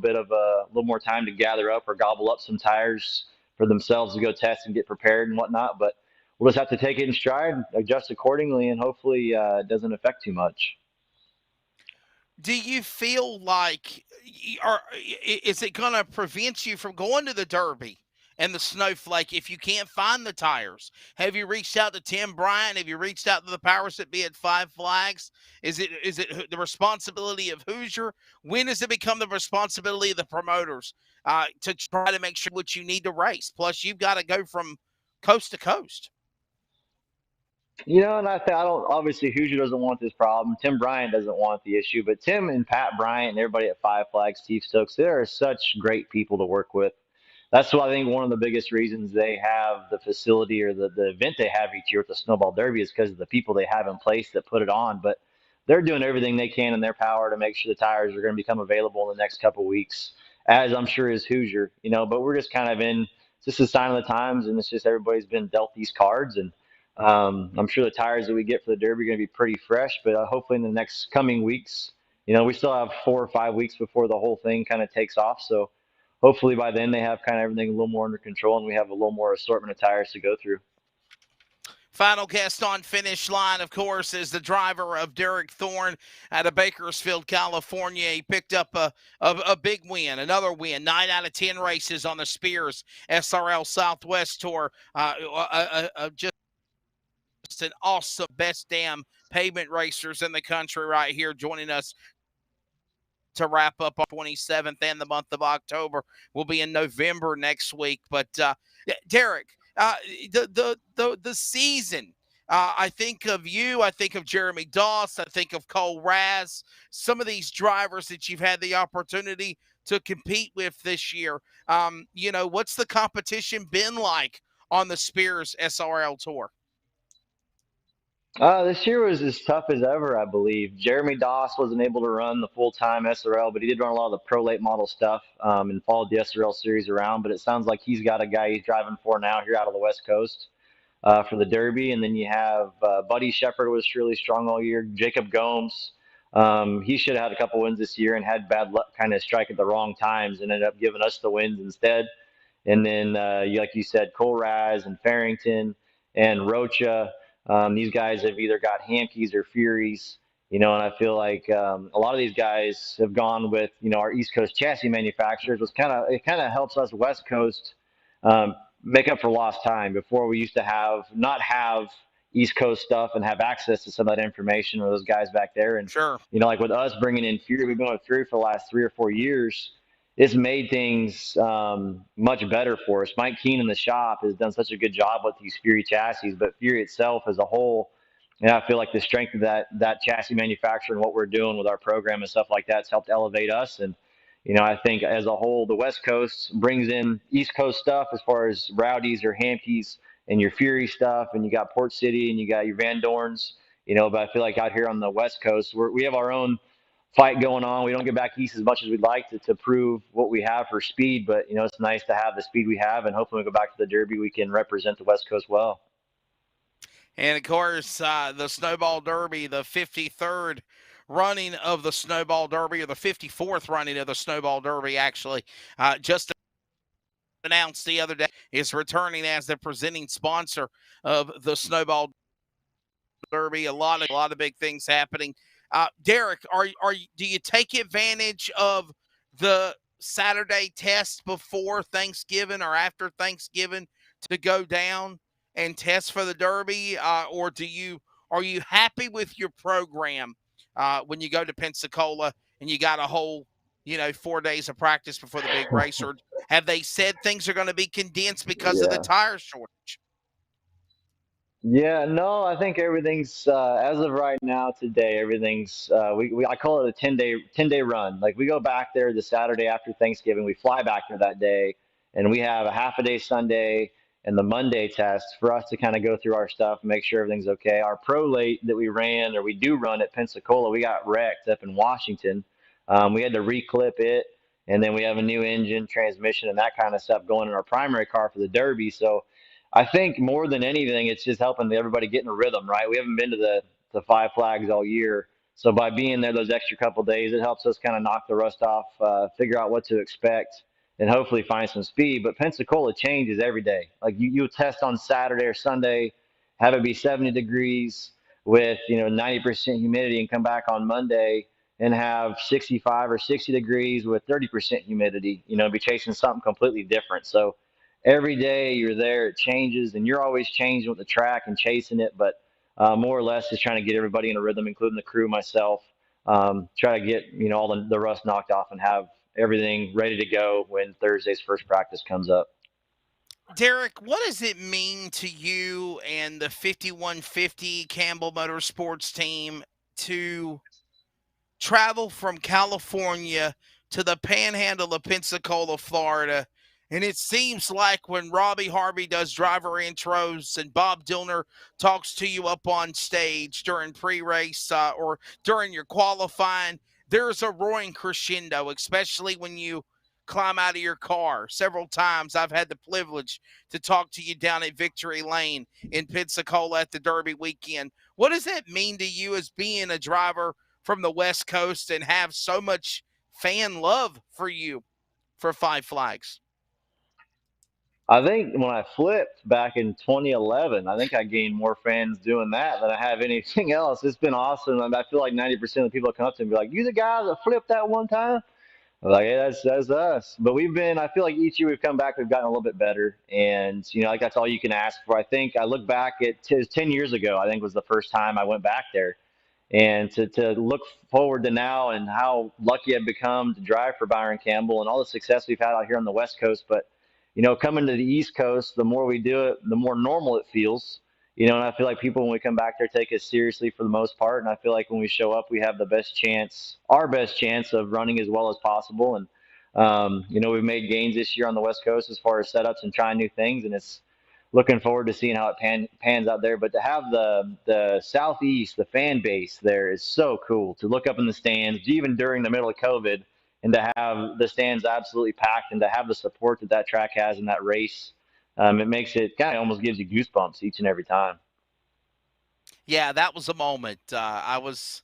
more time to gather up or gobble up some tires for themselves to go test and get prepared and whatnot. But we'll just have to take it in stride, adjust accordingly, and hopefully it doesn't affect too much. Do you feel like, is it going to prevent you from going to the Derby and the Snowflake if you can't find the tires? Have you reached out to Tim Bryant? Have you reached out to the powers that be at Five Flags? Is it the responsibility of Hoosier? When does it become the responsibility of the promoters to try to make sure what you need to race? Plus, you've got to go from coast to coast. And I don't. Obviously, Hoosier doesn't want this problem. Tim Bryant doesn't want the issue, but Tim and Pat Bryant and everybody at Five Flags, Steve Stokes, they are such great people to work with. That's why I think one of the biggest reasons they have the facility or the event they have each year at the Snowball Derby is because of the people they have in place that put it on. But they're doing everything they can in their power to make sure the tires are going to become available in the next couple of weeks, as I'm sure is Hoosier. But we're just kind of it's just a sign of the times, and it's just everybody's been dealt these cards. And I'm sure the tires that we get for the Derby are going to be pretty fresh, but hopefully in the next coming weeks, we still have 4 or 5 weeks before the whole thing kind of takes off. So hopefully by then they have kind of everything a little more under control and we have a little more assortment of tires to go through. Final guest on Finish Line, of course, is the driver of Derek Thorne out of Bakersfield, California. He picked up a big win, another win, 9 out of 10 races on the Spears SRL Southwest Tour. Just an awesome, best damn pavement racers in the country right here joining us to wrap up on 27th, and the month of October will be in November next week. But Derek, the season. I think of you. I think of Jeremy Doss. I think of Cole Raz. Some of these drivers that you've had the opportunity to compete with this year. What's the competition been like on the Spears SRL Tour? This year was as tough as ever, I believe. Jeremy Doss wasn't able to run the full-time SRL, but he did run a lot of the pro late model stuff and followed the SRL series around. But it sounds like he's got a guy he's driving for now here out of the West Coast for the Derby. And then you have Buddy Shepard was really strong all year. Jacob Gomes, he should have had a couple wins this year and had bad luck kind of strike at the wrong times and ended up giving us the wins instead. And then, like you said, Cole Raz and Farrington and Rocha. These guys have either got Hamkeys or Furies, and I feel like a lot of these guys have gone with, our East Coast chassis manufacturers, which it kind of helps us West Coast make up for lost time. Before we used to not have East Coast stuff and have access to some of that information or those guys back there. And, sure, like with us bringing in Fury, we've been with Fury for the last 3 or 4 years. It's made things much better for us. Mike Keene in the shop has done such a good job with these Fury chassis, but Fury itself as a whole, I feel like the strength of that chassis manufacturer and what we're doing with our program and stuff like that's helped elevate us. And, I think as a whole, the West Coast brings in East Coast stuff as far as Rowdies or Hamkeys and your Fury stuff, and you got Port City and you got your Van Dorns, but I feel like out here on the West Coast, we have our own fight going on. We don't get back east as much as we'd like to prove what we have for speed, but it's nice to have the speed we have, and hopefully when we go back to the Derby we can represent the West Coast well. And of course, the Snowball Derby, the 53rd running of the Snowball Derby, or the 54th running of the Snowball Derby, actually, just announced the other day, is returning as the presenting sponsor of the Snowball Derby. A lot of big things happening. Derek, do you take advantage of the Saturday test before Thanksgiving or after Thanksgiving to go down and test for the Derby, or are you happy with your program when you go to Pensacola and you got a whole 4 days of practice before the big race? Or have they said things are going to be condensed because of the tire shortage? Yeah, no, I think everything's as of right now today. Everything's I call it a 10-day run. Like we go back there the Saturday after Thanksgiving. We fly back there that day, and we have a half a day Sunday and the Monday test for us to kind of go through our stuff and make sure everything's okay. Our pro late that we ran or we do run at Pensacola, we got wrecked up in Washington. We had to reclip it, and then we have a new engine, transmission, and that kind of stuff going in our primary car for the Derby. So I think more than anything, it's just helping everybody get in a rhythm, right? We haven't been to the Five Flags all year. So by being there those extra couple of days, it helps us kind of knock the rust off, figure out what to expect, and hopefully find some speed. But Pensacola changes every day. Like you test on Saturday or Sunday, have it be 70 degrees with 90% humidity, and come back on Monday and have 65 or 60 degrees with 30% humidity. Be chasing something completely different. So every day you're there, it changes, and you're always changing with the track and chasing it. But more or less just trying to get everybody in a rhythm, including the crew, myself, try to get all the rust knocked off and have everything ready to go when Thursday's first practice comes up. Derek, what does it mean to you and the 5150 Campbell Motorsports team to travel from California to the panhandle of Pensacola, Florida? And it seems like when Robbie Harvey does driver intros and Bob Dillner talks to you up on stage during pre-race or during your qualifying, there's a roaring crescendo, especially when you climb out of your car. Several times I've had the privilege to talk to you down at Victory Lane in Pensacola at the Derby weekend. What does that mean to you as being a driver from the West Coast and have so much fan love for you for Five Flags? I think when I flipped back in 2011, I think I gained more fans doing that than I have anything else. It's been awesome. I feel like 90% of the people that come up to me be like, "You the guy that flipped that one time?" I'm like, "Yeah, that's us." But I feel like each year we've come back, we've gotten a little bit better. And, like that's all you can ask for. I think I look back at 10 years ago, I think was the first time I went back there. And to look forward to now and how lucky I've become to drive for Byron Campbell and all the success we've had out here on the West Coast. But, coming to the East Coast, the more we do it, the more normal it feels. And I feel like people, when we come back there, take us seriously for the most part. And I feel like when we show up, we have our best chance of running as well as possible. And, we've made gains this year on the West Coast as far as setups and trying new things. And it's looking forward to seeing how it pans out there. But to have the Southeast, the fan base there is so cool to look up in the stands, even during the middle of COVID, and to have the stands absolutely packed and to have the support that track has in that race. It makes it kind of almost gives you goosebumps each and every time. Yeah, that was a moment. I was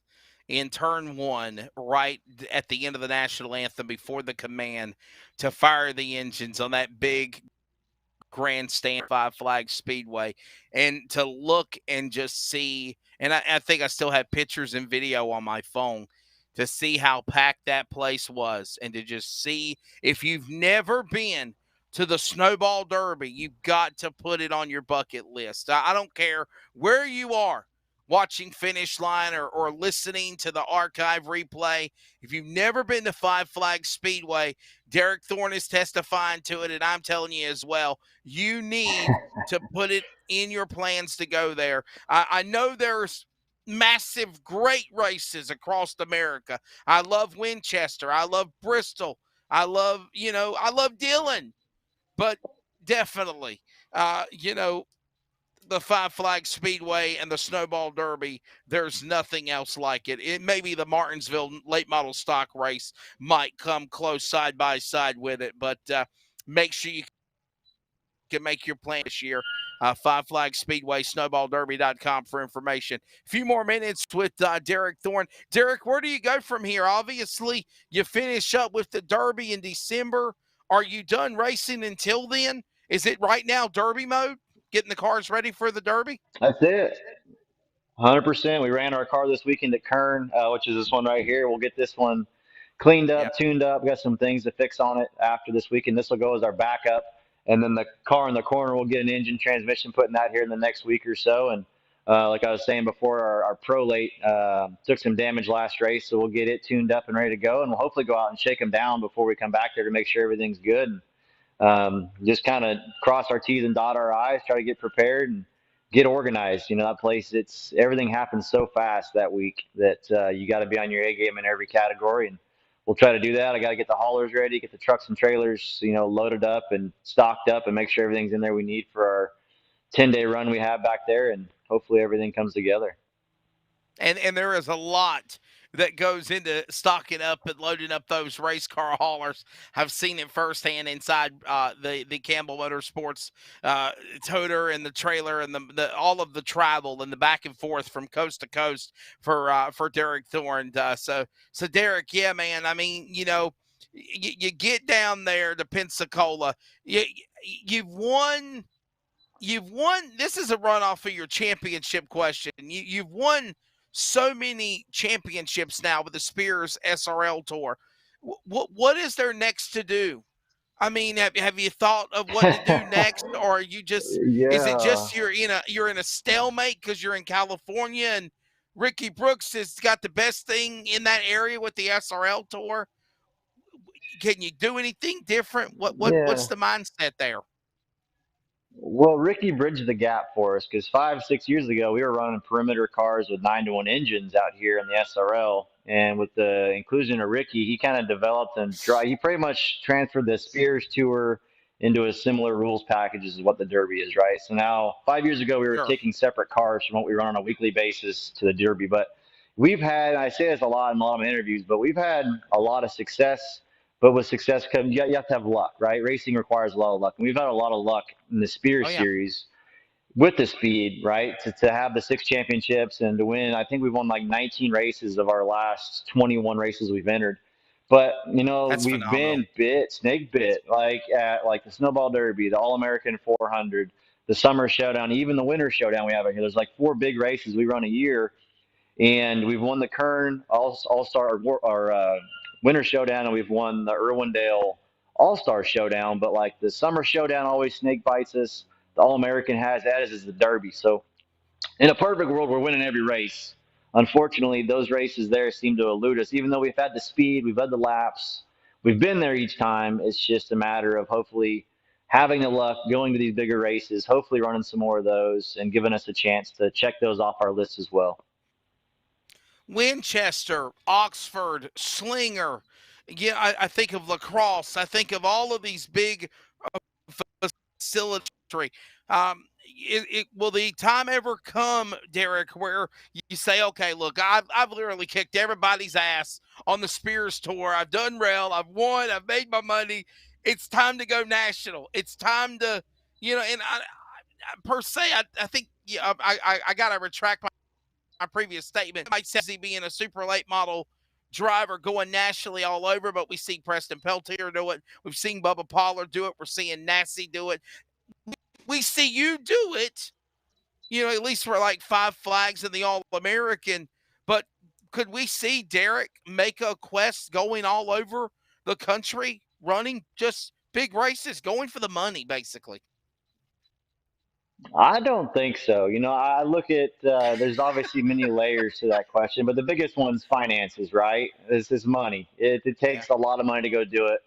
in turn one, right at the end of the national anthem before the command to fire the engines on that big grandstand, Five Flags Speedway, and to look and just see, and I think I still have pictures and video on my phone to see how packed that place was, and to just see, if you've never been to the Snowball Derby, you've got to put it on your bucket list. I don't care where you are watching Finish Line or listening to the archive replay. If you've never been to Five Flags Speedway, Derek Thorne is testifying to it, and I'm telling you as well, you need to put it in your plans to go there. I know there's massive, great races across America. I love Winchester. I love Bristol. I love Dillon. But definitely, the Five Flags Speedway and the Snowball Derby, there's nothing else like it. It maybe the Martinsville late model stock race might come close side by side with it, but make sure you can make your plan this year. Five Flags Speedway, snowballderby.com for information. A few more minutes with Derek Thorne. Derek, where do you go from here? Obviously, you finish up with the Derby in December. Are you done racing until then? Is it right now Derby mode? Getting the cars ready for the Derby? That's it. 100%. We ran our car this weekend at Kern, which is this one right here. We'll get this one cleaned up, tuned up. We got some things to fix on it after this weekend. This will go as our backup. And then the car in the corner, we'll get an engine transmission putting that here in the next week or so. And like I was saying before, our Prolate took some damage last race, so we'll get it tuned up and ready to go. And we'll hopefully go out and shake them down before we come back there to make sure everything's good. And, just kind of cross our T's and dot our I's, try to get prepared and get organized. That place, everything happens so fast that week that you got to be on your A game in every category. And we'll try to do that. I got to get the haulers ready, get the trucks and trailers, loaded up and stocked up and make sure everything's in there we need for our 10-day run we have back there. And hopefully everything comes together. And there is a lot that goes into stocking up and loading up those race car haulers. I've seen it firsthand inside the Campbell Motorsports toter and the trailer and the all of the travel and the back and forth from coast to coast for Derek Thorne. So Derek, yeah, man. I mean, you get down there to Pensacola. You've won. This is a runoff of your championship question. You've won so many championships now with the Spears SRL Tour. What is there next to do? I mean, have you thought of what to do next, or are you just? Yeah. Is it just you're in a stalemate because you're in California and Ricky Brooks has got the best thing in that area with the SRL Tour? Can you do anything different? What's the mindset there? Well, Ricky bridged the gap for us because 5-6 years ago, we were running perimeter cars with 9-to-1 engines out here in the SRL. And with the inclusion of Ricky, he kind of developed he pretty much transferred the Spears Tour into a similar rules package as what the Derby is, right? So now, 5 years ago, we were taking separate cars from what we run on a weekly basis to the Derby. But we've had, I say this a lot in a lot of my interviews, but we've had a lot of success. But with success comes, you have to have luck, right? Racing requires a lot of luck. And we've had a lot of luck in the Spears Series with the speed, right? To have the 6 championships and to win. I think we've won like 19 races of our last 21 races we've entered. But, That's we've phenomenal. been snake bit, like at the Snowball Derby, the All-American 400, the Summer Showdown, even the Winter Showdown we have out here. There's like 4 big races we run a year. And we've won the Kern All-Star Winter Showdown, and we've won the Irwindale All-Star Showdown. But like the Summer Showdown always snake bites us. The All-American has that, as is the Derby. So in a perfect world, we're winning every race. unfortunately, those races there seem to elude us. Even though we've had the speed, we've had the laps, we've been there each time. It's just a matter of hopefully having the luck, going to these bigger races, hopefully running some more of those, and giving us a chance to check those off our list as well. Winchester, Oxford, Slinger. Yeah, I think of lacrosse. I think of all of these big facilities. Will the time ever come, Derek, where you say, okay, look, I've literally kicked everybody's ass on the Spears Tour. I've done well. I've won. I've made my money. It's time to go national. It's time to, and per se, I think I got to retract my previous statement. Mike says he being a super late model driver going nationally all over, but we see Preston Peltier do it. We've seen Bubba Pollard do it. We're seeing Nassie do it. We see you do it, at least for like 5 flags in the All-American. But could we see Derek make a quest going all over the country, running just big races, going for the money, basically? I don't think so. I look at there's obviously many layers to that question, but the biggest one's finances, right? This is money. It takes a lot of money to go do it.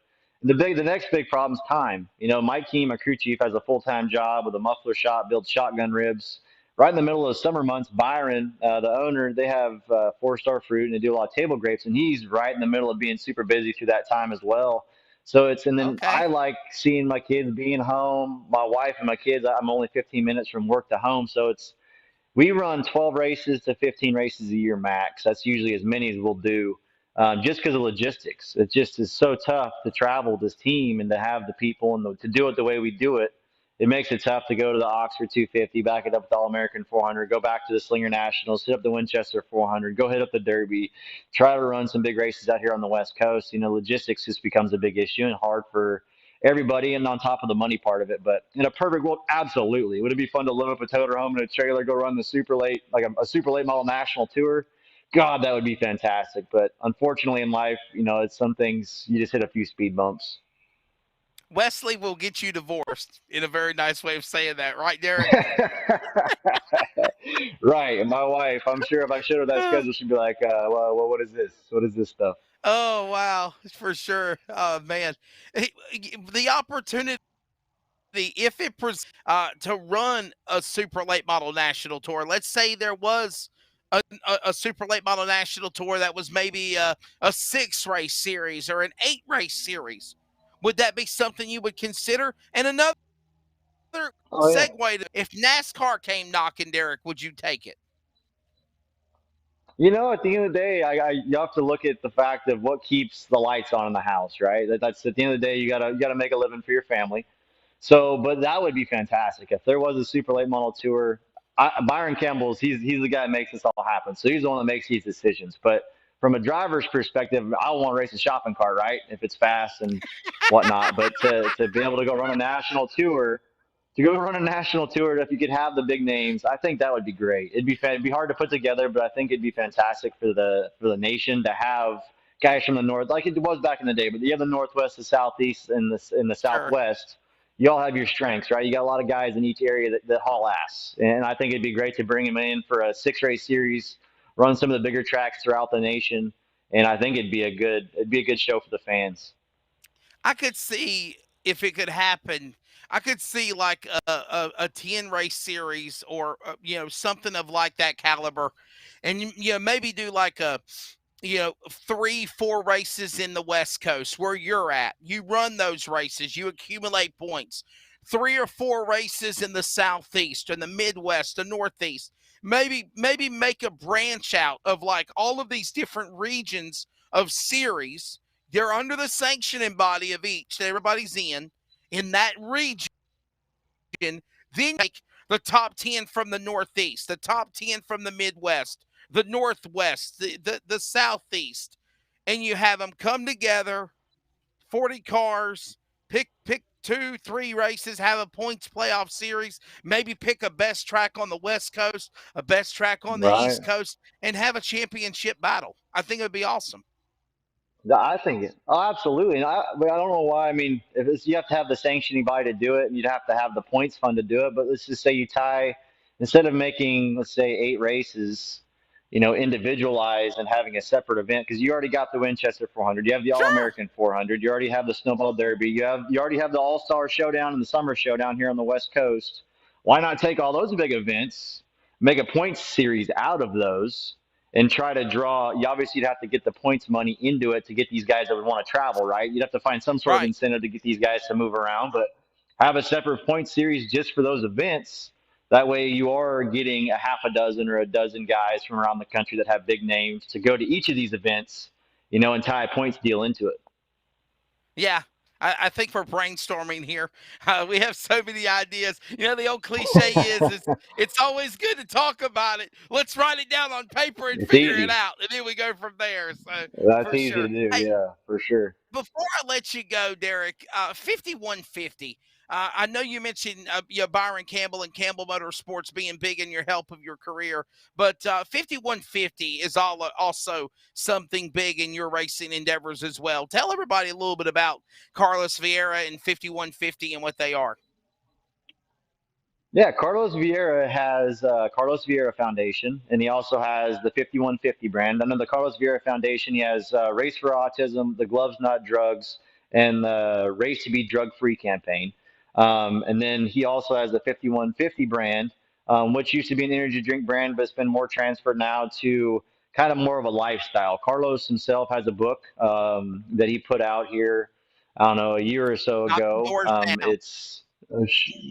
The next big problem is time. Mike Keem, our crew chief, has a full-time job with a muffler shop, builds shotgun ribs. Right in the middle of the summer months, Byron, the owner, they have 4-star fruit and they do a lot of table grapes, and he's right in the middle of being super busy through that time as well. So and then I like seeing my kids being home, my wife and my kids. I'm only 15 minutes from work to home. So we run 12 races to 15 races a year max. That's usually as many as we'll do, just because of logistics. It just is so tough to travel this team and to have the people and to do it the way we do it. It makes it tough to go to the Oxford 250, back it up with the All-American 400, go back to the Slinger Nationals, hit up the Winchester 400, go hit up the Derby, try to run some big races out here on the West Coast. Logistics just becomes a big issue and hard for everybody, and on top of the money part of it. But in a perfect world, absolutely. Would it be fun to load up a toter home in a trailer, go run the super late, like a super late model national tour? God, that would be fantastic. But unfortunately in life, it's some things you just hit a few speed bumps. Wesley will get you divorced, in a very nice way of saying that, right, Derek? Right. And my wife, I'm sure if I showed her that schedule, she'd be like, well, what is this? What is this stuff? Oh, wow. For sure. Oh, man. The opportunity, if it to run a super late model national tour, let's say there was a super late model national tour that was maybe a 6-race series or an 8-race series. Would that be something you would consider? And another segue to, if NASCAR came knocking, Derek, would you take it? At the end of the day, you have to look at the fact of what keeps the lights on in the house, right? That's at the end of the day, you gotta make a living for your family. So, but that would be fantastic if there was a super late model tour. Byron Campbell's he's the guy that makes this all happen. So he's the one that makes these decisions. But from a driver's perspective, I want to race a shopping cart, right? If it's fast and whatnot. But to be able to go run a national tour. If you could have the big names, I think that would be great. It'd be hard to put together, but I think it'd be fantastic for the nation to have guys from the north, like it was back in the day. But you have the Northwest, the Southeast, and the Southwest. You all have your strengths, right? You got a lot of guys in each area that haul ass, and I think it'd be great to bring them in for a 6-race series, run some of the bigger tracks throughout the nation, and I think it'd be a good show for the fans. I could see, if it could happen, I could see like a 10-race series or something of like that caliber, and maybe do like a 3-4 races in the West Coast where you're at. You run those races, you accumulate points. 3 or 4 races in the Southeast and the Midwest, the Northeast. Maybe make a branch out of like all of these different regions of series. They're under the sanctioning body of each that everybody's in that region. Then make the top 10 from the Northeast, the top 10 from the Midwest, the Northwest, the Southeast, and you have them come together, 40 cars, pick 2-3 races, have a points playoff series, maybe pick a best track on the West Coast, a best track on the East Coast, and have a championship battle. I think it would be awesome. I think it. Oh, absolutely. And I don't know why. I mean, you have to have the sanctioning body to do it, and you'd have to have the points fund to do it. But let's just say you tie, instead of making, let's say, 8 races, individualized and having a separate event, because you already got the Winchester 400, you have the All American 400, you already have the Snowball Derby, you already have the All Star Showdown and the Summer Showdown here on the West Coast. Why not take all those big events, make a points series out of those, and try to draw? You obviously you'd have to get the points money into it to get these guys that would want to travel, right? You'd have to find some sort of incentive to get these guys to move around, but have a separate point series just for those events. That way you are getting a half a dozen or a dozen guys from around the country that have big names to go to each of these events, and tie a points deal into it. Yeah, I think we're brainstorming here. We have so many ideas. The old cliche is it's always good to talk about it. Let's write it down on paper and figure it out, and then we go from there. So that's easy to do. Hey, yeah, for sure. Before I let you go, Derek, 5150. I know you mentioned Byron Campbell and Campbell Motorsports being big in your help of your career, but 5150 is also something big in your racing endeavors as well. Tell everybody a little bit about Carlos Vieira and 5150 and what they are. Yeah, Carlos Vieira has Carlos Vieira Foundation, and he also has the 5150 brand. Under the Carlos Vieira Foundation, he has Race for Autism, the Gloves Not Drugs, and the Race to Be Drug-Free campaign. And then he also has the 5150 brand, which used to be an energy drink brand, but it's been more transferred now to kind of more of a lifestyle. Carlos himself has a book that he put out here, I don't know, a year or so ago.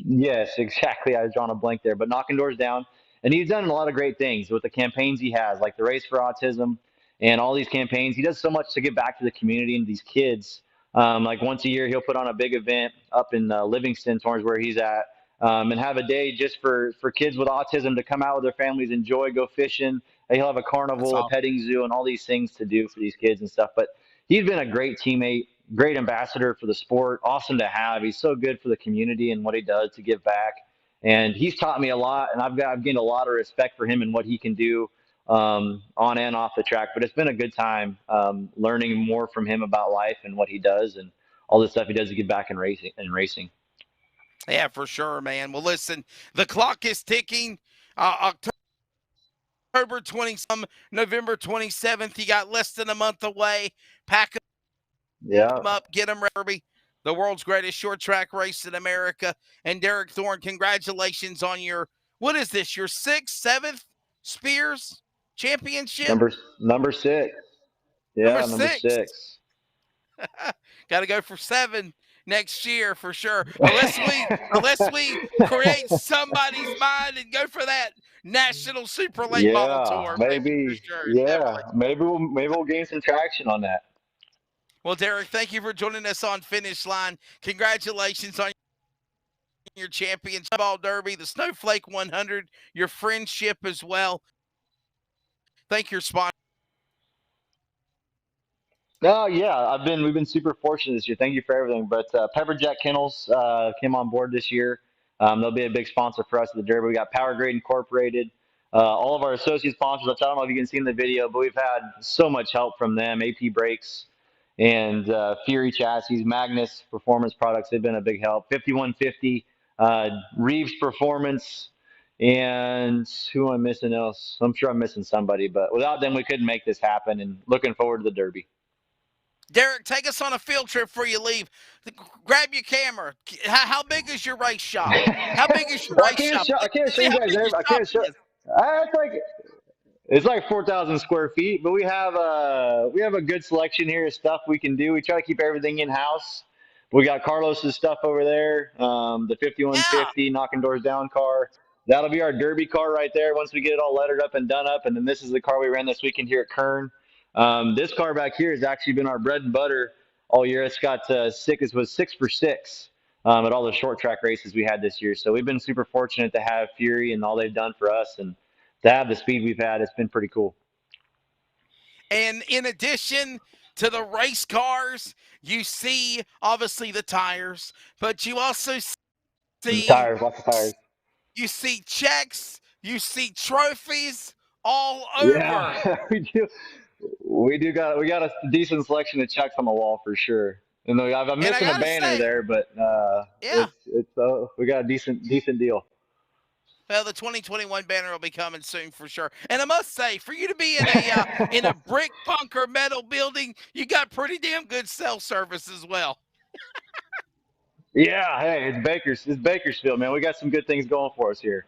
Yes, exactly. I was drawing a blank there, but Knocking Doors Down. And he's done a lot of great things with the campaigns he has, like the Race for Autism and all these campaigns. He does so much to give back to the community and these kids. Like once a year, he'll put on a big event up in Livingston, towards where he's at, and have a day just for kids with autism to come out with their families, enjoy, go fishing. He'll have a carnival, a petting zoo, and all these things to do for these kids and stuff. But he's been a great teammate, great ambassador for the sport. Awesome to have. He's so good for the community and what he does to give back. And he's taught me a lot, and I've gained a lot of respect for him and what he can do on and off the track. But it's been a good time learning more from him about life and what he does and all the stuff he does to give back in racing. Yeah, for sure, man. Well, listen, the clock is ticking. October 20th, November 27th. You got less than a month away. Pack them up, get them ready. The world's greatest short track race in America. And Derek Thorne, congratulations on your, what is this, your 6th, 7th Spears Championship? Number 6. Yeah, number 6. Got to go for 7 next year for sure. Unless we create somebody's mind and go for that National Super Late Model Tour. Maybe. Sure, yeah, definitely. Maybe we'll gain some traction on that. Well, Derek, thank you for joining us on Finish Line. Congratulations on your championship ball derby, the Snowflake 100, your friendship as well. Thank your sponsor. No, yeah, we've been super fortunate this year. Thank you for everything. But Pepperjack Kennels came on board this year. They'll be a big sponsor for us at the Derby. We got Power Grade Incorporated. All of our associate sponsors, I don't know if you can see in the video, but we've had so much help from them. AP Brakes and Fury Chassis, Magnus Performance Products, they've been a big help. 5150, Reeves Performance, and who am I missing else? I'm sure I'm missing somebody, but without them, we couldn't make this happen, and looking forward to the Derby. Derek, take us on a field trip before you leave. Grab your camera. How big is your race shop? How big is your race shop? I can't show you guys. I can't show. It's like 4,000 square feet, but we have a good selection here of stuff we can do. We try to keep everything in house. We got Carlos's stuff over there, the 5150 Knocking Doors Down car. That'll be our Derby car right there once we get it all lettered up and done up. And then this is the car we ran this weekend here at Kern. This car back here has actually been our bread and butter all year. It's got it was 6 for 6 at all the short track races we had this year. So we've been super fortunate to have Fury and all they've done for us, and to have the speed we've had. It's been pretty cool. And in addition to the race cars, you see obviously the tires, but you also see lots of tires. You see checks, you see trophies all over. Yeah, we do. We got a decent selection of checks on the wall for sure. And I'm missing a banner there, but we got a decent deal. Well, the 2021 banner will be coming soon for sure. And I must say, for you to be in a brick bunker metal building, you got pretty damn good cell service as well. Yeah, hey, it's Bakersfield, man. We got some good things going for us here.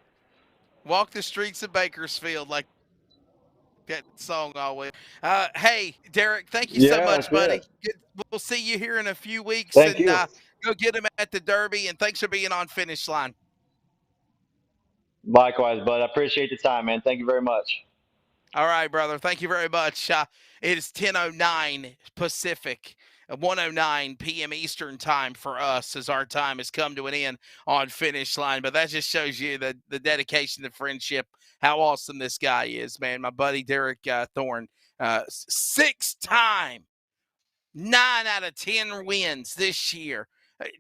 Walk the streets of Bakersfield like that song always. Hey, Derek, thank you so Yeah, much, that's buddy. it. We'll see you here in a few weeks, Thank and you. go get him at the Derby. And thanks for being on Finish Line. Likewise, bud. I appreciate the time, man. Thank you very much. All right, brother. Thank you very much. It is 10:09 Pacific, 1:09 p.m. Eastern time for us, as our time has come to an end on Finish Line. But that just shows you the dedication, the friendship, how awesome this guy is, man. My buddy Derek Thorne, 6-time, 9 out of 10 wins this year.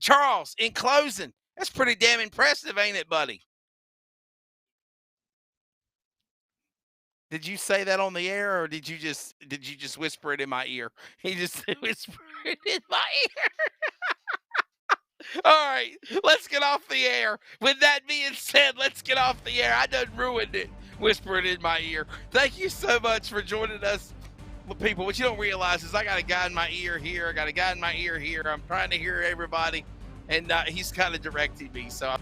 Charles, in closing, that's pretty damn impressive, ain't it, buddy? Did you say that on the air, or did you just whisper it in my ear? He just whispered it in my ear. All right, let's get off the air. With that being said, let's get off the air. I done ruined it. Whisper it in my ear. Thank you so much for joining us, people. What you don't realize is I got a guy in my ear here. I got a guy in my ear here. I'm trying to hear everybody, and he's kind of directing me. So I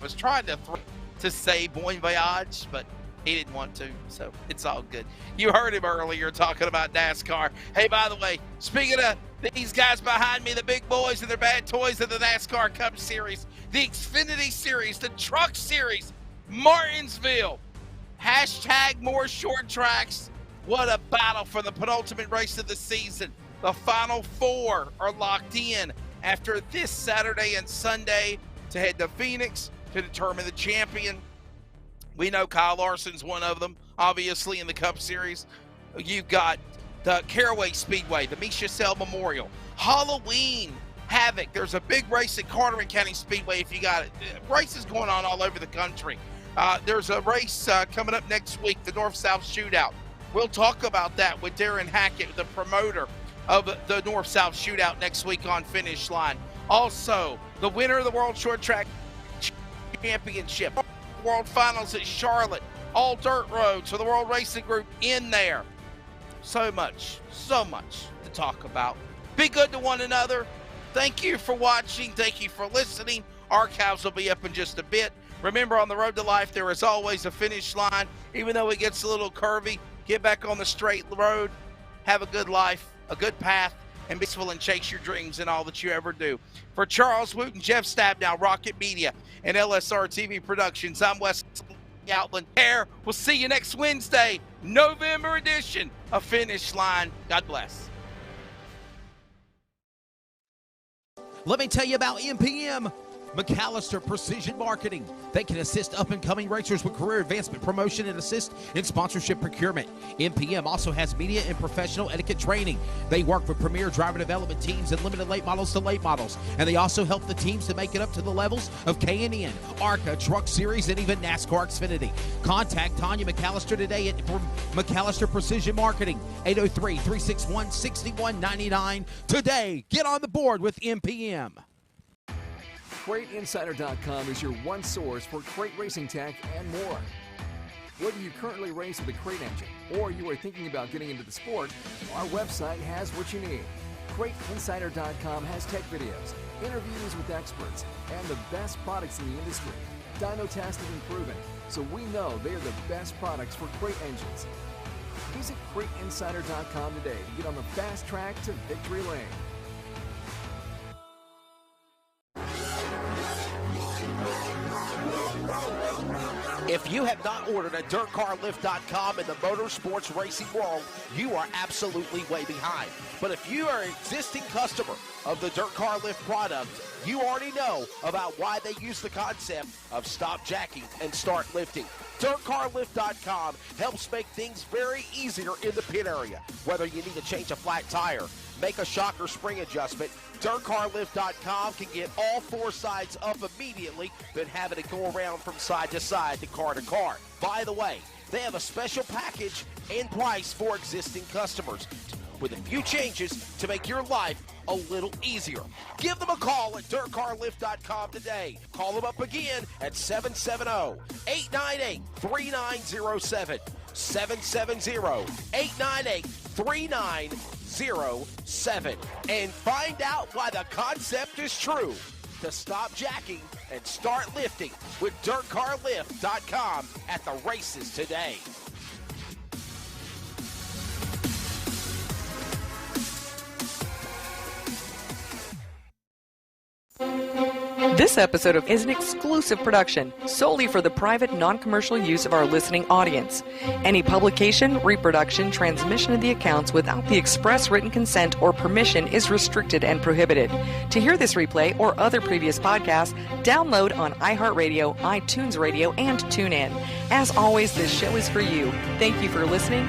was trying to say bon voyage, but he didn't want to, so it's all good. You heard him earlier talking about NASCAR. Hey, by the way, speaking of these guys behind me, the big boys and their bad toys of the NASCAR Cup Series, the Xfinity Series, the Truck Series, Martinsville, hashtag more short tracks. What a battle for the penultimate race of the season. The final 4 are locked in after this Saturday and Sunday to head to Phoenix to determine the champion. We know Kyle Larson's one of them, obviously, in the Cup Series. You've got the Caraway Speedway, the Misha Sell Memorial, Halloween Havoc. There's a big race at Carteret County Speedway if you got it. Races going on all over the country. There's a race coming up next week, the North-South Shootout. We'll talk about that with Darren Hackett, the promoter of the North-South Shootout next week on Finish Line. Also, the winner of the World Short Track Championship. World Finals at Charlotte, all dirt roads for the World Racing Group in there. So much to talk about. Be good to one another. Thank you for watching. Thank you for listening. Archives will be up in just a bit. Remember, on the road to life, there is always a finish line. Even though it gets a little curvy, get back on the straight road. Have a good life, a good path, and be peaceful and chase your dreams in all that you ever do. For Charles Wooten, Jeff Stabnow, Rocket Media, and LSRTV Productions, I'm Wesley Outland. We'll see you next Wednesday, November edition of Finish Line. God bless. Let me tell you about MPM. McAllister Precision Marketing. They can assist up-and-coming racers with career advancement, promotion, and assist in sponsorship procurement. MPM also has media and professional etiquette training. They work with premier driver development teams and limited late models to late models. And they also help the teams to make it up to the levels of K&N, ARCA, Truck Series, and even NASCAR Xfinity. Contact Tanya McAllister today for McAllister Precision Marketing, 803-361-6199. Today, get on the board with MPM. CrateInsider.com is your one source for crate racing tech and more. Whether you currently race with a crate engine or you are thinking about getting into the sport, our website has what you need. CrateInsider.com has tech videos, interviews with experts, and the best products in the industry. Dyno tested and proven, so we know they are the best products for crate engines. Visit CrateInsider.com today to get on the fast track to victory lane. If you have not ordered at DirtCarLift.com in the motorsports racing world, you are absolutely way behind. But if you are an existing customer of the Dirt Car Lift product, you already know about why they use the concept of stop jacking and start lifting. DirtCarLift.com helps make things very easier in the pit area. Whether you need to change a flat tire, make a shock or spring adjustment, DirtCarLift.com can get all 4 sides up immediately, then having it go around from side to side to car to car. By the way, they have a special package and price for existing customers with a few changes to make your life a little easier. Give them a call at dirtcarlift.com today. Call them up again at 770-898-3907. 770-898-3907. And find out why the concept is true. To stop jacking and start lifting with dirtcarlift.com at the races today. This episode is an exclusive production solely for the private, non-commercial use of our listening audience. Any publication, reproduction, transmission of the accounts without the express written consent or permission is restricted and prohibited. To hear this replay or other previous podcasts, download on iHeartRadio, iTunes Radio, and TuneIn. As always, this show is for you. Thank you for listening.